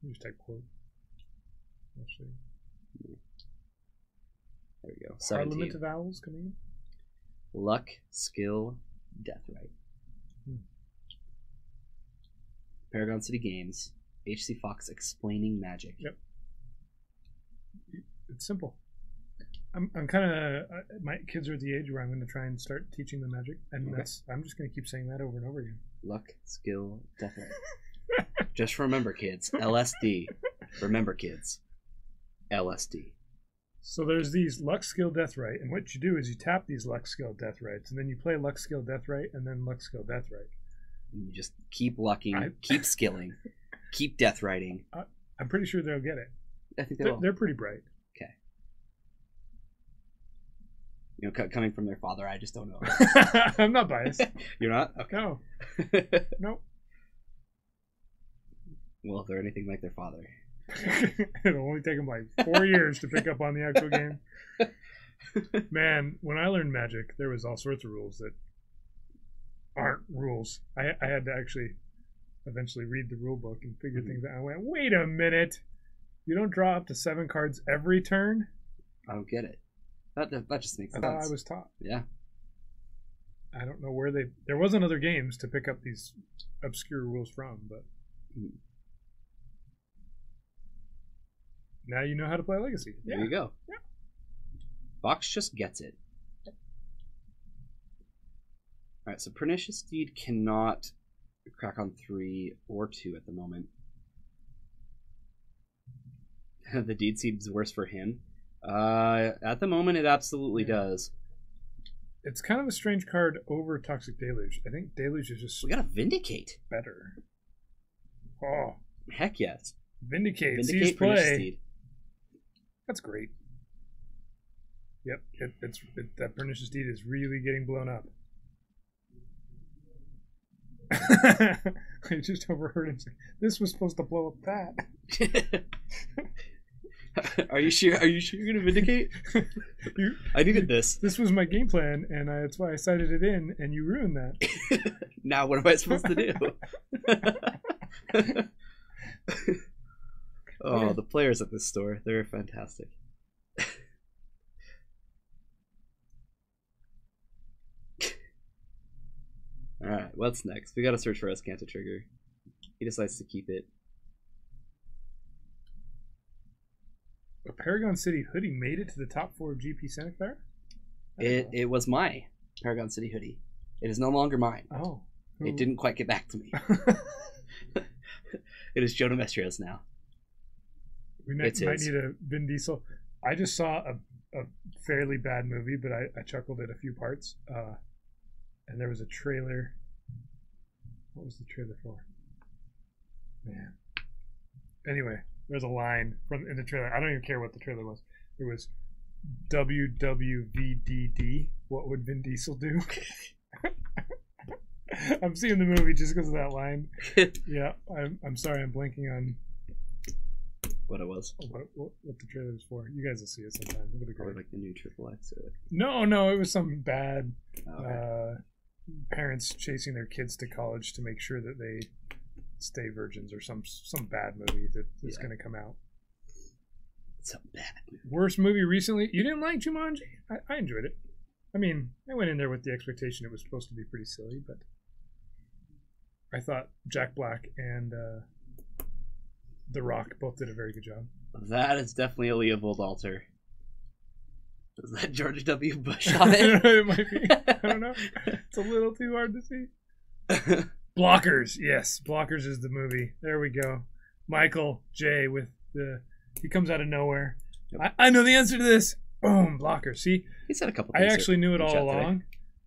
Just type quote. Actually. There we go. 17. Parliament of Owls coming in? Luck, skill, Deathrite. Paragon City Games. HC Fox explaining magic. Yep. it's simple. I'm kind of my kids are at the age where I'm going to try and start teaching them Magic, and I'm just going to keep saying that over and over again. Luck, skill, death right. Just remember, kids. LSD. Remember, kids. LSD. So there's these luck, skill, death right, and what you do is you tap these luck, skill, death rights, and then you play luck, skill, death right, and then luck, skill, death right. And you just keep lucking, keep skilling, keep death writing. I'm pretty sure they'll get it. I think they will. They're pretty bright. Okay. You know, coming from their father, I just don't know. I'm not biased. You're not? Okay. No. Nope. Well, if they're anything like their father. It'll only take them like 4 years to pick up on the actual game. Man, when I learned Magic, there was all sorts of rules that aren't rules. I had to actually eventually read the rule book and figure things out. I went, wait a minute. You don't draw up to 7 cards every turn? I don't get it. That just makes sense. I was taught. Yeah. I don't know where there wasn't other games to pick up these obscure rules from, but now you know how to play Legacy. There you go. Yeah. Fox just gets it. Alright, so Pernicious Deed cannot crack on 3 or 2 at the moment. The deed seems worse for him. At the moment, it absolutely does. It's kind of a strange card over Toxic Deluge. I think Deluge is just... We gotta Vindicate. Better. Oh. Heck yes. Vindicate Vindicate sees Pernicious play. Deed. That's great. Yep, that Pernicious Deed is really getting blown up. I just overheard him say, "This was supposed to blow up that." Are you sure? Are you sure you're gonna Vindicate? I needed this. This was my game plan, and that's why I cited it in, and you ruined that. Now what am I supposed to do? Oh, the players at this store—they're fantastic. Alright, what's next? We gotta search for Escanta Trigger. He decides to keep it. A Paragon City hoodie made it to the top 4 of GP Santa Clara? It was my Paragon City hoodie. It is no longer mine. Oh. It didn't quite get back to me. It is Joe Demestrio's now. We might need a Vin Diesel. I just saw a fairly bad movie, but I chuckled at a few parts. And there was a trailer. What was the trailer for? Man. Anyway, there's a line in the trailer. I don't even care what the trailer was. It was WWVDD. What would Vin Diesel do? I'm seeing the movie just because of that line. Yeah, I'm sorry. I'm blanking on what it was. What the trailer was for. You guys will see it sometime. It'll be great. Or like the new Triple X. Or like... No, it was some bad. Parents chasing their kids to college to make sure that they stay virgins, or some bad movie that is going to come out. Some bad movie. Worst movie recently? You didn't like Jumanji? I enjoyed it. I mean, I went in there with the expectation it was supposed to be pretty silly, but I thought Jack Black and The Rock both did a very good job. That is definitely a Leopold altar. Is that George W. Bush on it? It might be. I don't know. It's a little too hard to see. Blockers. Yes, Blockers is the movie. There we go. Michael J. with he comes out of nowhere. Yep. I know the answer to this. Boom, Blockers. See? He said a couple things. I actually knew it all along,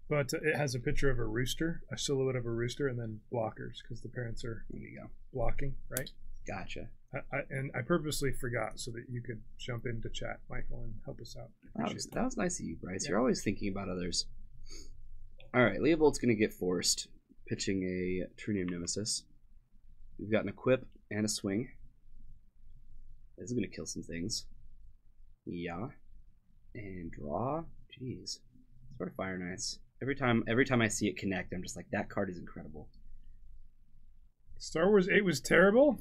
but it has a picture of a rooster, a silhouette of a rooster, and then Blockers, because the parents are blocking, right? Gotcha. I purposely forgot so that you could jump into chat, Michael, and help us out. That was nice of you, Bryce. Yeah. You're always thinking about others. All right, Leopold's going to get forced, pitching a True Name Nemesis. We've got an equip and a swing. This is going to kill some things. Yeah. And draw. Jeez. Sort of Fire Nice. Every time I see it connect, I'm just like, that card is incredible. Star Wars 8 was terrible?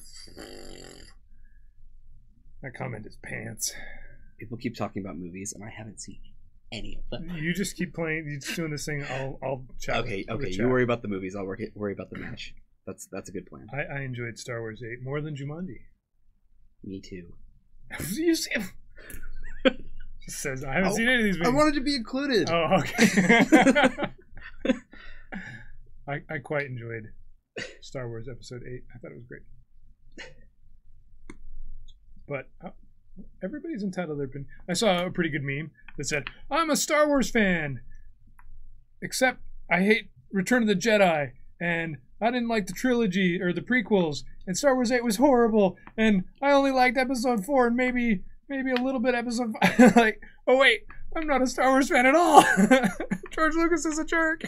That comment is pants. People keep talking about movies, and I haven't seen any of them. You just keep playing. You're just doing this thing. I'll chat. Okay. You worry about the movies. I'll worry about the match. That's a good plan. I enjoyed Star Wars 8 more than Jumanji. Me too. You see, Just says, I haven't seen any of these movies. I wanted to be included. Oh, okay. I quite enjoyed Star Wars Episode 8. I thought it was great. But everybody's entitled to their opinion. I saw a pretty good meme that said, I'm a Star Wars fan, except I hate Return of the Jedi, and I didn't like the trilogy or the prequels, and Star Wars 8 was horrible, and I only liked Episode 4 and maybe a little bit Episode 5. Like, oh wait, I'm not a Star Wars fan at all. George Lucas is a jerk.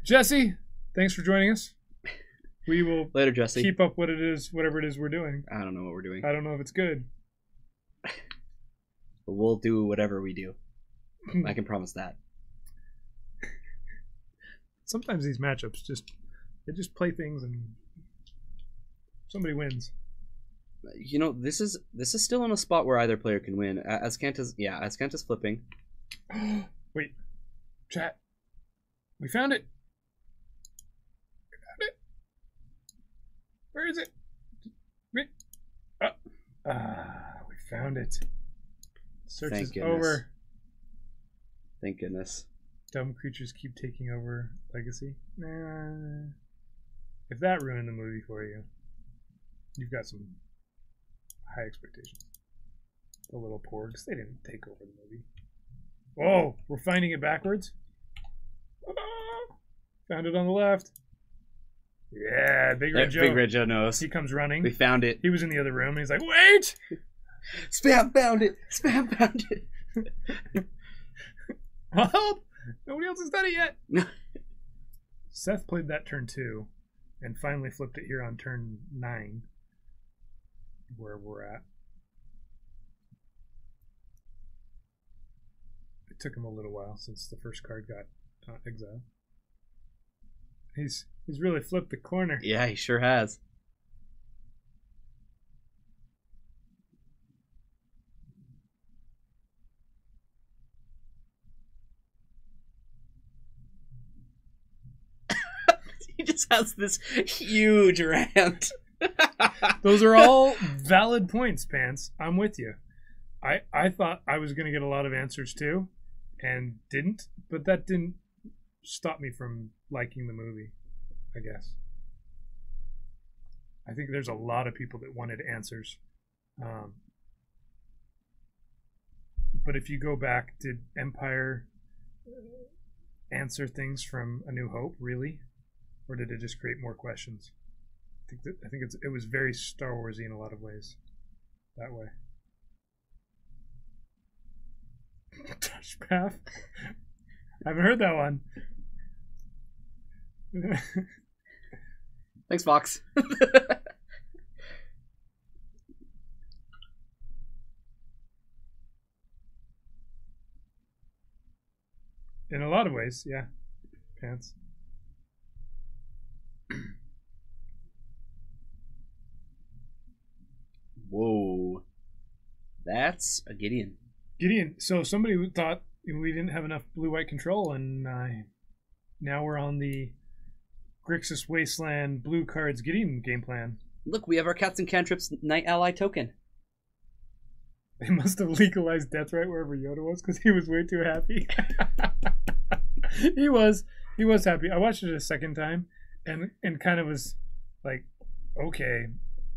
Jesse, thanks for joining us. We will later, Jesse. Keep up whatever it is we're doing. I don't know what we're doing. I don't know if it's good. But we'll do whatever we do. I can promise that. Sometimes these matchups they just play things and somebody wins. You know, this is still in a spot where either player can win. As Kanta's flipping. Wait, chat. We found it. Where is it? We found it. Search is over. Thank goodness. Dumb creatures keep taking over legacy. Nah. If that ruined the movie for you, you've got some high expectations. The little porgs, they didn't take over the movie. Whoa, we're finding it backwards? Found it on the left. Yeah, Big Red Joe. Big Red Joe knows. He comes running. We found it. He was in the other room and he's like, wait! Spam found it! Spam found it! Help! Nobody else has done it yet! Seth played that turn 2 and finally flipped it here on turn 9, where we're at. It took him a little while since the first card got exiled. He's really flipped the corner. Yeah, he sure has. He just has this huge rant. Those are all valid points, Pants. I'm with you. I thought I was going to get a lot of answers too, and didn't, but that didn't stop me from liking the movie, I guess. I think there's a lot of people that wanted answers. But if you go back, did Empire answer things from A New Hope, really? Or did it just create more questions? I think it was very Star Warsy in a lot of ways. That way. Touch path? I haven't heard that one. Thanks, Fox. In a lot of ways, yeah. Pants. Whoa. That's a Gideon. Gideon. So somebody thought we didn't have enough blue-white control, and now we're on the Grixis Wasteland Blue Cards Gideon game plan. Look, we have our Cats and Cantrips Knight Ally token. They must have legalized Deathright wherever Yoda was, because he was way too happy. He was happy. I watched it a second time and kind of was like, okay,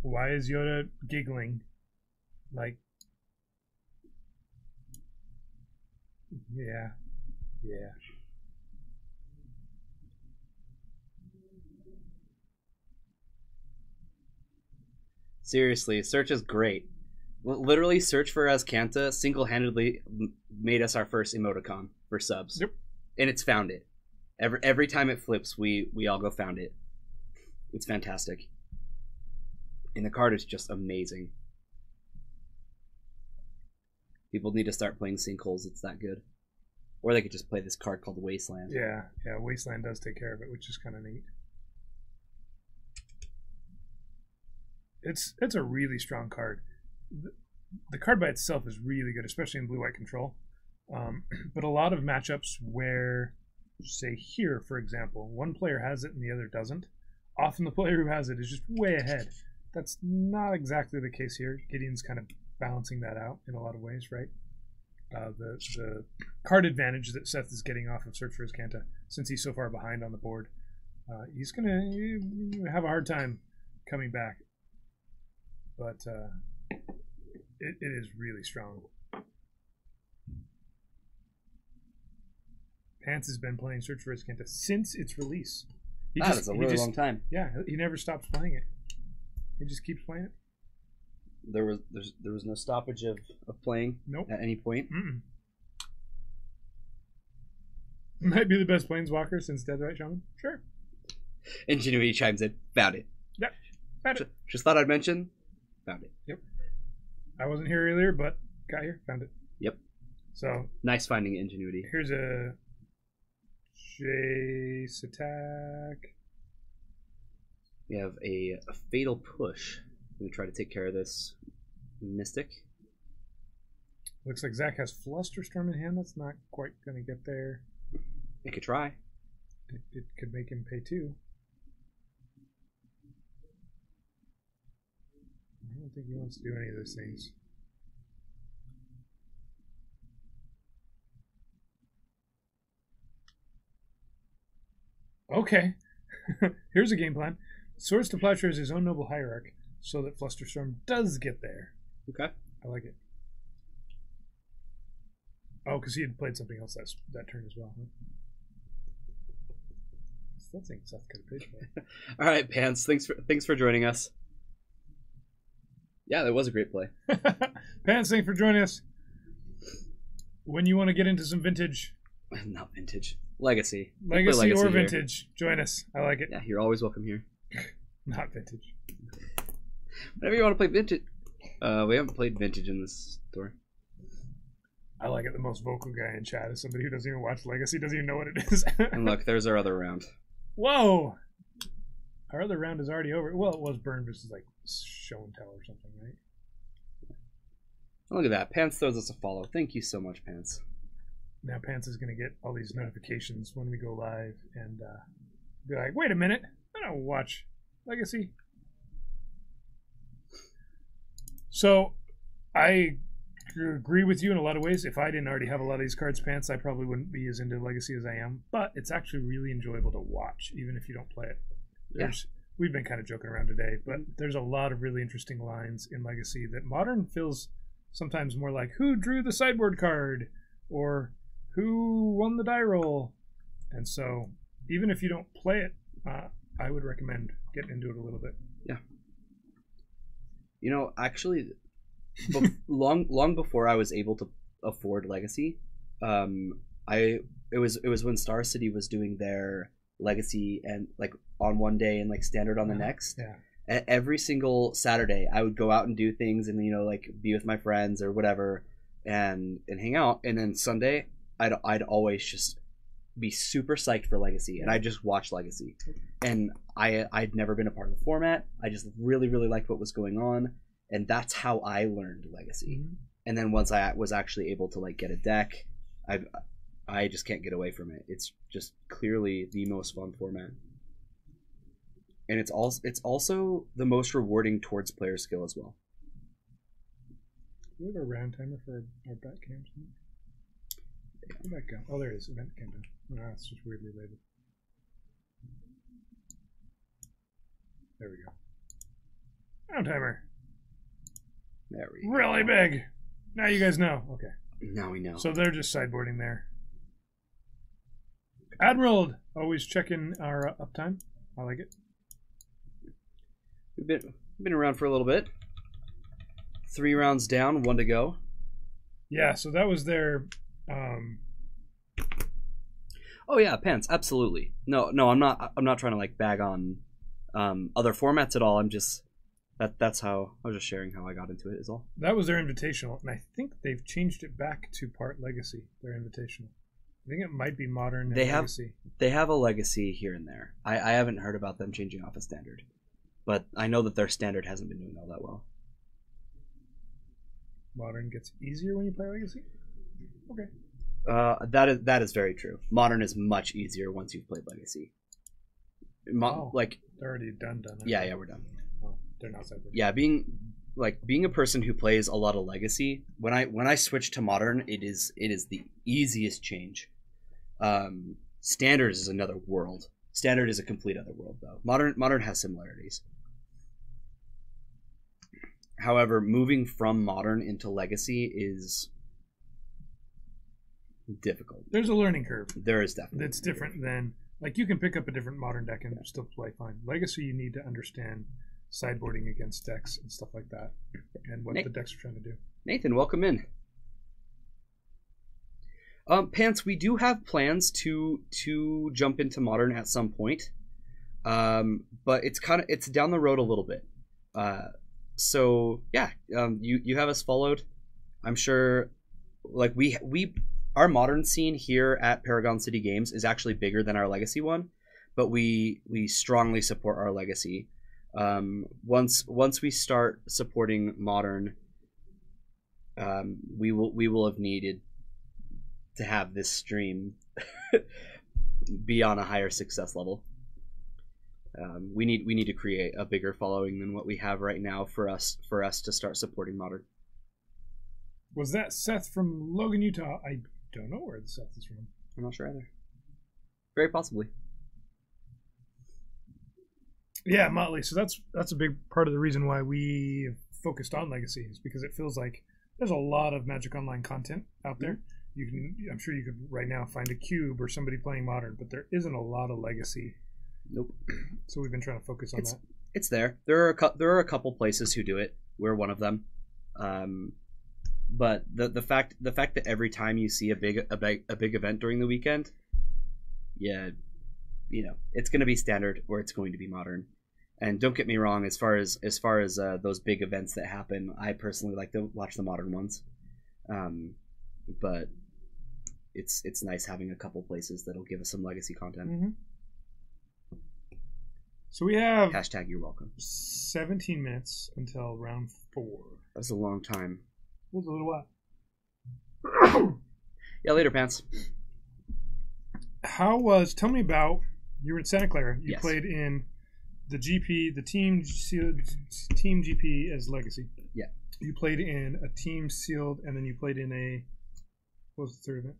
why is Yoda giggling? Like, yeah. Seriously, Search is great. Literally, Search for Azcanta single-handedly made us our first emoticon for subs. Yep. And it's found it. Every time it flips, we all go found it. It's fantastic. And the card is just amazing. People need to start playing Sinkholes. It's that good. Or they could just play this card called Wasteland. Yeah, Wasteland does take care of it, which is kind of neat. It's a really strong card. The card by itself is really good, especially in blue-white control. But a lot of matchups where, say here, for example, one player has it and the other doesn't, often the player who has it is just way ahead. that's not exactly the case here. Gideon's kind of balancing that out in a lot of ways, right? The card advantage that Seth is getting off of Search for Azcanta, since he's so far behind on the board, he's going to have a hard time coming back. But it is really strong. Pants has been playing Search for Azcanta since its release. That's a really long time. Yeah, he never stops playing it. He just keeps playing it. There was no stoppage of playing at any point. Might be the best planeswalker since Deathrite Shaman. Sure. Ingenuity chimes in. Found it. Yeah, found it. Just thought I'd mention. Found it. Yep. I wasn't here earlier, but got here. Found it. Yep. So nice finding Ingenuity. Here's a Jace attack. We have a fatal push. I'm gonna try to take care of this Mystic. Looks like Zach has Flusterstorm in hand. That's not quite going to get there. It could try. It could make him pay 2. I don't think he wants to do any of those things. Okay. Here's a game plan. Swords to Plowshare is his own noble hierarch, so that Flusterstorm does get there. Okay. I like it. Oh, because he had played something else that turn as well. Huh? I still think Seth could have paid for it. All right, Pants. Thanks for joining us. Yeah, that was a great play. Pants, thanks for joining us. When you want to get into some vintage, not vintage, legacy or here. vintage, join us. I like it. Yeah, you're always welcome here. Not vintage. Whenever you want to play vintage. We haven't played vintage in this store. I like it. The most vocal guy in chat is somebody who doesn't even watch Legacy, doesn't even know what it is. And look, there's our other round. Whoa! Our other round is already over. Well, it was Burn versus like Show and Tell or something, right? Look at that. Pants throws us a follow. Thank you so much, Pants. Now Pants is going to get all these notifications when we go live and be like, wait a minute, I don't watch Legacy. So I agree with you in a lot of ways. If I didn't already have a lot of these cards, Pants, I probably wouldn't be as into Legacy as I am. But it's actually really enjoyable to watch, even if you don't play it. We've been kind of joking around today, but there's a lot of really interesting lines in Legacy that Modern feels sometimes more like who drew the sideboard card or who won the die roll. And so even if you don't play it, I would recommend getting into it a little bit. Yeah. You know, actually, long before I was able to afford Legacy, it was when Star City was doing their Legacy and like on one day and like Standard on the next. Yeah. Every single Saturday, I would go out and do things and like be with my friends or whatever, and hang out. And then Sunday, I'd always just be super psyched for Legacy, and I just watch Legacy. And I'd never been a part of the format. I just really liked what was going on, and that's how I learned Legacy. Mm-hmm. And then once I was actually able to like get a deck, I just can't get away from it. It's just clearly the most fun format, and it's also the most rewarding towards player skill as well. Do we have a round timer for our bet camps? Where'd that go? Oh, there it is. Event countdown. No, it's just weirdly labeled. There we go. Round timer. There we go. Really big. Now you guys know. Okay. Now we know. So they're just sideboarding there. Admiral, always checking our uptime. I like it. We've been around for a little bit. 3 rounds down, 1 to go. Yeah, so that was their. Oh yeah, Pants, absolutely. No, I'm not trying to like bag on other formats at all. I'm just that's how I was just sharing how I got into it is all. That was their invitational, and I think they've changed it back to part Legacy. Their invitational. I think it might be Modern and Legacy. They have a Legacy here and there. I haven't heard about them changing off a Standard, but I know that their Standard hasn't been doing all that well. Modern gets easier when you play Legacy? Okay. That is very true. Modern is much easier once you've played Legacy. Like they're already done. Yeah, we're done. Oh, they're not sideboard. Yeah, being a person who plays a lot of Legacy, when I switch to Modern, it is the easiest change. Standard is another world. Standard is a complete other world, though. Modern has similarities. However, moving from Modern into Legacy is difficult. There's a learning curve. There is definitely. That's different than, like, you can pick up a different Modern deck and still play fine. Legacy, you need to understand sideboarding against decks and stuff like that, and what the decks are trying to do. Nathan, welcome in. Pants, we do have plans to jump into Modern at some point, but it's down the road a little bit. So yeah, you have us followed. I'm sure, like our Modern scene here at Paragon City Games is actually bigger than our Legacy one, but we strongly support our Legacy. Once we start supporting Modern, we will have needed to have this stream be on a higher success level. We need to create a bigger following than what we have right now for us to start supporting Modern. Was that Seth from Logan, Utah? I don't know where the Seth is from. I'm not sure either. Very possibly. Yeah, Motley. So that's a big part of the reason why we focused on Legacy, is because it feels like there's a lot of Magic Online content out there. I'm sure you could right now find a Cube or somebody playing Modern, but there isn't a lot of Legacy. Nope. So we've been trying to focus on that. It's there. There are a couple places who do it. We're one of them. But the fact that every time you see a big event during the weekend, yeah, it's going to be Standard or it's going to be Modern. And don't get me wrong, as far as those big events that happen, I personally like to watch the Modern ones. But it's nice having a couple places that'll give us some Legacy content. Mm-hmm. So we have # you're welcome. 17 minutes until round 4. That's a long time. It was a little while. Yeah, later, Pants. Tell me about, you were in Santa Clara. You Yes. played in the GP, the team GP as Legacy. Yeah. You played in a team sealed, and then you played in what was the third event?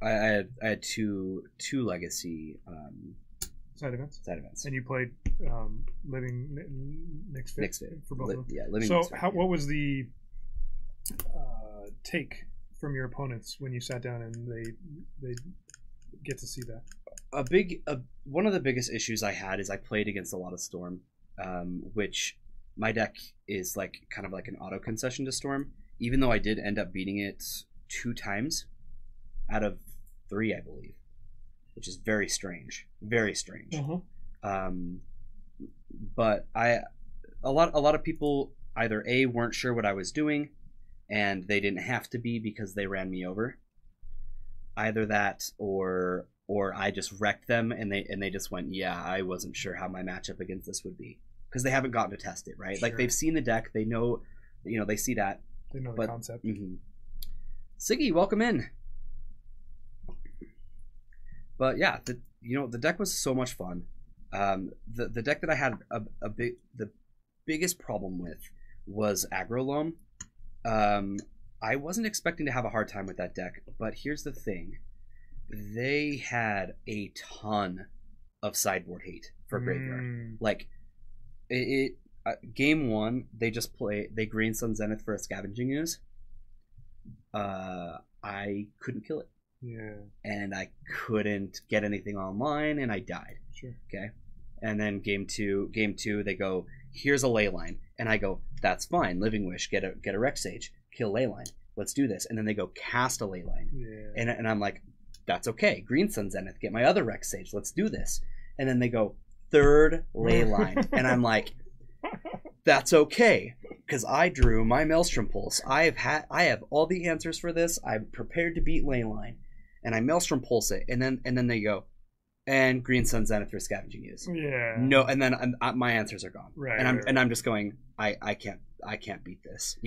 I had two Legacy Side events. And you played Living Next Fit for both of them. Yeah, Living so Next Fit, what was the take from your opponents when you sat down and they get to see that? One of the biggest issues I had is I played against a lot of Storm, which my deck is like kind of like an auto concession to Storm, even though I did end up beating it 2 times out of 3, I believe, which is very strange. But a lot of people either weren't sure what I was doing, and they didn't have to be because they ran me over. Either that, or I just wrecked them, and they just went, yeah, I wasn't sure how my matchup against this would be, because they haven't gotten to test it, right? Sure. Like, they've seen the deck, they know, they see that. They know the concept. Mm-hmm. Siggy, welcome in. But yeah, the deck was so much fun. The deck that I had the biggest problem with was Aggro Loam. I wasn't expecting to have a hard time with that deck, but here's the thing: they had a ton of sideboard hate for Graveyard. Like game 1, they Green Sun Zenith for a Scavenging Ooze. I couldn't kill it. Yeah. And I couldn't get anything online, and I died. Sure. Okay. And then game two, they go, here's a Leyline, and I go, that's fine. Living Wish, get a Rex Sage, kill Leyline. Let's do this. And then they go cast a Leyline. Yeah. And I'm like, that's okay. Green Sun Zenith, get my other Rex Sage. Let's do this. And then they go 3rd Leyline, and I'm like, that's okay, because I drew my Maelstrom Pulse. I have all the answers for this. I'm prepared to beat Leyline. And I Maelstrom Pulse it, and then they go, and Green Sun Zenith for Scavenging Ooze. Yeah. No, and then my answers are gone. Right. And I'm just going, I can't beat this.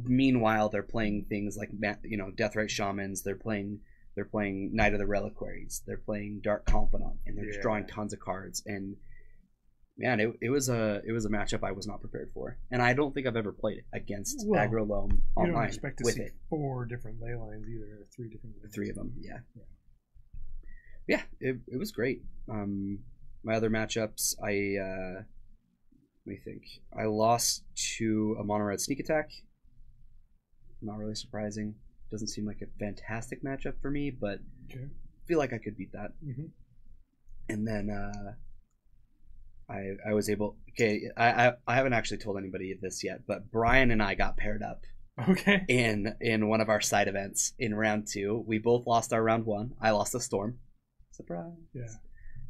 Meanwhile, they're playing things like Deathrite Shamans. They're playing Knight of the Reliquaries. They're playing Dark Confidant, and they're just drawing tons of cards. And Man, it was a matchup I was not prepared for, and I don't think I've ever played it against Well, Aggro Loam You don't online expect to with see it. 4 different ley lines either, or 3 different. The 3 of them, yeah. It was great. My other matchups, let me think. I lost to a mono red sneak attack. Not really surprising. Doesn't seem like a fantastic matchup for me, but Okay. I feel like I could beat that. Mm-hmm. And then I was able. Okay, I haven't actually told anybody this yet, but Brian and I got paired up Okay. in one of our side events in round 2. We both lost our round 1. I lost a storm. Surprise. Yeah.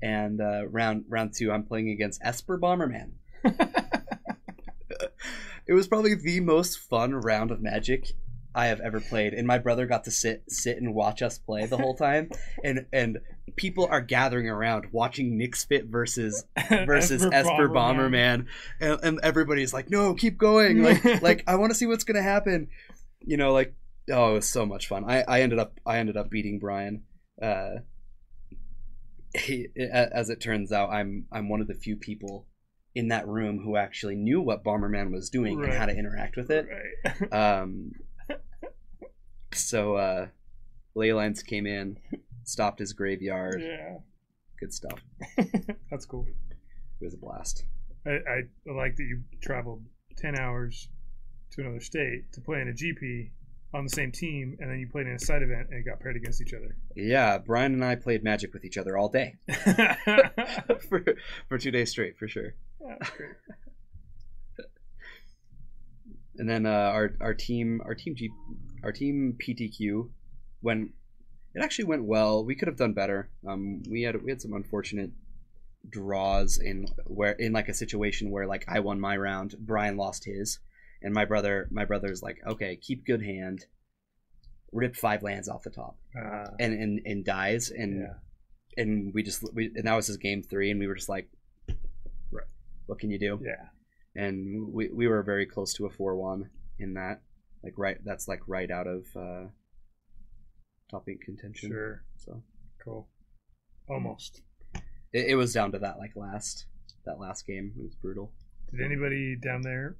And round 2, I'm playing against Esper Bomberman. It was probably the most fun round of Magic I have ever played, and my brother got to sit and watch us play the whole time, and people are gathering around watching Nick's Fit versus Esper Bomberman, and everybody's like, no, keep going, like I want to see what's gonna happen, like, oh, it was so much fun. I ended up beating Brian. As it turns out, I'm one of the few people in that room who actually knew what Bomberman was doing and how to interact with it. Right. So Leylines came in, stopped his graveyard. Yeah. Good stuff. That's cool. It was a blast. I like that you traveled 10 hours to another state to play in a GP on the same team, and then you played in a side event and got paired against each other. Yeah, Brian and I played Magic with each other all day. for 2 days straight, for sure. That's great. And then our team PTQ went well. We could have done better. We had some unfortunate draws in like a situation where like I won my round, Brian lost his, and my brother's like, okay, keep good hand, rip 5 lands off the top, and dies, and and and that was his game 3, and we were just like, right, what can you do? Yeah. And we were very close to a 4-1 in that, like right out of top 8 contention. Sure. So Cool. Almost. It was down to that last game. It was brutal. Did anybody down there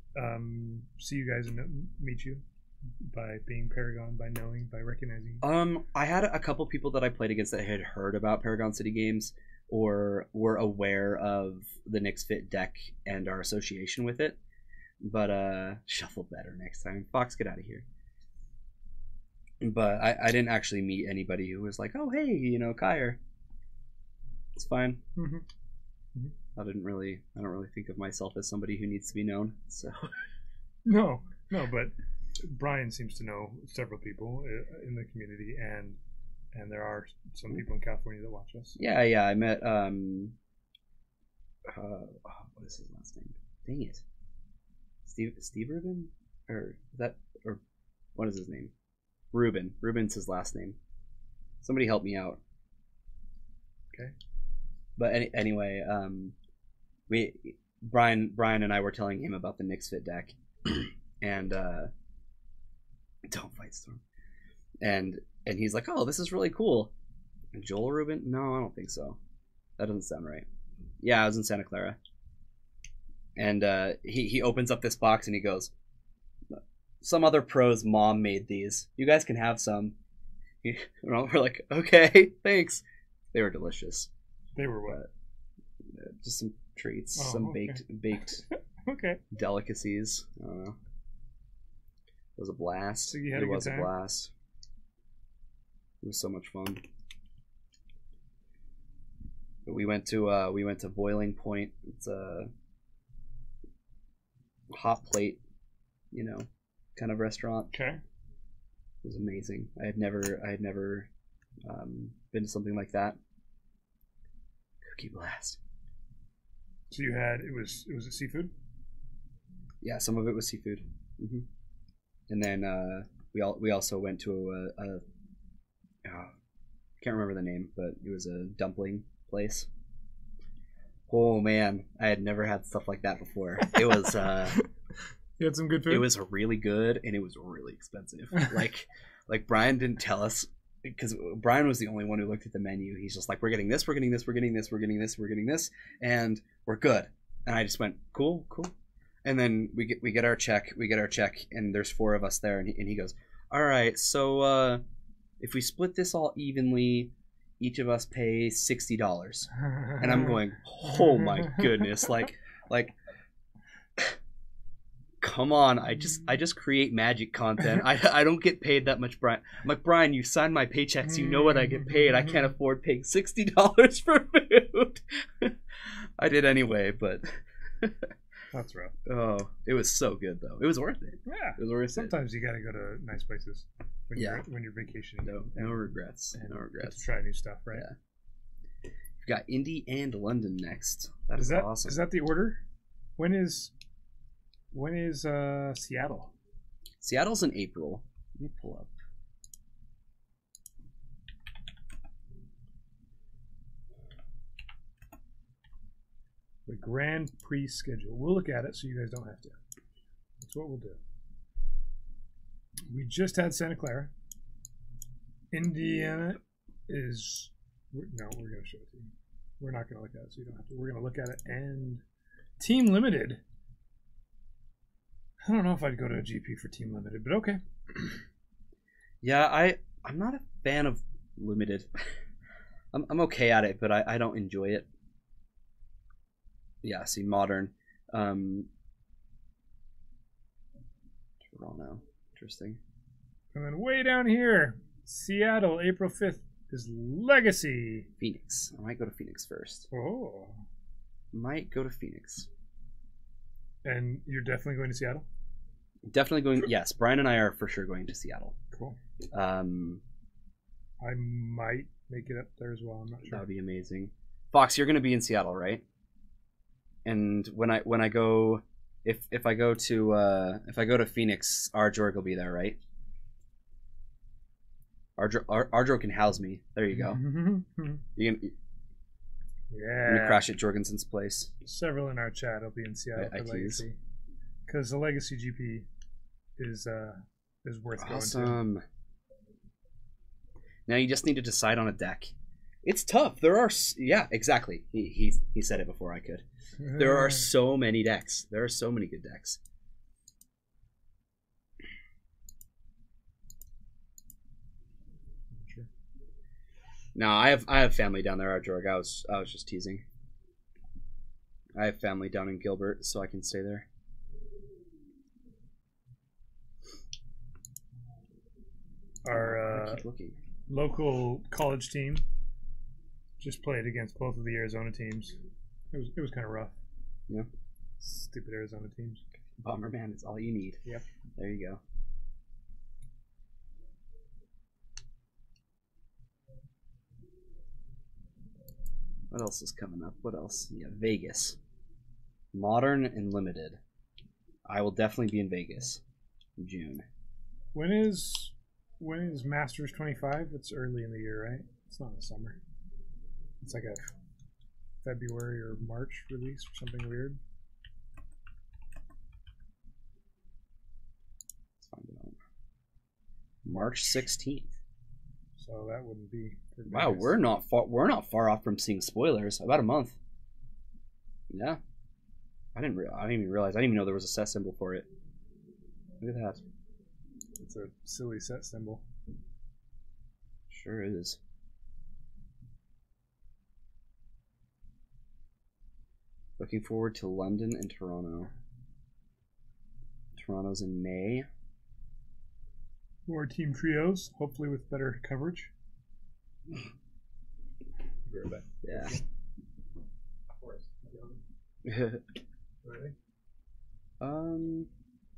see you guys and meet you by being Paragon, by knowing, by recognizing? I had a couple people that I played against that had heard about Paragon City Games or were aware of the Knicks Fit deck and our association with it, but shuffle better next time. Fox, get out of here. But I didn't actually meet anybody who was like, oh hey, Kyer. It's fine. Mm-hmm. Mm-hmm. I don't really think of myself as somebody who needs to be known. So no, but Brian seems to know several people in the community, and there are some people in California that watch us. Yeah. I met what is his last name? Dang it, Steve Rubin, or what is his name? Rubin. Rubin's his last name. Somebody help me out. Okay. But anyway, Brian and I were telling him about the Knicks Fit deck, and don't fight Storm, and he's like, oh, this is really cool. And Joel Rubin? No, I don't think so. That doesn't sound right. Yeah, I was in Santa Clara, and he opens up this box and he goes, some other pro's mom made these. You guys can have some. We're like, okay, thanks. They were delicious. They were what? Just some treats, okay. baked okay. delicacies. I don't know. It was a blast. So you had a good time? Blast. It was so much fun. But we went to Boiling Point. It's a hot plate, kind of restaurant. Okay. It was amazing. I had never been to something like that. Cookie blast. So you had was it seafood? Yeah, some of it was seafood. Mm-hmm. And then we also went to a can't remember the name, but it was a dumpling place. Oh man, I had never had stuff like that before. It was you had some good food? It was really good, and it was really expensive. like Brian didn't tell us, because Brian was the only one who looked at the menu. He's just like, we're getting this, we're getting this, we're getting this, we're getting this, we're getting this, and we're good. And I just went, cool, cool. And then we get our check, and there's 4 of us there, and he goes, all right, so if we split this all evenly, each of us pay $60. And I'm going, oh my goodness, like come on, I just create magic content. I don't get paid that much, Brian. I'm like, Brian, you signed my paychecks, you know what I get paid. I can't afford paying $60 for food. I did anyway, but that's rough. Oh, it was so good though. It was worth it. Yeah, it was worth Sometimes you gotta go to nice places when you're vacationing. No regrets. No regrets. Try new stuff, right? Yeah. We've got Indy and London next. That is awesome. Is that the order? When is Seattle? Seattle's in April. Let me pull up. The Grand Prix schedule. We'll look at it so you guys don't have to. That's what we'll do. We just had Santa Clara. Indiana is... No, we're going to show it to you. We're not going to look at it so you don't have to. We're going to look at it. And Team Limited. I don't know if I'd go to a GP for Team Limited, but okay. Yeah, I'm not a fan of Limited. I'm okay at it, but I don't enjoy it. Yeah, see, modern. Toronto. Interesting. And then way down here, Seattle, April 5th, is Legacy. Phoenix. I might go to Phoenix first. Oh. Might go to Phoenix. And you're definitely going to Seattle? Definitely going. Yes, Brian and I are for sure going to Seattle. Cool. I might make it up there as well. I'm not sure. That would be amazing. Fox, you're going to be in Seattle, right? And when I go, if I go to Phoenix, Ardrog will be there, right? Ardrog can house me. There you go. You're gonna crash at Jorgensen's place. Several in our chat will be in Seattle for Legacy, because the Legacy GP is worth going to. Now you just need to decide on a deck. It's tough. There are exactly. He said it before I could. There are so many decks. There are so many good decks. Sure. No, I have family down there, Ardrog. I was just teasing. I have family down in Gilbert, so I can stay there. Our keep looking. Local college team just played against both of the Arizona teams. It was kind of rough. Yeah. Stupid Arizona teams. Bomber man, it's all you need. Yep. There you go. What else is coming up? What else? Yeah, Vegas. Modern and limited. I will definitely be in Vegas in June. When is Masters 25? It's early in the year, right? It's not in the summer. It's like a February or March release or something weird. Let's find it out. March 16th. So that wouldn't be. Wow, we're not far off from seeing spoilers. About a month. Yeah. I didn't even realize. I didn't even know there was a set symbol for it. Look at that. It's a silly set symbol. Sure is. Looking forward to London and Toronto. Toronto's in May. More team trios, hopefully with better coverage. Yeah. Ready?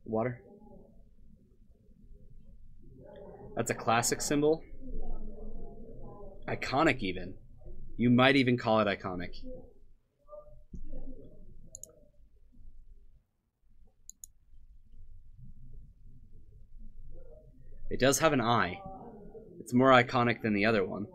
Water. That's a classic symbol. Iconic even. You might even call it iconic. It does have an eye. It's more iconic than the other one.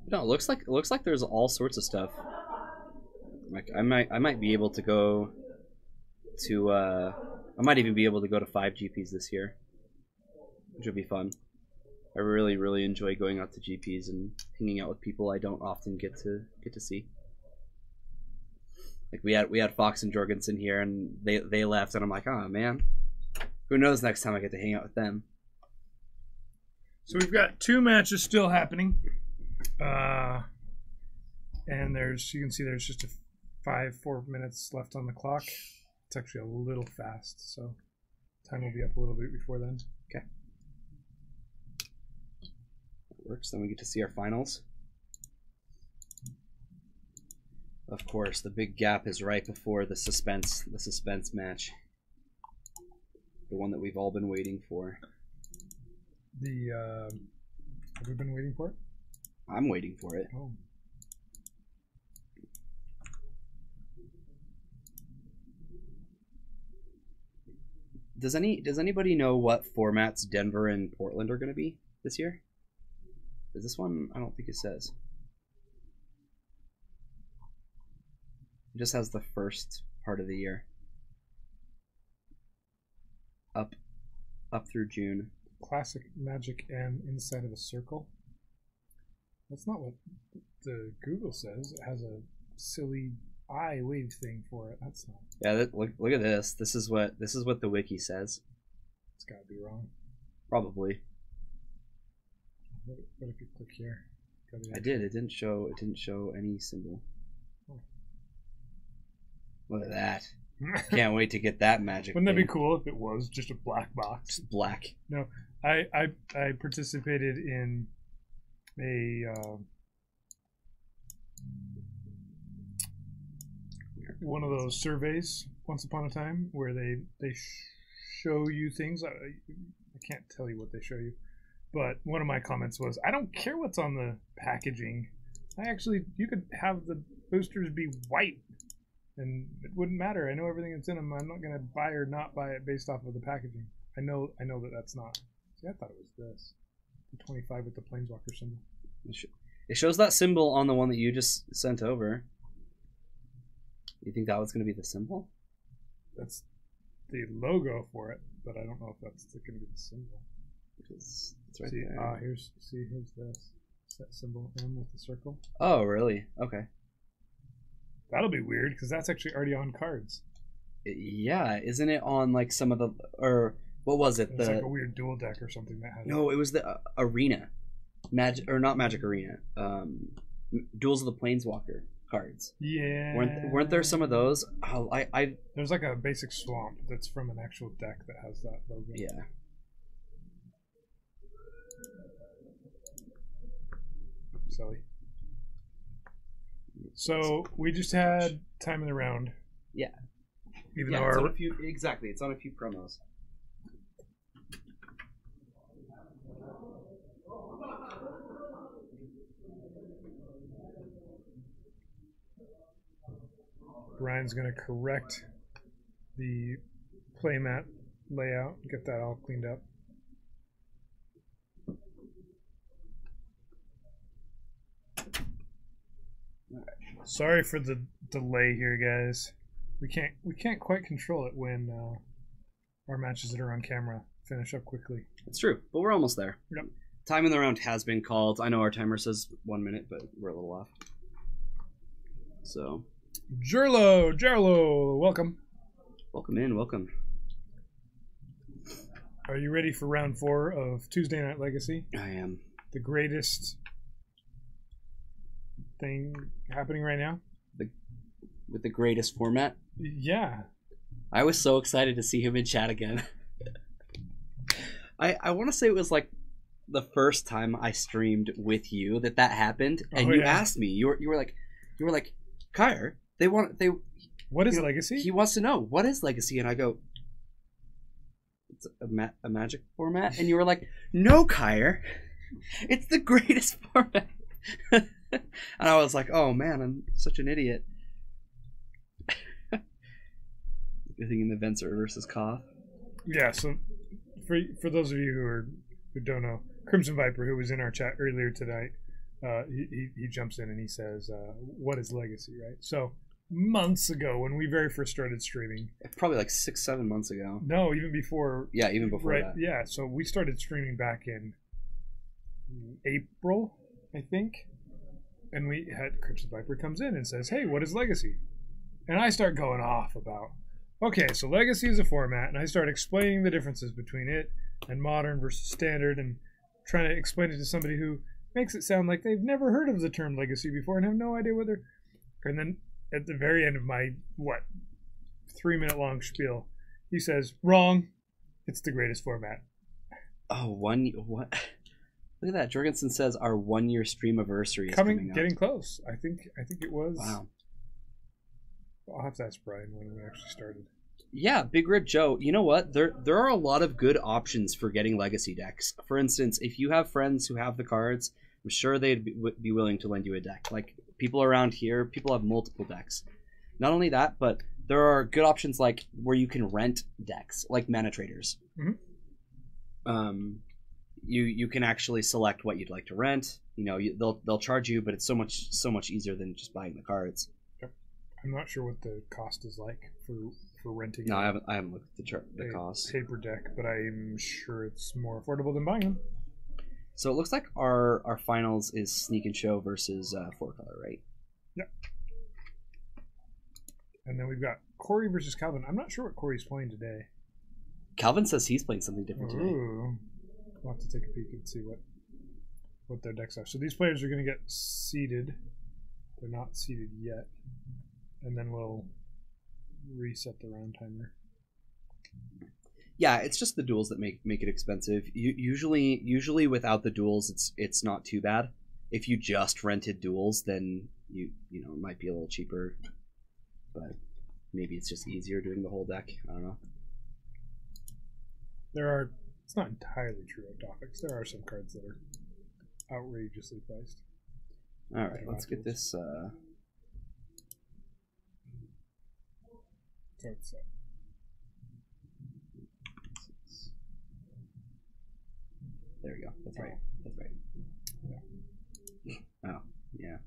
No, it looks like there's all sorts of stuff. Like I might be able to go to I might even be able to go to 5 GPs this year. which would be fun. I really enjoy going out to GPs and hanging out with people I don't often get to see. Like we had Fox and Jorgensen here, and they left, and I'm like, oh man, who knows next time I get to hang out with them. So we've got 2 matches still happening, and you can see there's just 4 minutes left on the clock. It's actually a little fast, so time will be up a little bit before then. Okay. That works. Then we get to see our finals. Of course, the big gap is right before the suspense match. The one that we've all been waiting for. Have we been waiting for it? I'm waiting for it. Oh. Does anybody know what formats Denver and Portland are going to be this year? Is this one? I don't think it says. It just has the first part of the year. Up through June. Classic Magic M inside of a circle. That's not what the Google says. It has a silly eye wave thing for it. That's not. Yeah, look at this. This is what the wiki says. It's got to be wrong. Probably. What if you click here? I did. It didn't show any symbol. Oh. Look at that. Can't wait to get that magic. Wouldn't that be cool if it was just a black box? Just black. No, I participated in a one of those surveys once upon a time where they show you things. I can't tell you what they show you, but one of my comments was, I don't care what's on the packaging. You could have the boosters be white and it wouldn't matter. I know everything that's in them. I'm not going to buy or not buy it based off of the packaging. I know that that's not. See, I thought it was this. The 25 with the Planeswalker symbol. It shows that symbol on the one that you just sent over. You think that was going to be the symbol? That's the logo for it, but I don't know if that's going to be the symbol. It's right there. Here's this. That symbol M with the circle. Oh, really? Okay. That'll be weird because that's actually already on cards. Yeah, isn't it on like some of the, or what was it? It's like a weird dual deck or something that has. No, it was the arena, not Magic Arena. Duels of the Planeswalker cards. Yeah. Weren't there some of those? Oh, There's like a basic swamp that's from an actual deck that has that logo. Yeah. Silly. So we just had time in the round. Yeah. Even yeah, though it's on a few, exactly, it's on a few promos. Brian's going to correct the playmat layout, get that all cleaned up. Sorry for the delay here, guys. We can't quite control it when our matches that are on camera finish up quickly. It's true, but we're almost there. Yep. Time in the round has been called. I know our timer says 1 minute, but we're a little off. So, Jerlo, welcome. Welcome in, welcome. Are you ready for round 4 of Tuesday Night Legacy? I am. The greatest thing happening right now? With the greatest format? Yeah. I was so excited to see him in chat again. I want to say it was like the first time I streamed with you that happened, and you asked me. You were like, Kyre, what is Legacy? He wants to know what is Legacy, and I go, it's a Magic format, and you were like, no, Kyre, it's the greatest format. And I was like, oh man, I'm such an idiot. Good thing in the Venser versus Koth. Yeah, so for those of you who don't know, Crimson Viper, who was in our chat earlier tonight, he jumps in and he says, what is Legacy, right? So months ago when we very first started streaming. Probably like 6-7 months ago. No, even before. Yeah, even before right, that. Yeah, so we started streaming back in April, I think. And we had Crypt Viper comes in and says, "Hey, what is Legacy?" And I start going off about, okay, so Legacy is a format, and I start explaining the differences between it and Modern versus Standard, and trying to explain it to somebody who makes it sound like they've never heard of the term Legacy before and have no idea what they're. And then at the very end of my 3-minute long spiel, he says, "Wrong. It's the greatest format." Oh, what? Look at that. Jorgensen says our 1-year stream anniversary is coming up. Getting close. I think it was. Wow. I'll have to ask Brian when we actually started. Yeah, Big Rip Joe. You know what? There are a lot of good options for getting legacy decks. For instance, if you have friends who have the cards, I'm sure they'd be willing to lend you a deck. Like people around here, people have multiple decks. Not only that, but there are good options like where you can rent decks, like Mana Traders. Mm-hmm. You can actually select what you'd like to rent. You know, they'll charge you, but it's so much easier than just buying the cards. Yep. I'm not sure what the cost is like for renting. No, I haven't looked at the cost. Paper deck, but I'm sure it's more affordable than buying them. So it looks like our finals is Sneak and Show versus 4-color, right? Yep. And then we've got Corey versus Calvin. I'm not sure what Corey's playing today. Calvin says he's playing something different today. Ooh. We'll have to take a peek and see what their decks are. So these players are going to get seeded. They're not seeded yet. And then we'll reset the round timer. Yeah, it's just the duels that make it expensive. Usually without the duels, it's not too bad. If you just rented duels, then you know it might be a little cheaper. But maybe it's just easier doing the whole deck. I don't know. It's not entirely true of topics. There are some cards that are outrageously priced. All right, let's get this. There we go. That's right. That's right. Yeah. Oh, yeah.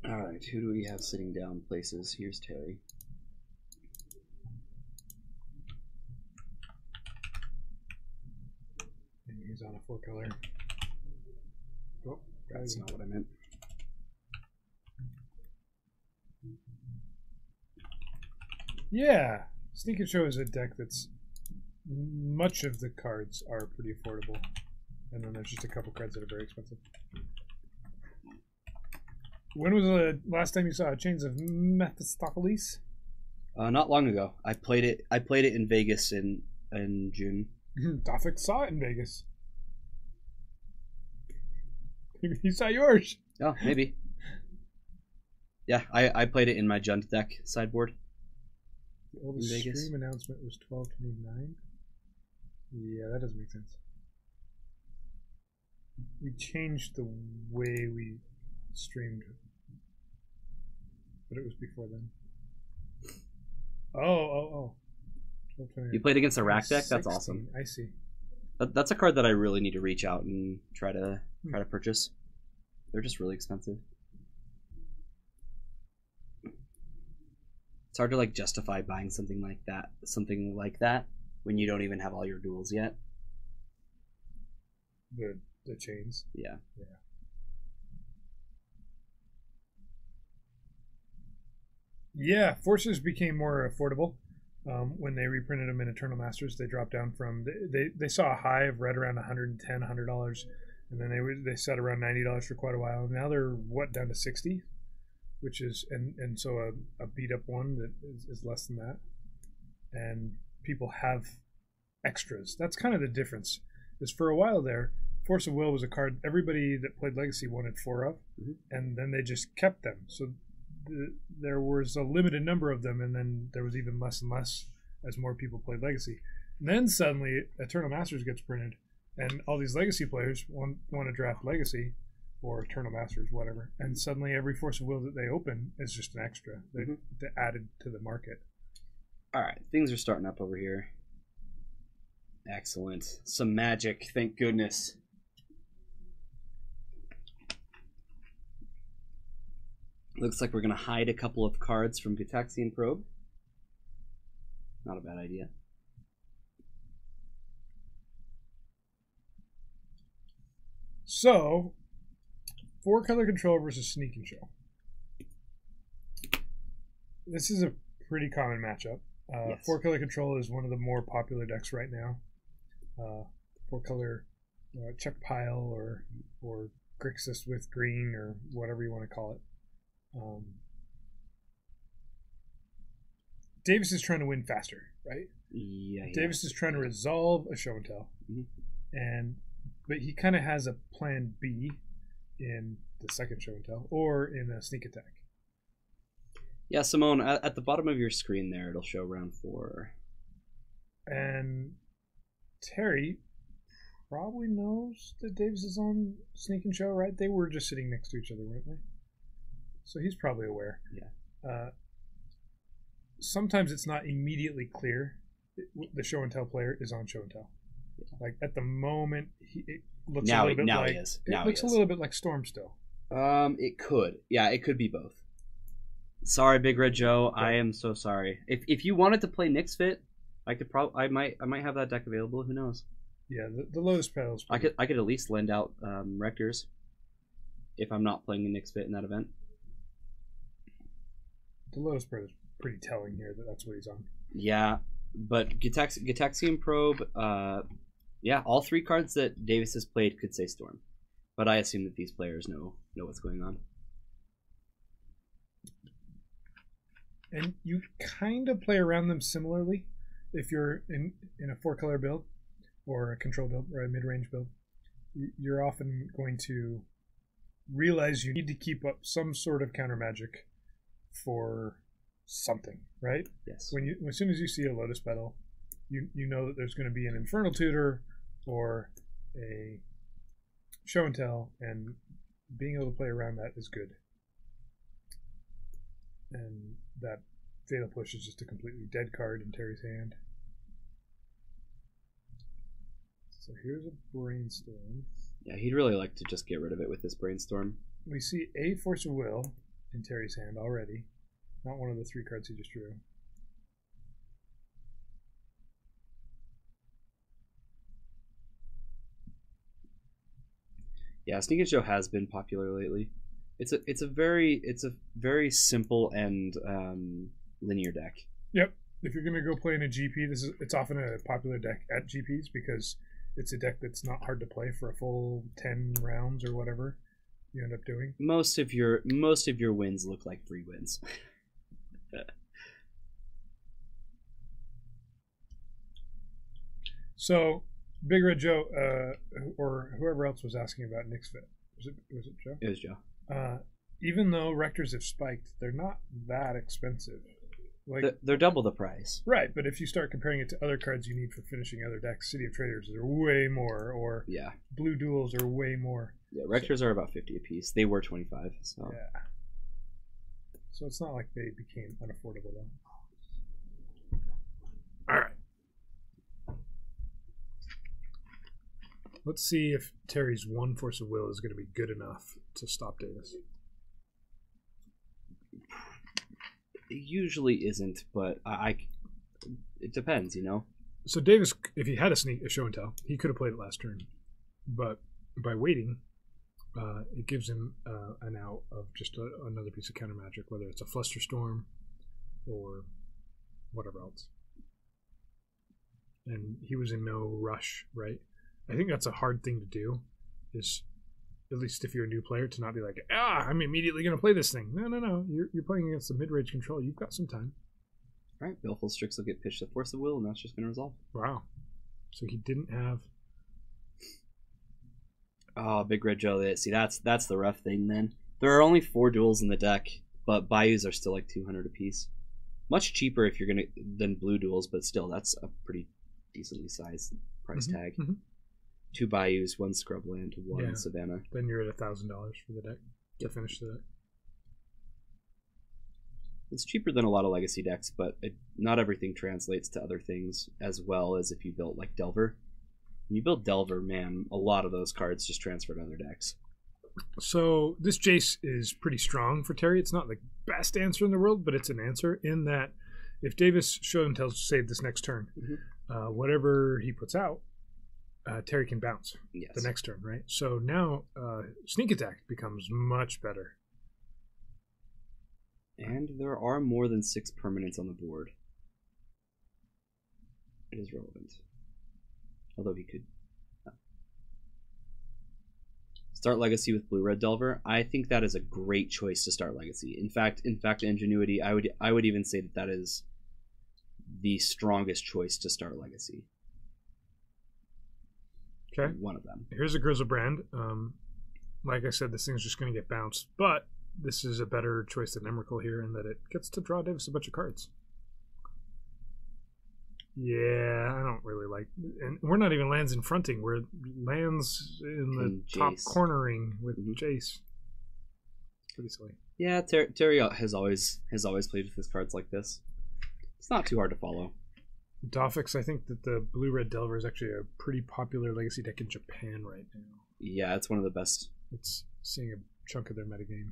All right, who do we have sitting down places? Here's Terry. And he's on a 4-color. Oh, that's not what I meant. Yeah, Sneak and Show is a deck that's much of the cards are pretty affordable, and then there's just a couple cards that are very expensive. When was the last time you saw Chains of Mephistopheles? Not long ago. I played it in Vegas in June. Dofik saw it in Vegas. Maybe he saw yours. Oh, maybe. Yeah, I played it in my Jund deck sideboard. The oldest stream announcement was 12/29. Yeah, that doesn't make sense. We changed the way we streamed, but it was before then. Oh. You played against a rack deck? That's awesome. I see. That's a card that I really need to reach out and try to purchase. They're just really expensive. It's hard to like justify buying something like that when you don't even have all your duels yet. The chains. Yeah. Yeah, Forces became more affordable when they reprinted them in Eternal Masters. They dropped down from they saw a high of right around $110, $100, and then they set around $90 for quite a while. Now they're down to $60, which is and so a beat up one that is less than that, and people have extras. That's kind of the difference. Is for a while there, Force of Will was a card everybody that played Legacy wanted 4 of, and then they just kept them. So there was a limited number of them, and then there was even less and less as more people played Legacy. And then suddenly Eternal Masters gets printed, and all these Legacy players want to draft Legacy or Eternal Masters, whatever, and suddenly every Force of Will that they open is just an extra that added to the market. All right, things are starting up over here. Excellent. Some magic, thank goodness. Looks like we're going to hide a couple of cards from Gitaxian Probe. Not a bad idea. So, 4-color control versus Sneak and Show. This is a pretty common matchup. Yes. 4-color control is one of the more popular decks right now. 4-color check pile or Grixis with green or whatever you want to call it. Davis is trying to win faster, right? Yeah. Davis is trying to resolve a show and tell, but he kind of has a plan B in the second show and tell or in a sneak attack. Yeah, Simone, at the bottom of your screen there, it'll show round 4. And Terry probably knows that Davis is on sneak and show, right? They were just sitting next to each other, weren't they? So he's probably aware. Yeah. Sometimes it's not immediately clear the show and tell player is on show and tell. Yeah. Like at the moment, it looks a little bit like it looks a little bit like Storm still. It could. Yeah, it could be both. Sorry, Big Red Joe. Okay. I am so sorry. If you wanted to play Nyx Fit, I might have that deck available. Who knows? Yeah, the Lotus Petals. I could at least lend out Rectors if I'm not playing the Nyx Fit in that event. The Lotus Petals is pretty telling here that that's what he's on. Yeah, but Gitaxian Probe. Yeah, all 3 cards that Davis has played could say Storm, but I assume that these players know what's going on. And you kind of play around them similarly if you're in a 4-color build or a control build or a mid-range build. You're often going to realize you need to keep up some sort of counter magic for something, right? Yes. As soon as you see a Lotus Petal, you know that there's going to be an Infernal Tutor or a Show and Tell, and being able to play around that is good. And that Fatal Push is just a completely dead card in Terry's hand. So here's a Brainstorm. Yeah, he'd really like to just get rid of it with this Brainstorm. We see a Force of Will in Terry's hand already. Not one of the 3 cards he just drew. Yeah, Sneak and Show has been popular lately. It's a very simple and linear deck. Yep. If you're gonna go play in a GP, it's often a popular deck at GPs because it's a deck that's not hard to play for a full 10 rounds or whatever you end up doing. Most of your wins look like free wins. So, Big Red Joe, or whoever else was asking about Nyx Fit. Was it Joe? It was Joe. Even though Rectors have spiked, they're not that expensive. Like they're double the price. Right, but if you start comparing it to other cards you need for finishing other decks, City of Traders are way more, or Blue Duels are way more. Yeah, Rectors are about 50 apiece. They were 25. So. Yeah. So it's not like they became unaffordable though. All right. Let's see if Terry's 1 Force of Will is going to be good enough to stop Davis. It usually isn't, but it depends, you know. So Davis, if he had a show and tell, he could have played it last turn, but by waiting, it gives him an out of just another piece of counter magic, whether it's a Flusterstorm or whatever else. And he was in no rush, right? I think that's a hard thing to do, is at least if you're a new player, to not be like, I'm immediately going to play this thing. No. You're playing against the mid-range control. You've got some time. All right, Baleful Strix will get pitched to Force of Will, and that's just going to resolve. Wow. So he didn't have... Oh, Big Red Joe. See, that's the rough thing then. There are only 4 duels in the deck, but Bayous are still like 200 apiece. Much cheaper if you're going to than Blue Duels, but still, that's a pretty decently sized price tag. Mm-hmm. 2 Bayous, 1 Scrubland, 1 Savannah. Then you're at $1,000 for the deck to finish the deck. It's cheaper than a lot of legacy decks, but not everything translates to other things as well as if you built like Delver. When you build Delver, man, a lot of those cards just transfer to other decks. So this Jace is pretty strong for Terry. It's not the best answer in the world, but it's an answer in that if Davis show and tells save this next turn, whatever he puts out, Terry can bounce the next turn, right? So now sneak attack becomes much better. And there are more than 6 permanents on the board. It is relevant. Although he could start Legacy with Blue Red Delver. I think that is a great choice to start Legacy. In fact, Ingenuity, I would even say that is the strongest choice to start Legacy. Okay. One of them. Here's a Grizzlebrand. Like I said, this thing's just going to get bounced, but this is a better choice than Emrakul here in that it gets to draw Davis a bunch of cards. Yeah, I don't really like... And we're not even lands in fronting. We're lands in the top cornering with Jace. Pretty silly. Yeah, Terry has always played with his cards like this. It's not too hard to follow. Doffix, I think that the Blue-Red Delver is actually a pretty popular Legacy deck in Japan right now. Yeah, it's one of the best. It's seeing a chunk of their metagame.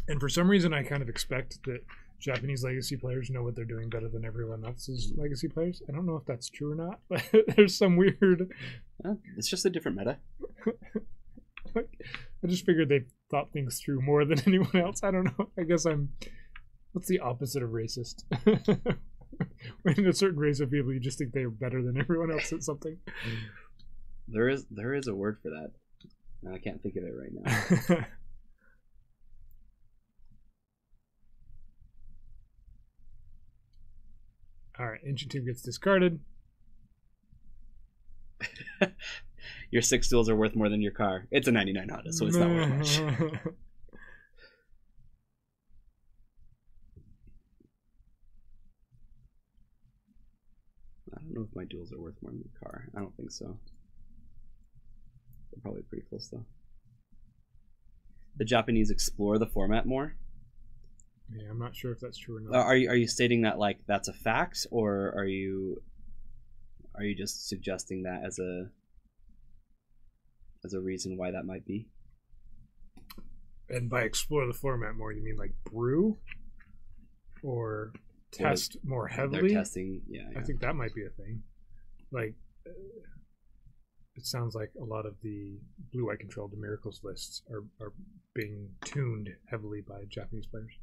And for some reason, I kind of expect that Japanese Legacy players know what they're doing better than everyone else's Legacy players. I don't know if that's true or not, but there's some weird... It's just a different meta. I just figured they thought things through more than anyone else. I don't know. I guess I'm... What's the opposite of racist? When a certain race of people, you just think they're better than everyone else at something. There is a word for that. I can't think of it right now. All right, Ancient Tomb gets discarded. Your 6 duels are worth more than your car. It's a 99 Honda, so it's not worth much. I don't know if my duels are worth more than the car. I don't think so. They're probably pretty close though. The Japanese explore the format more. Yeah, I'm not sure if that's true or not. Are you stating that like that's a fact, or are you just suggesting that as a reason why that might be? And by explore the format more, you mean like brew or test more heavily? They're testing, yeah. I think that might be a thing. Like, it sounds like a lot of the blue-white controlled Miracles lists are being tuned heavily by Japanese players.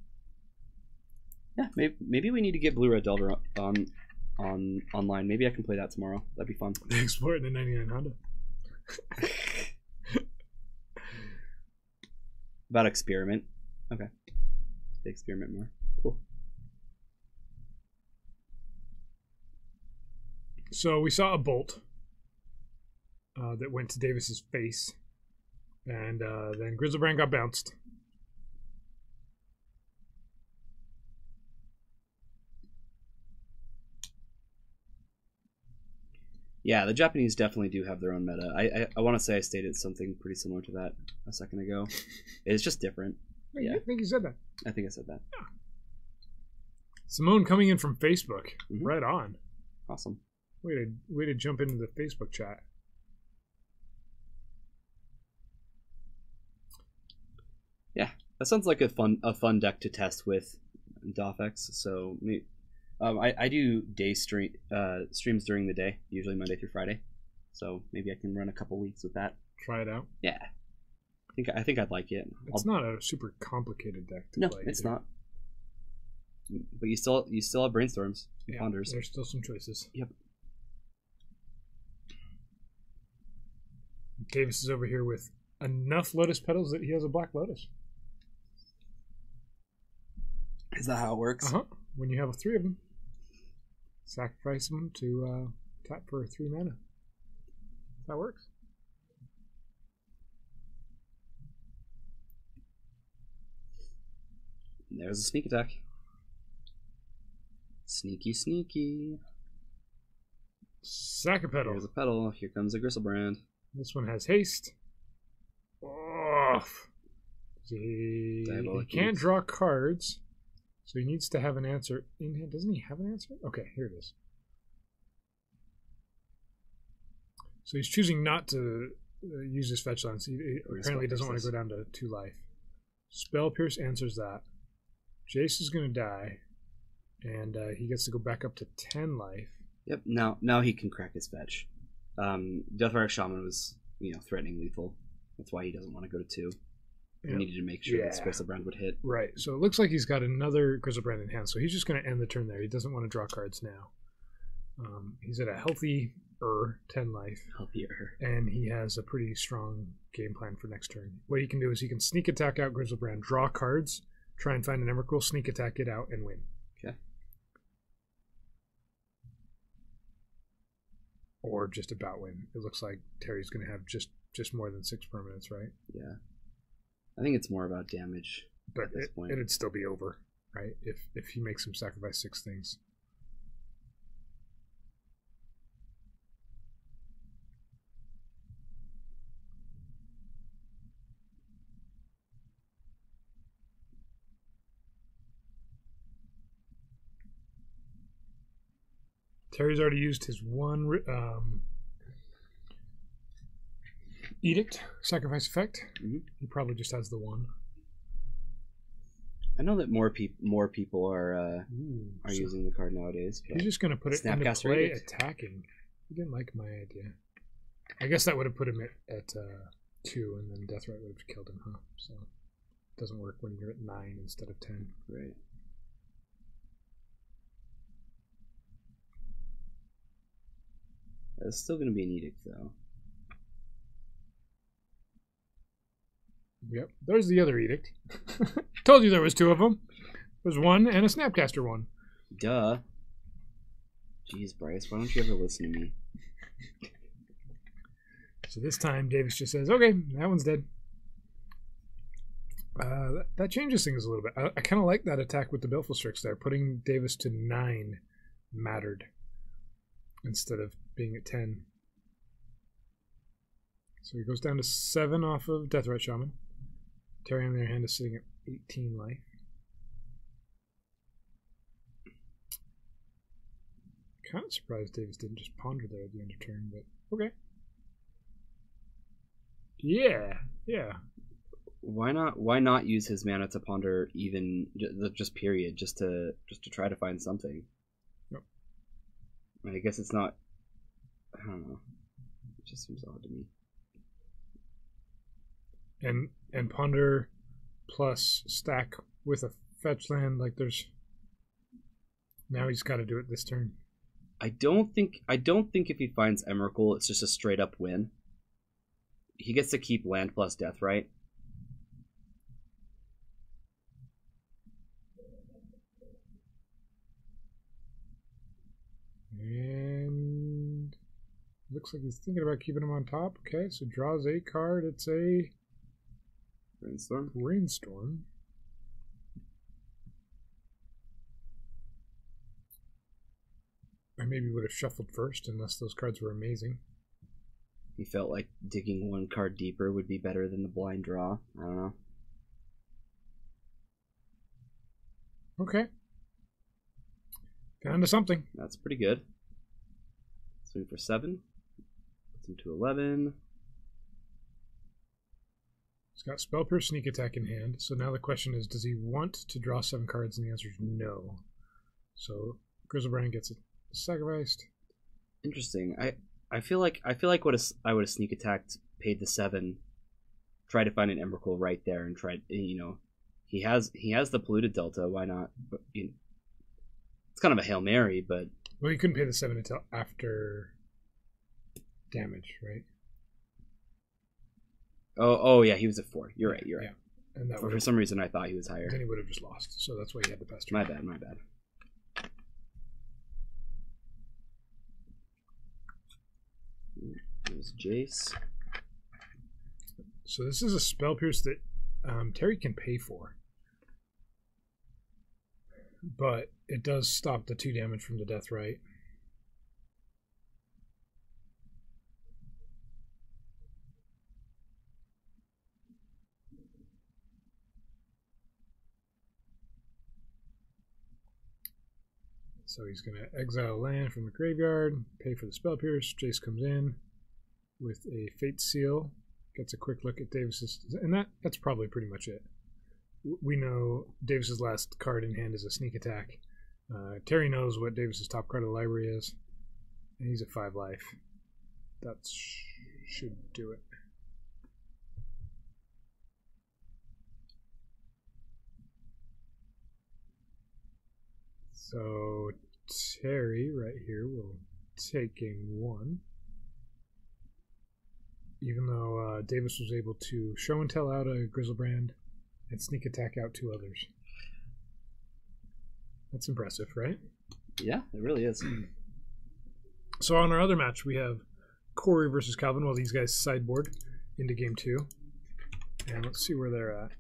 Yeah, maybe we need to get Blue Red Delver on online. Maybe I can play that tomorrow. That'd be fun. Explore it in a 99 Honda. About experiment. Okay. Experiment more. Cool. So we saw a bolt that went to Davis's face, and then Grizzlebrand got bounced. Yeah, the Japanese definitely do have their own meta. I want to say I stated something pretty similar to that a second ago. It's just different. Yeah. I think you said that. I think I said that. Yeah. Simone coming in from Facebook. Right on. Awesome. Way to jump into the Facebook chat. Yeah, that sounds like a fun deck to test with Doffx. So I do day streams during the day, usually Monday through Friday. So maybe I can run a couple weeks with that. Try it out. Yeah, I think I'd like it. It's not a super complicated deck to play. No, it's not. But you still have brainstorms, and ponders. There's still some choices. Yep. Davis is over here with enough Lotus Petals that he has a Black Lotus. Is that how it works? When you have 3 of them, sacrifice them to tap for 3 mana. That works. There's a sneak attack. Sneaky, sneaky. Sack a petal. Here's a petal. Here comes a Grizzlebrand. This one has haste. Oh. He can't draw cards, so he needs to have an answer in hand. Doesn't he have an answer? Okay, here it is. So he's choosing not to use his fetch lands. He apparently doesn't want to go down to 2 life. Spell Pierce answers that. Jace is going to die, and he gets to go back up to 10 life. Yep. Now he can crack his fetch. Deathfire Shaman was threatening lethal. That's why he doesn't want to go to 2. He needed to make sure that Griselbrand would hit. Right. So it looks like he's got another Griselbrand in hand. So he's just going to end the turn there. He doesn't want to draw cards now. He's at a healthy 10 life. Healthier. And he has a pretty strong game plan for next turn. What he can do is he can sneak attack out Griselbrand, draw cards, try and find an Emrakul, sneak attack it out, and win. Okay. Or just about win. It looks like Terry's going to have just more than 6 permanents, right? Yeah. I think it's more about damage but at this point. It'd still be over, right? If he makes him sacrifice 6 things. Terry's already used his 1 edict, sacrifice effect. Mm-hmm. He probably just has the 1. I know that more people are using the card nowadays. He's just going to put it into play attacking. He didn't like my idea. I guess that would have put him at 2, and then Deathrite would have killed him, huh? So it doesn't work when you're at 9 instead of 10. Right. It's still going to be an edict, though. Yep, there's the other edict. Told you there was 2 of them. There's 1 and a Snapcaster 1. Duh. Jeez, Bryce, why don't you ever listen to me? So this time, Davis just says, okay, that one's dead. That changes things a little bit. I kind of like that attack with the Baleful Strix there. Putting Davis to 9 mattered instead of being at 10. So he goes down to 7 off of Deathrite Shaman. Terry, on the other hand, is sitting at 18 life. Kind of surprised Davis didn't just ponder there at the end of turn, but okay. Yeah. Why not use his mana to ponder even just period just to try to find something? Yep. I guess it's not. I don't know. It just seems odd to me. And ponder plus stack with a fetch land, like there's. Now he's got to do it this turn. I don't think if he finds Emrakul, it's just a straight up win. He gets to keep land plus death, right? And looks like he's thinking about keeping him on top. Okay, so draws a card. It's a Rainstorm. I maybe would have shuffled first unless those cards were amazing. He felt like digging 1 card deeper would be better than the blind draw. I don't know. Okay. Down to something. That's pretty good. Swing for 7. Puts him to 11. He's got Spell Pierce, Sneak Attack in hand. So now the question is, does he want to draw 7 cards? And the answer is no. So Griselbrand gets it sacrificed. Interesting. I feel like I would have sneak attacked, paid the 7, tried to find an Emrakul right there, and tried. He has the polluted delta. Why not? But, it's kind of a Hail Mary, but well, you couldn't pay the 7 until after damage, right? Oh yeah, he was at 4. You're right. Yeah. And that for some reason I thought he was higher. Then he would have just lost. So that's why he had the best turn. My bad. There's Jace. So this is a Spell Pierce that Terry can pay for. But it does stop the 2 damage from the Deathrite. So he's going to exile land from the graveyard, pay for the Spell Pierce. Jace comes in. with a Fate Seal. Gets a quick look at Davis's, and that's probably pretty much it. We know Davis's last card in hand is a Sneak Attack. Terry knows what Davis's top card of the library is, and he's at 5 life. That should do it. So Terry right here will take game 1. Even though Davis was able to show and tell out a Grizzlebrand and Sneak Attack out 2 others. That's impressive, right? Yeah, it really is. So on our other match, we have Corey versus Calvin while these guys sideboard into game 2. And let's see where they're at.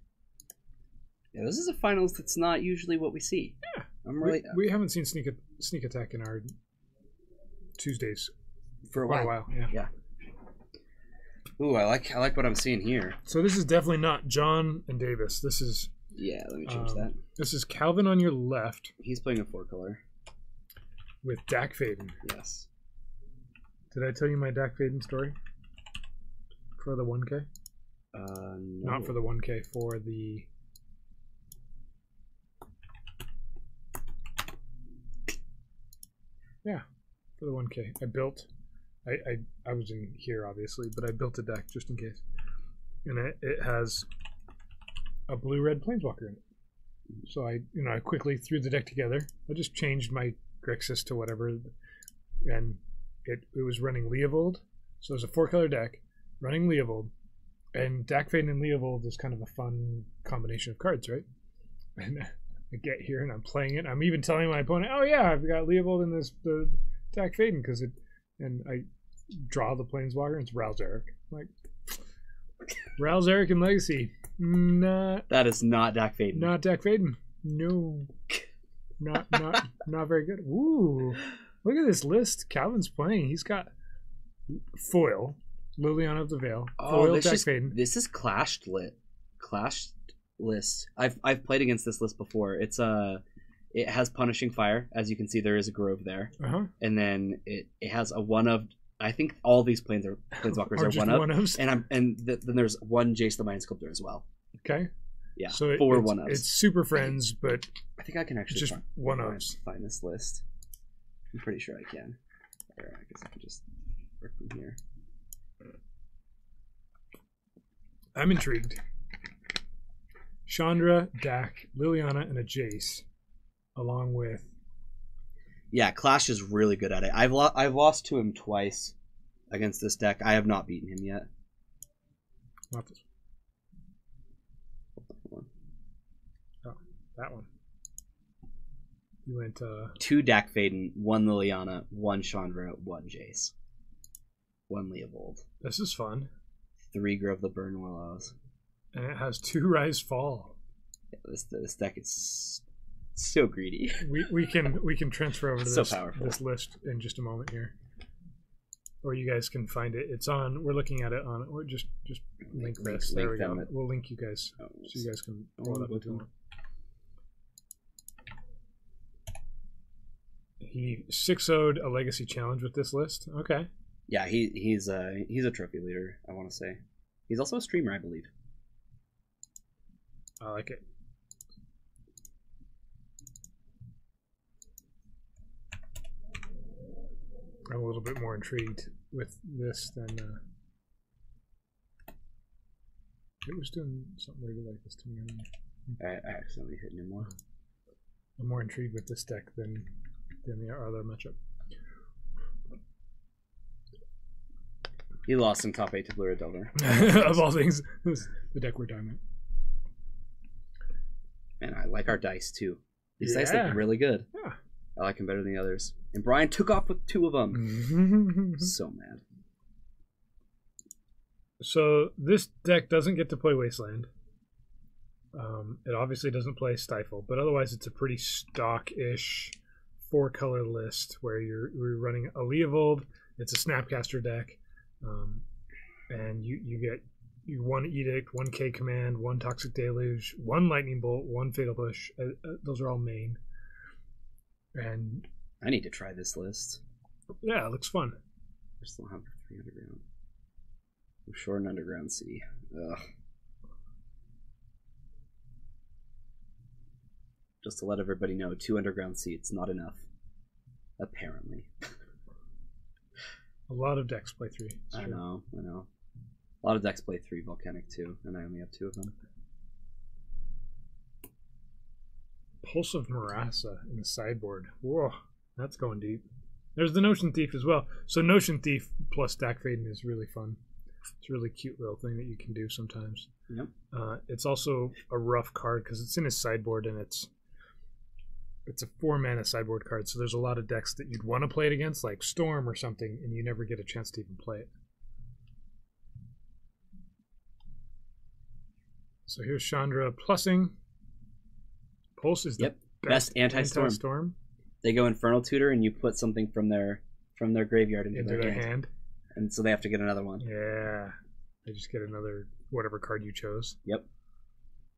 Yeah, this is a finals that's not usually what we see. Yeah. We haven't seen Sneak Attack in our Tuesdays for a while. Yeah. Ooh, I like what I'm seeing here. So this is definitely not John and Davis. This is let me change that. This is Calvin on your left. He's playing a 4-color with Dak Faden. Yes. Did I tell you my Dak Faden story for the 1K? No. Not for the 1K. For the for the 1K. I built. I was in here obviously, but I built a deck just in case, and it has a blue-red planeswalker in it. So I quickly threw the deck together. I just changed my Grixis to whatever, and it was running Leovold. So it was a 4-color deck running Leovold, and Dak Faden and Leovold is kind of a fun combination of cards, right? And I get here and I'm playing it. I'm even telling my opponent, "Oh yeah, I've got Leovold in the Dak Faden because it." And I draw the Planeswalker, and it's Rouse Eric. Like, Rouse Eric in Legacy. That is not Dak Faden. Not Dak Faden. No. Not very good. Ooh. Look at this list Calvin's playing. He's got Foil, Liliana of the Veil, Foil, Dak Faden. This is Clashed list. I've played against this list before. It has Punishing Fire. As you can see, there is a Grove there. And then it has a 1 of. I think all these planeswalkers are 1 of. One-ofs. And then there's 1 Jace the Mind Sculptor as well. Okay. Yeah. So 4 1-ofs. It's Super Friends, but I think I can actually just 1-ofs. Find this list. I'm pretty sure I can. Or I guess I can just work from here. I'm intrigued. Chandra, Dak, Liliana, and a Jace. Along with, Clash is really good at it. I've lost to him twice against this deck. I have not beaten him yet. Not this one. Oh, that one. You went 2 Dak Faden, 1 Liliana, 1 Chandra, 1 Jace, 1 Leovold. This is fun. 3 Grove the Burn Willows. And it has 2 Rise Fall. Yeah, this deck is so greedy. We can transfer over to this list in just a moment here, or you guys can find it. It's on. We're looking at it on. Or just link this. There we go. We'll link you guys so you guys can pull it up. He 6-0'd a Legacy Challenge with this list. Okay. Yeah, he's a trophy leader. I want to say he's also a streamer, I believe. I like it. I'm a little bit more intrigued with this than it was doing something really like this to me. I accidentally hit no more. I'm more intrigued with this deck than the other matchup. He lost in top 8 to Blue Red Delver. Of all things, the deck we're talking about. And I like our dice too. These dice look really good. Yeah. I like him better than the others. And Brian took off with 2 of them. So mad. So this deck doesn't get to play Wasteland. It obviously doesn't play Stifle, but otherwise it's a pretty stock-ish 4-color list where you're running a Leovold. It's a Snapcaster deck, and you get 1 Edict, 1 K Command, 1 Toxic Deluge, 1 Lightning Bolt, 1 Fatal Push. Those are all main. And I need to try this list. Yeah, it looks fun. I still have 300 round. Shore and Underground Sea. Ugh. Just to let everybody know, 2 Underground Sea, it's not enough. Apparently. A lot of decks play 3. I know. A lot of decks play 3 Volcanic too, and I only have 2 of them. Pulse of Marasa in the sideboard. Whoa, that's going deep. There's the Notion Thief as well. So Notion Thief plus Stack Faden is really fun. It's a really cute little thing that you can do sometimes. Yep. It's also a rough card because it's in his sideboard and it's a 4-mana sideboard card. So there's a lot of decks that you'd want to play it against, like Storm or something, and you never get a chance to even play it. So here's Chandra plussing. Pulse is the best anti-storm. They go Infernal Tutor, and you put something from their graveyard into their hand. And so they have to get another one. Yeah. They just get another whatever card you chose. Yep.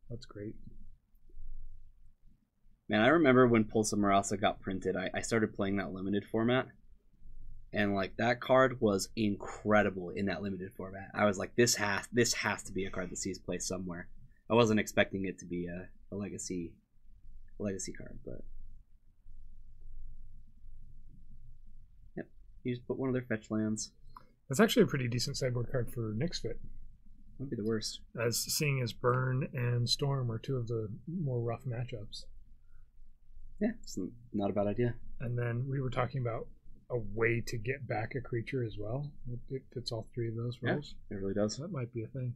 That's great. Man, I remember when Pulse of Marasa got printed, I started playing that limited format. And like that card was incredible in that limited format. I was like, this has to be a card that sees play somewhere. I wasn't expecting it to be a legacy card, but yep, you just put one of their fetch lands. That's actually a pretty decent sideboard card for Nyx Fit. Wouldn't be the worst. As seeing as Burn and Storm are 2 of the more rough matchups. Yeah, it's not a bad idea. And then we were talking about a way to get back a creature as well. It fits all 3 of those roles. Yeah, it really does. That might be a thing.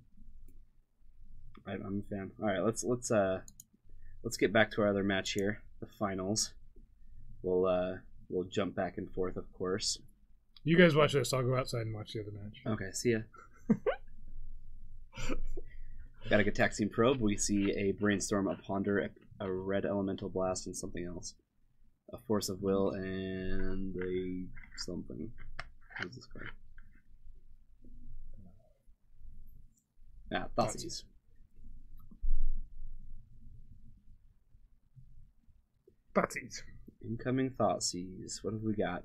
I'm a fan. All right, let's get back to our other match here, the finals. We'll jump back and forth, of course. You guys watch this. I'll go outside and watch the other match. Okay, see ya. Got a Gataxian Probe. We see a Brainstorm, a Ponder, a Red Elemental Blast, and something else. A Force of Will, and a something. What is this card? Thoughtseize. Thoughtseize. Incoming Thoughtseize. What have we got?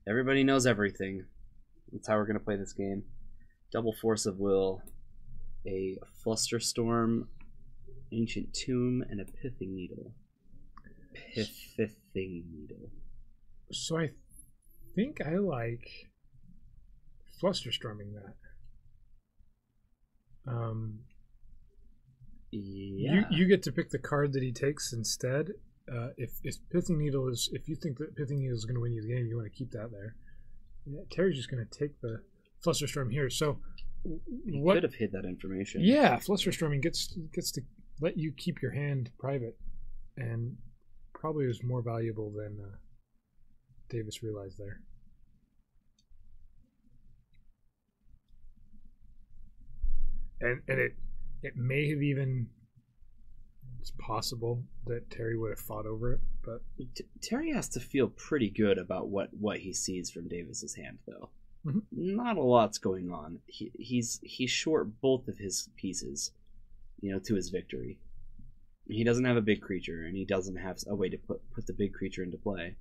Everybody knows everything. That's how we're going to play this game. Double Force of Will, a Flusterstorm, Ancient Tomb, and a Pithing Needle. Pithing Needle. So I think I like Flusterstorming that. Yeah. You get to pick the card that he takes instead. If Pithing Needle is, if you think that Pithing Needle is going to win you the game, you want to keep that there. Yeah, Terry's just going to take the Flusterstorm here. So he could have hid that information. Yeah, Flusterstorming gets to let you keep your hand private, and probably is more valuable than Davis realized there. And it may have even, it's possible that Terry would have fought over it, but Terry has to feel pretty good about what he sees from Davis's hand, though. Mm-hmm. Not a lot's going on. He's short both of his pieces, to his victory. He doesn't have a big creature, and he doesn't have a way to put the big creature into play.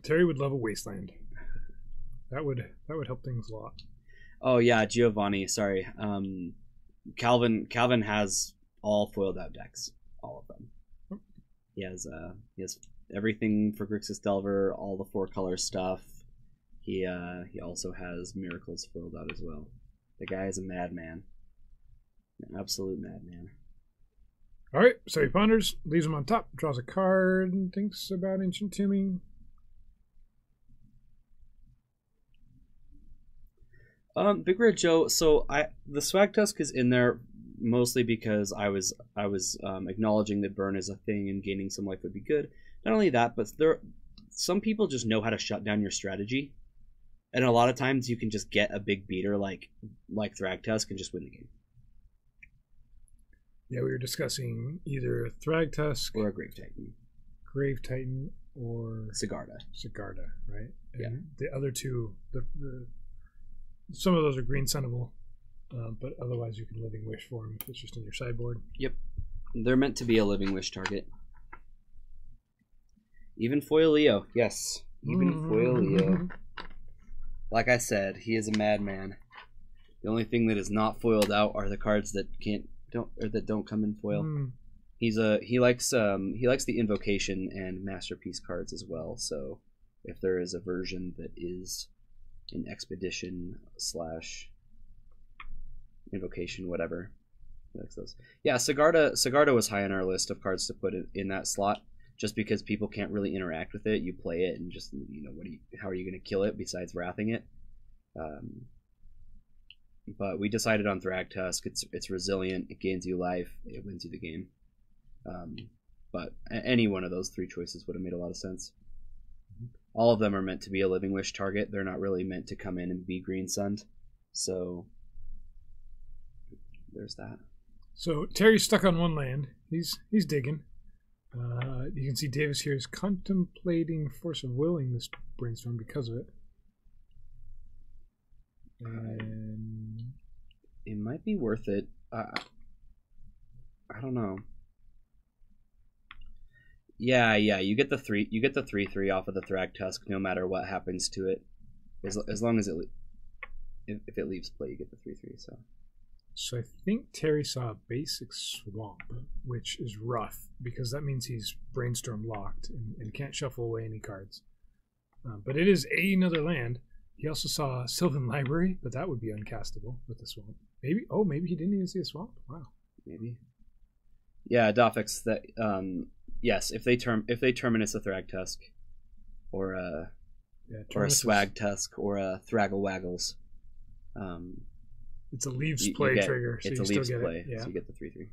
Terry would love a Wasteland. That would help things a lot. Oh yeah, Giovanni. Sorry, Calvin has all foiled out decks, all of them. He has everything for Grixis Delver, all the 4-color stuff. He also has Miracles foiled out as well. The guy is a madman, an absolute madman. All right, so he ponders, leaves him on top, draws a card, and thinks about Ancient Tombing. Big Red Joe. So the Swag Tusk is in there mostly because I was acknowledging that burn is a thing and gaining some life would be good. Not only that, but some people just know how to shut down your strategy, and a lot of times you can just get a big beater like Thragtusk and just win the game. Yeah, we were discussing either Thragtusk or a Grave Titan, or Sigarda, right? And yeah. The other two, some of those are Green Sunable, but otherwise you can Living Wish for them if it's just in your sideboard. Yep, they're meant to be a Living Wish target. Even Foil Leo, yes. Even Foil Leo. Like I said, he is a madman. The only thing that is not foiled out are the cards that don't come in foil. He likes the invocation and masterpiece cards as well. So if there is a version that is an expedition / invocation, whatever, he likes those. Yeah, Sigarda was high on our list of cards to put in that slot, just because people can't really interact with it. You play it and just, how are you going to kill it besides wrathing it? But we decided on Thragtusk. It's resilient. It gains you life. It wins you the game. But any one of those 3 choices would have made a lot of sense. All of them are meant to be a Living Wish target. They're not really meant to come in and be green sunned. So there's that. So Terry's stuck on 1 land. He's digging. You can see Davis here is contemplating Force of Willing this brainstorm because of it. And it might be worth it. I don't know. Yeah. You get the 3/3 off of the Thragtusk, no matter what happens to it. As long as if it leaves play, you get the 3/3. So I think Terry saw a basic swamp, which is rough because that means he's brainstorm locked and can't shuffle away any cards. But it is another land. He also saw Sylvan Library, but that would be uncastable with the swamp. Maybe he didn't even see a swamp. Wow. Maybe. Yeah, Dofix. That yes, if they terminus a Thragtusk, or a Swagtusk, or a Thraggle-Waggles. It's a leaves play trigger. So it's you a leaves still get play, it. Yeah. so you get the 3/3.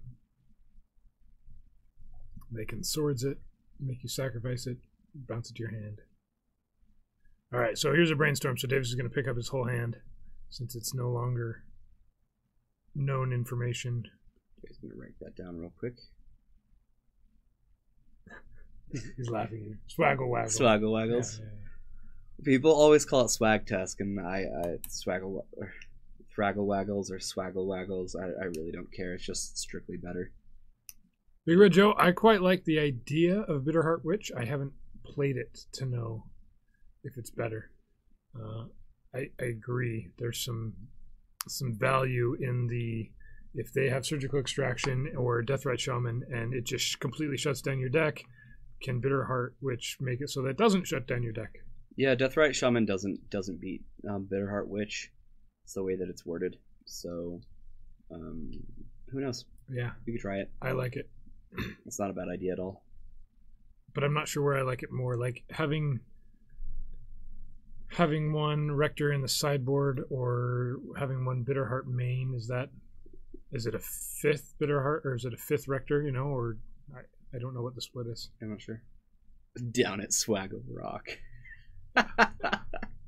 They can swords it, make you sacrifice it, bounce it to your hand. All right, so here's a brainstorm. So Davis is going to pick up his whole hand since it's no longer known information. He's going to write that down real quick. He's laughing at you. Swaggle-waggle. Swaggle-waggles. Yeah. People always call it Swagtusk, and Thraggle-waggles or Swaggle-waggles. I really don't care. It's just strictly better. Big Red Joe, I quite like the idea of Bitterheart Witch. I haven't played it to know if it's better. I agree. There's some value in if they have Surgical Extraction or Deathrite Shaman and it just completely shuts down your deck, can Bitterheart Witch make it so that it doesn't shut down your deck? Yeah, Deathrite Shaman doesn't beat Bitterheart Witch. It's the way that it's worded. So, who knows? Yeah. You could try it. I like it. It's not a bad idea at all. But I'm not sure where I like it more. Like having one Rector in the sideboard or having one Bitterheart main, is it a 5th Bitterheart or is it a 5th Rector, or I don't know what the split is. I'm not sure. Down at Swaggle Rock.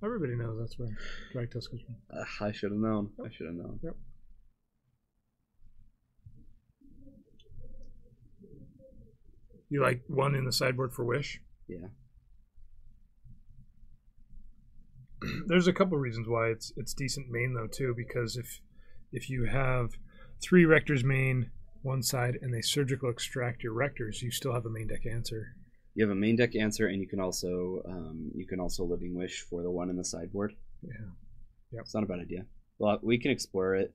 Everybody knows that's where Thragtusk is from. I should have known. Yep. I should have known. Yep. You like one in the sideboard for Wish? Yeah. There's a couple reasons why it's decent main though too, because if you have 3 Rectors main one side and they Surgical Extract your Rectors, you still have a main deck answer. You have a main deck answer, and you can also Living Wish for the one in the sideboard. Yeah. Yep. It's not a bad idea. Well, we can explore it.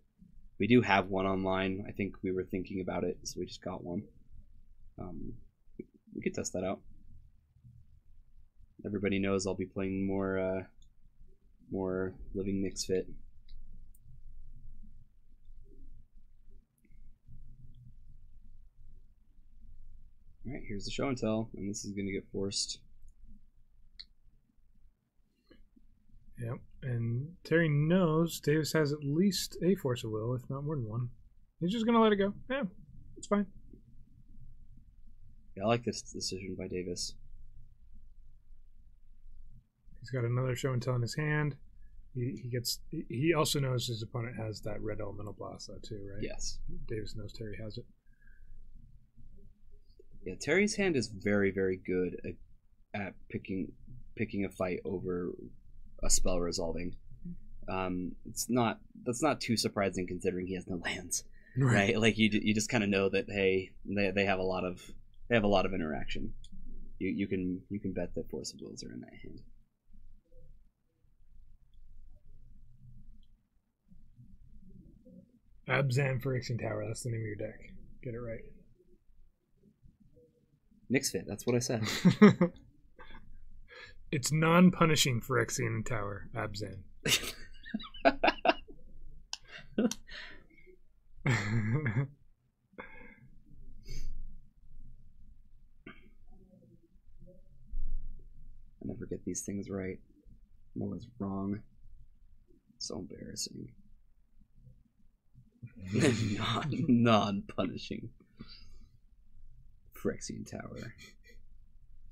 We do have one online. I think we were thinking about it, so we just got one. We could test that out. Everybody knows I'll be playing more Living Mix Fit. Alright, here's the show and tell, and this is going to get forced. Yep, and Terry knows Davis has at least a Force of Will, if not more than one. He's just going to let it go. Yeah, it's fine. Yeah, I like this decision by Davis. He's got another show and tell in his hand. He also knows his opponent has that red elemental blast though too, right? Yes. Davis knows Terry has it. Yeah, Terry's hand is very, very good at picking a fight over a spell resolving. That's not too surprising considering he has no lands, right? Like you just kind of know that they have a lot of interaction. You can bet that Force of Wills are in that hand. Abzan Phyrexian Tower. That's the name of your deck. Get it right. Mix fit. That's what I said. It's non-punishing Phyrexian Tower. Abzan. I never get these things right. I'm always wrong. So embarrassing. Non-punishing. Phyrexian Tower.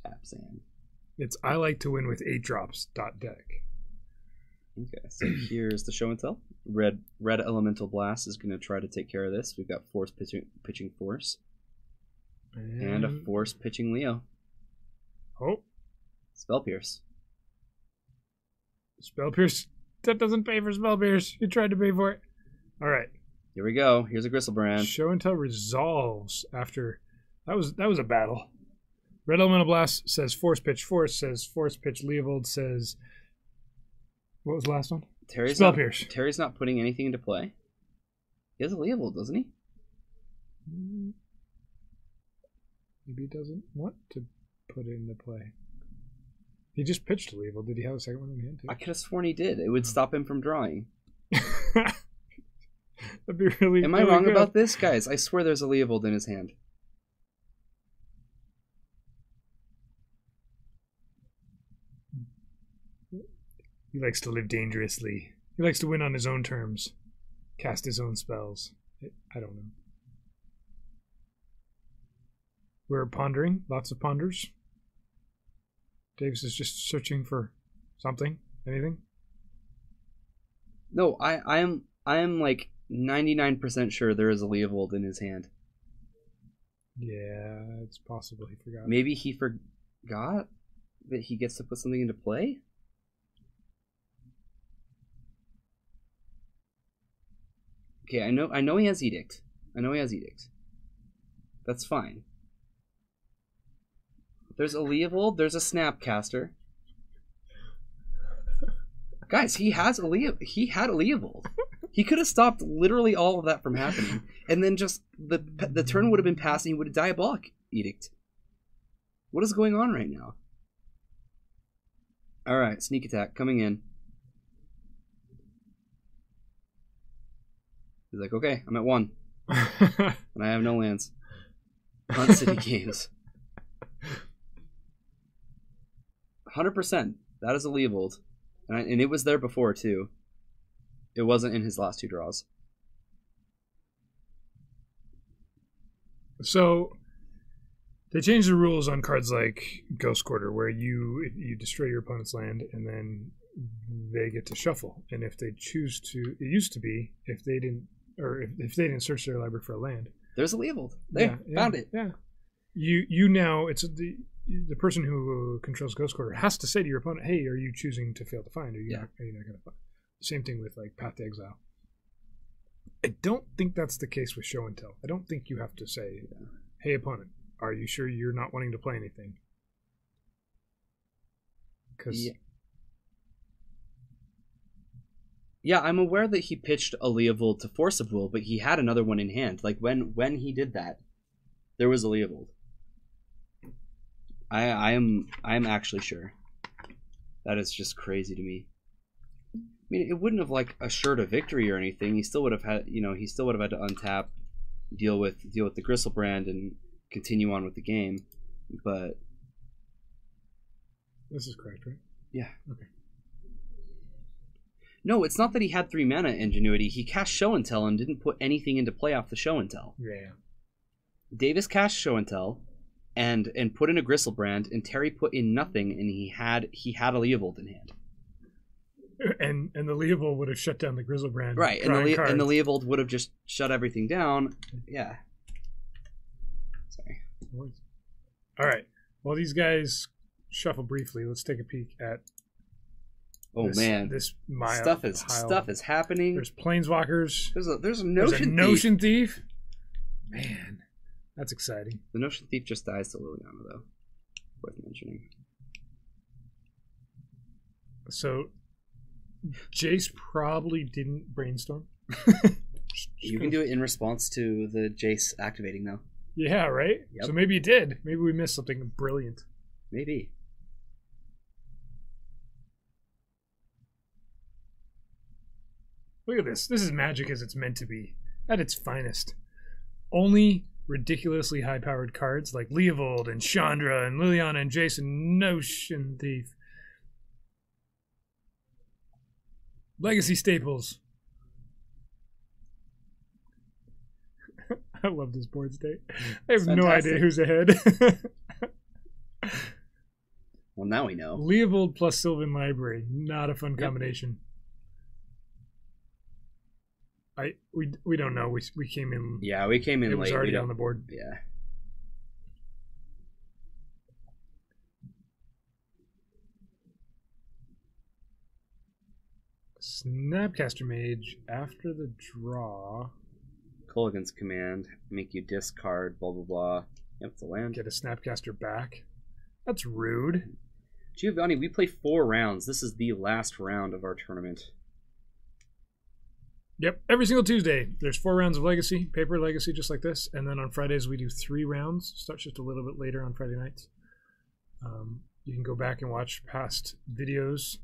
Abzan. It's I like to win with 8 drops. Deck. Okay, so here's the show and tell. Red Elemental Blast is going to try to take care of this. We've got Force pitching Force. And a Force pitching Leo. Oh. Spell Pierce. Spell Pierce. That doesn't pay for Spell Pierce. You tried to pay for it. All right. Here we go. Here's a Gristlebrand. Show and tell resolves after that was a battle. Red Elemental Blast says Force Pitch Force, says Force Pitch Leovold, says what was the last one? Spell Pierce. Terry's not putting anything into play. He has a Leovold, doesn't he? Maybe he doesn't want to put it into play. He just pitched a Leovold. Did he have a second one in hand too? I could have sworn he did. It would stop him from drawing. That'd be really. Am I wrong about this, guys? I swear there's a Leovold in his hand. He likes to live dangerously. He likes to win on his own terms. Cast his own spells. I don't know. We're pondering. Lots of ponders. Davis is just searching for something. Anything? No, I am like 99% sure there is a Leovold in his hand. Yeah, it's possible he forgot. Maybe he forgot that he gets to put something into play? Okay, I know he has Edict. That's fine. There's a Leovold, there's a Snapcaster. Guys, he had a Leovold. He could have stopped literally all of that from happening, and then just the turn would have been passed, and he would have Diabolic Edict. What is going on right now? All right, Sneak Attack coming in. He's like, okay, I'm at 1, and I have no lands. Hunt City Games. 100%. That is a Leovold. And it was there before, too. It wasn't in his last 2 draws. So, they changed the rules on cards like Ghost Quarter, where you destroy your opponent's land, and then they get to shuffle. And if they choose to... It used to be, if they didn't search their library for a land... There's a Leovold. There, found it. Yeah. You now... It's the person who controls Ghost Quarter has to say to your opponent, hey, are you choosing to fail to find? Are you not going to find? Same thing with like Path to Exile. I don't think that's the case with Show and Tell. I don't think you have to say, hey, opponent, are you sure you're not wanting to play anything? Because... Yeah, I'm aware that he pitched a Leovold to Force of Will, but he had another one in hand. Like, when he did that, there was a Leovold. I'm actually sure. That is just crazy to me. I mean, it wouldn't have like assured a victory or anything. He still would have had, he still would have had to untap, deal with the Gristlebrand, and continue on with the game. But this is correct, right? Yeah. Okay. No, it's not that he had 3 mana Ingenuity. He cast Show and Tell and didn't put anything into play off the Show and Tell. Yeah. Davis cast Show and Tell and put in a Gristlebrand, and Terry put in nothing, and he had a Leovold in hand. And the Leovold would have shut down the Gristlebrand. Right, and the Leovold would have just shut everything down. Yeah. Sorry. All right. While these guys shuffle briefly, let's take a peek at. This stuff is happening. There's Planeswalkers. There's a Notion Thief. Man, that's exciting. The Notion Thief just dies to Liliana, though. Worth mentioning. So, Jace probably didn't brainstorm. You can do it in response to the Jace activating, though. Yeah, right? Yep. So maybe you did. Maybe we missed something brilliant. Maybe. Look at this. This is Magic as it's meant to be. At its finest. Only ridiculously high-powered cards like Leovold and Chandra and Liliana and Jason, Notion Thief. Legacy staples. I love this board state. I have no idea who's ahead. Well, now we know. Leovold plus Sylvan Library. Not a fun combination. We don't know. We came in. Yeah, we came in late. It was already on the board. Yeah. Snapcaster Mage after the draw. Colligan's command, make you discard, blah, blah, blah. Yep, it's a land. Get a Snapcaster back. That's rude. Giovanni, we play 4 rounds. This is the last round of our tournament. Yep, every single Tuesday. There's 4 rounds of Legacy, paper Legacy, just like this. And then on Fridays, we do 3 rounds. Starts just a little bit later on Friday nights. You can go back and watch past videos.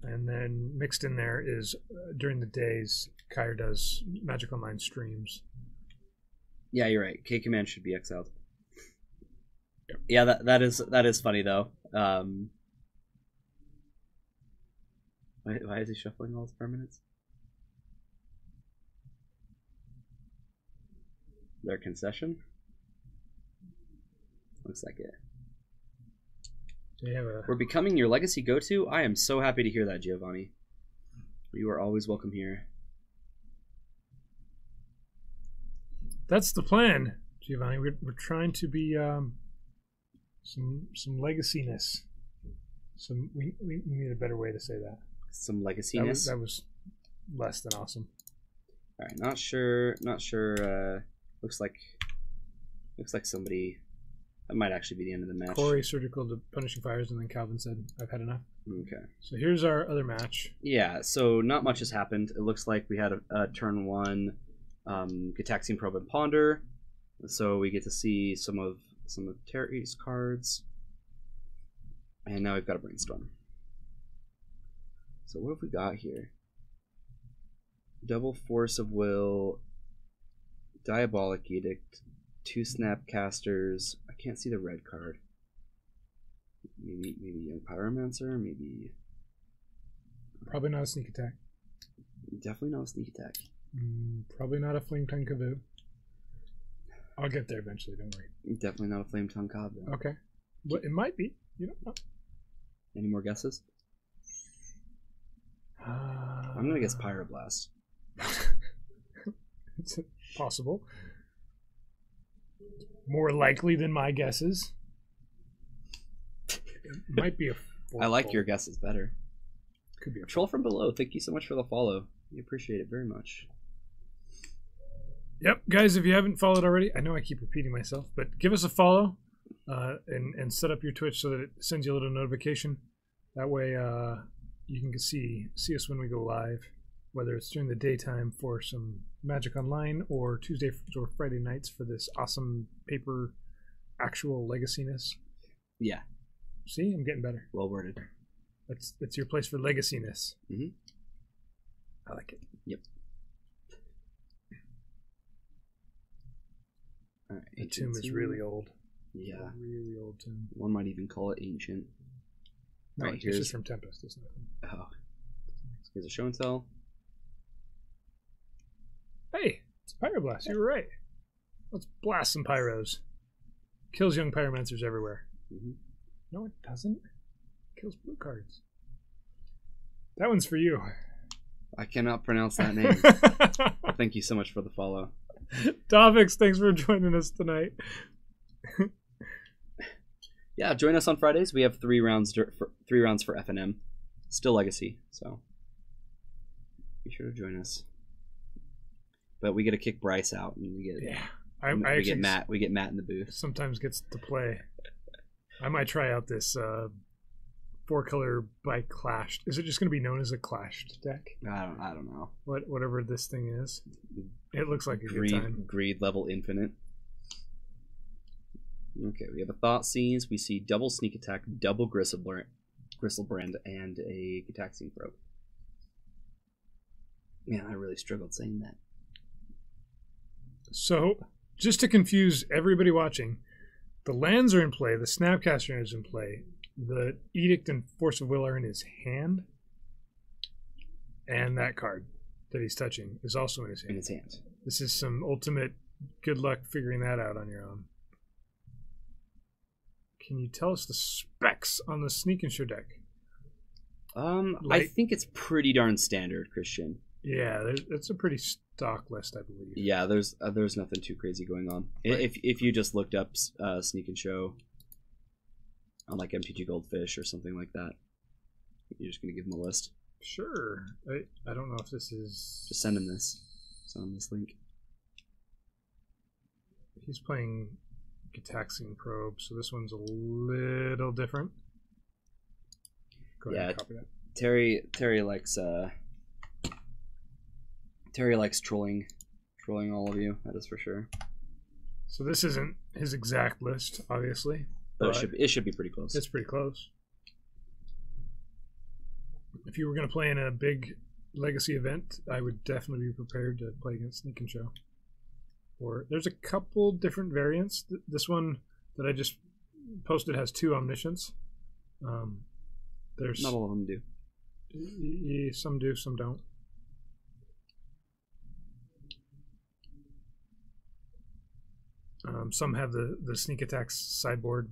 And then mixed in there is, during the days, Kyr does Magic Online streams. Yeah, you're right. K-Command should be exiled. Yep. Yeah, that is funny, though. Why is he shuffling all his permanents? Their concession? Looks like it. We're becoming your legacy go-to? I am so happy to hear that, Giovanni. You are always welcome here. That's the plan, Giovanni. We're trying to be some legacy-ness. We need a better way to say that. Some legacy-ness? That was less than awesome. All right, not sure. Looks like somebody. That might actually be the end of the match. Corey surgical to Punishing Fires, and then Calvin said, "I've had enough." Okay. So here's our other match. Yeah. So not much has happened. It looks like we had a turn 1, Gitaxian Probe and Ponder. So we get to see some of Terry's cards, and now we've got a Brainstorm. So what have we got here? Double Force of Will, Diabolic Edict, 2 Snapcasters. I can't see the red card. Maybe Young Pyromancer. Maybe. Probably not a Sneak Attack. Definitely not a Sneak Attack. Probably not a Flame Tongue Kavoo. I'll get there eventually. Don't worry. Definitely not a Flame Tongue Kavoo. Okay. Well, it might be. You don't know. Any more guesses? I'm gonna guess Pyroblast. It's possible. More likely than my guesses. It might be a. I like your guesses better. Could be a Troll from Below. Thank you so much for the follow. We appreciate it very much. Yep, guys. If you haven't followed already, I know I keep repeating myself, but give us a follow, and set up your Twitch so that it sends you a little notification. That way, you can see us when we go live, whether it's during the daytime for some Magic Online or Tuesday or Friday nights for this awesome paper actual legacy-ness. Yeah. See, I'm getting better. Well worded. That's your place for legacy-ness. Mm-hmm. I like it. Yep. All right, the tomb is really old. Yeah. A really old tomb. One might even call it ancient. No, right, it's just from Tempest, isn't it? Oh. Here's a show and tell. Hey, it's Pyroblast. You were right. Let's blast some pyros. Kills young pyromancers everywhere. Mm-hmm. No, it doesn't. Kills blue cards. That one's for you. I cannot pronounce that name. Thank you so much for the follow. Davix, thanks for joining us tonight. Yeah, join us on Fridays. We have 3 rounds for FNM. Still Legacy, so be sure to join us. But we get to kick Bryce out, and we get Matt. We get Matt in the booth. Sometimes gets to play. I might try out this 4-color by clashed. Is it just going to be known as a clashed deck? I don't know. Whatever this thing is. It looks like a good time. Greed level infinite. Okay, we have a Thought Seize. We see double Sneak Attack, double Gristlebrand, and a Gitaxian Probe. Man, I really struggled saying that. So, just to confuse everybody watching, the lands are in play, the Snapcaster is in play, the Edict and Force of Will are in his hand, and that card that he's touching is also in his hand. In his hand. This is some ultimate good luck figuring that out on your own. Can you tell us the specs on the Sneak and Show deck? I think it's pretty darn standard, Christian. Yeah, it's a pretty stock list, I believe. Yeah, there's nothing too crazy going on. Right. If you just looked up Sneak and Show on like MTG Goldfish or something like that, you're just gonna give him a list. Sure. I don't know if this is. Just send him this. Send him this link. He's playing Gitaxian Probe, so this one's a little different. Go ahead and copy that. Terry likes trolling all of you. That is for sure. So this isn't his exact list, obviously, but it should be pretty close. It's pretty close. If you were going to play in a big legacy event, I would definitely be prepared to play against Sneak and Show. Or there's a couple different variants. This one that I just posted has 2 Omniscience. There's not all of them do. Some do, some don't. Some have the Sneak Attacks sideboard,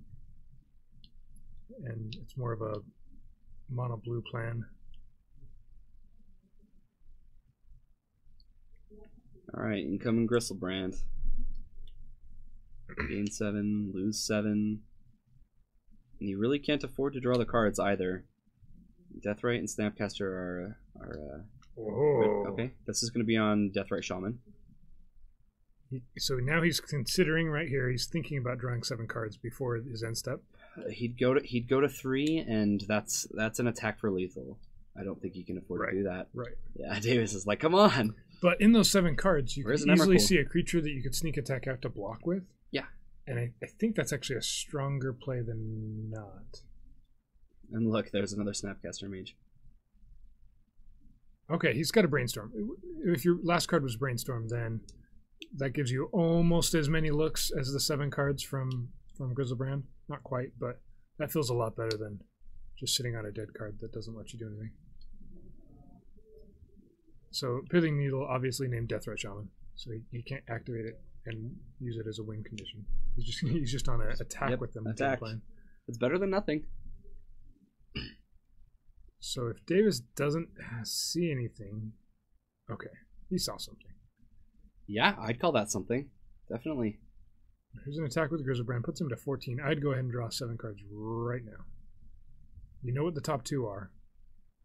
and it's more of a mono blue plan. Alright, incoming Gristlebrand. Gain 7, lose 7. And you really can't afford to draw the cards either. Deathrite and Snapcaster are okay. This is going to be on Deathrite Shaman. So now he's considering right here. He's thinking about drawing 7 cards before his end step. He'd go to 3, and that's an attack for lethal. I don't think he can afford to do that. Right. Yeah, Davis is like, come on. But in those 7 cards, you can easily see a creature that you could sneak attack out to block with. Yeah. And I think that's actually a stronger play than not. And look, there's another Snapcaster Mage. Okay, he's got a Brainstorm. If your last card was Brainstorm, then that gives you almost as many looks as the 7 cards from Grizzlebrand. Not quite, but that feels a lot better than just sitting on a dead card that doesn't let you do anything. So Pithing Needle obviously named Deathrite Shaman, so he can't activate it and use it as a win condition. He's just on an attack with them. Attack. It's better than nothing. So if Davis doesn't see anything, okay, he saw something. Yeah, I'd call that something. Definitely. Here's an attack with Grizzlebrand. Puts him to 14. I'd go ahead and draw 7 cards right now. You know what the top 2 are.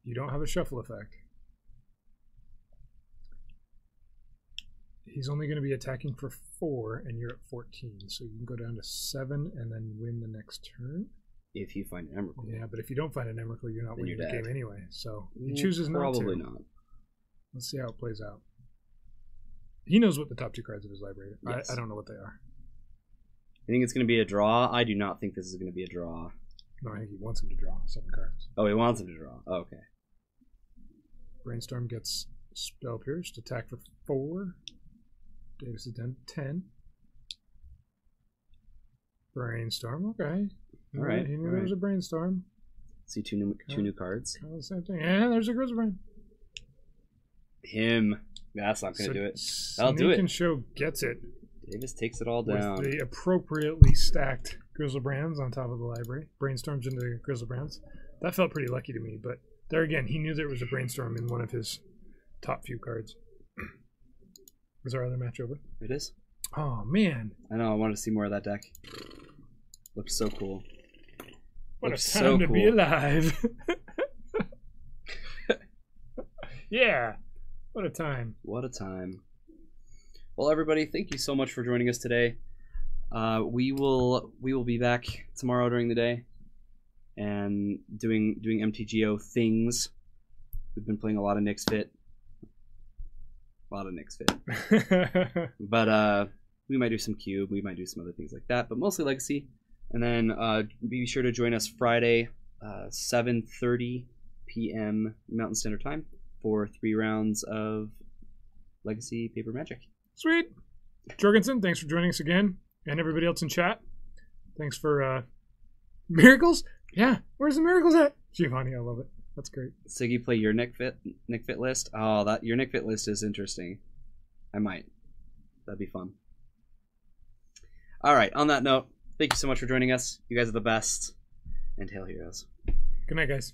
You don't have a shuffle effect. He's only going to be attacking for 4, and you're at 14. So you can go down to 7 and then win the next turn. If you find an Emrakul. Yeah, but if you don't find an Emrakul, you're not winning the game anyway. So he Yeah, chooses not to. Probably not. Let's see how it plays out. He knows what the top 2 cards of his library are. Yes. I don't know what they are. I think it's going to be a draw. I do not think this is going to be a draw. No, I think he wants him to draw 7 cards. Oh, he wants him to draw. Oh, okay. Brainstorm gets Spell Pierced. Attack for 4. Davis is down to 10. Brainstorm. Okay. All right. He knew there was a Brainstorm. See two new cards. Kind of the same thing. And there's a Grizzlebrand. Him. That's not going to do it. That'll do it. Sneak and Show gets it. Davis takes it all down. With the appropriately stacked Grizzlebrands on top of the library. Brainstorms into Grizzlebrands. That felt pretty lucky to me, but there again, he knew there was a Brainstorm in one of his top few cards. Is our other match over? It is. Oh, man. I know. I wanted to see more of that deck. Looks so cool. What a time to be alive. Yeah. What a time. What a time. Well, everybody, thank you so much for joining us today. We will be back tomorrow during the day. and doing MTGO things. We've been playing a lot of Nyx Fit. But we might do some Cube. We might do some other things like that, but mostly Legacy. And then be sure to join us Friday, 7:30 p.m. Mountain Standard Time for 3 rounds of Legacy Paper Magic. Sweet. Jorgensen, thanks for joining us again. And everybody else in chat, thanks for Miracles? Yeah, where's the Miracles at? Giovanni, I love it. That's great. Siggy, play your Nick Fit list. Oh, your Nick Fit list is interesting. I might. That'd be fun. All right, on that note, thank you so much for joining us. You guys are the best. And Hail Heroes. Good night, guys.